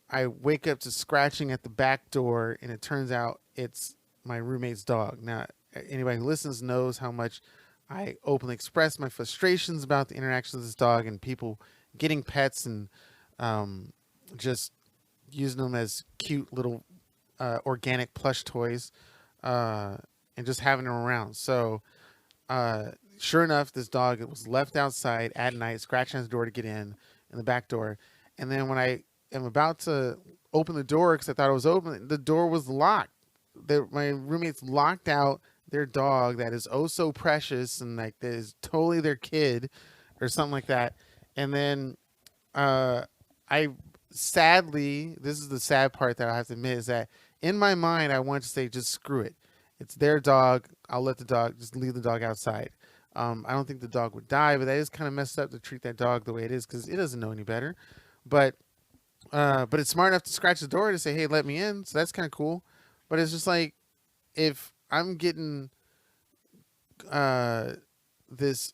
I wake up to scratching at the back door, and it turns out it's my roommate's dog. Now, anybody who listens knows how much I openly express my frustrations about the interaction with this dog and people getting pets and just using them as cute little organic plush toys and just having them around. So sure enough, this dog was left outside at night, scratching at the door to get in the back door. And then when I am about to open the door because I thought it was open, the door was locked. My roommates locked out their dog that is oh so precious and like that is totally their kid or something like that. And then I sadly, this is the sad part that I have to admit, is that in my mind I want to say just screw it. It's their dog. I'll let the dog, just leave the dog outside. I don't think the dog would die, but that is kind of messed up to treat that dog the way it is because it doesn't know any better. But it's smart enough to scratch the door to say, hey, let me in. So that's kind of cool. But it's just like, if I'm getting this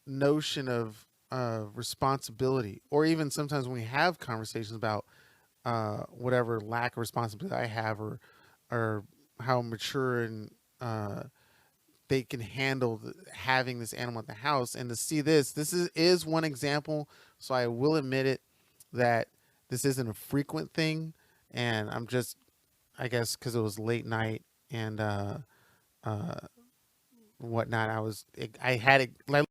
notion of responsibility, or even sometimes when we have conversations about whatever lack of responsibility I have, or how mature and they can handle having this animal at the house, and to see this is one example. So I will admit it that this isn't a frequent thing, and I'm just, I guess, because it was late night and whatnot. I had it like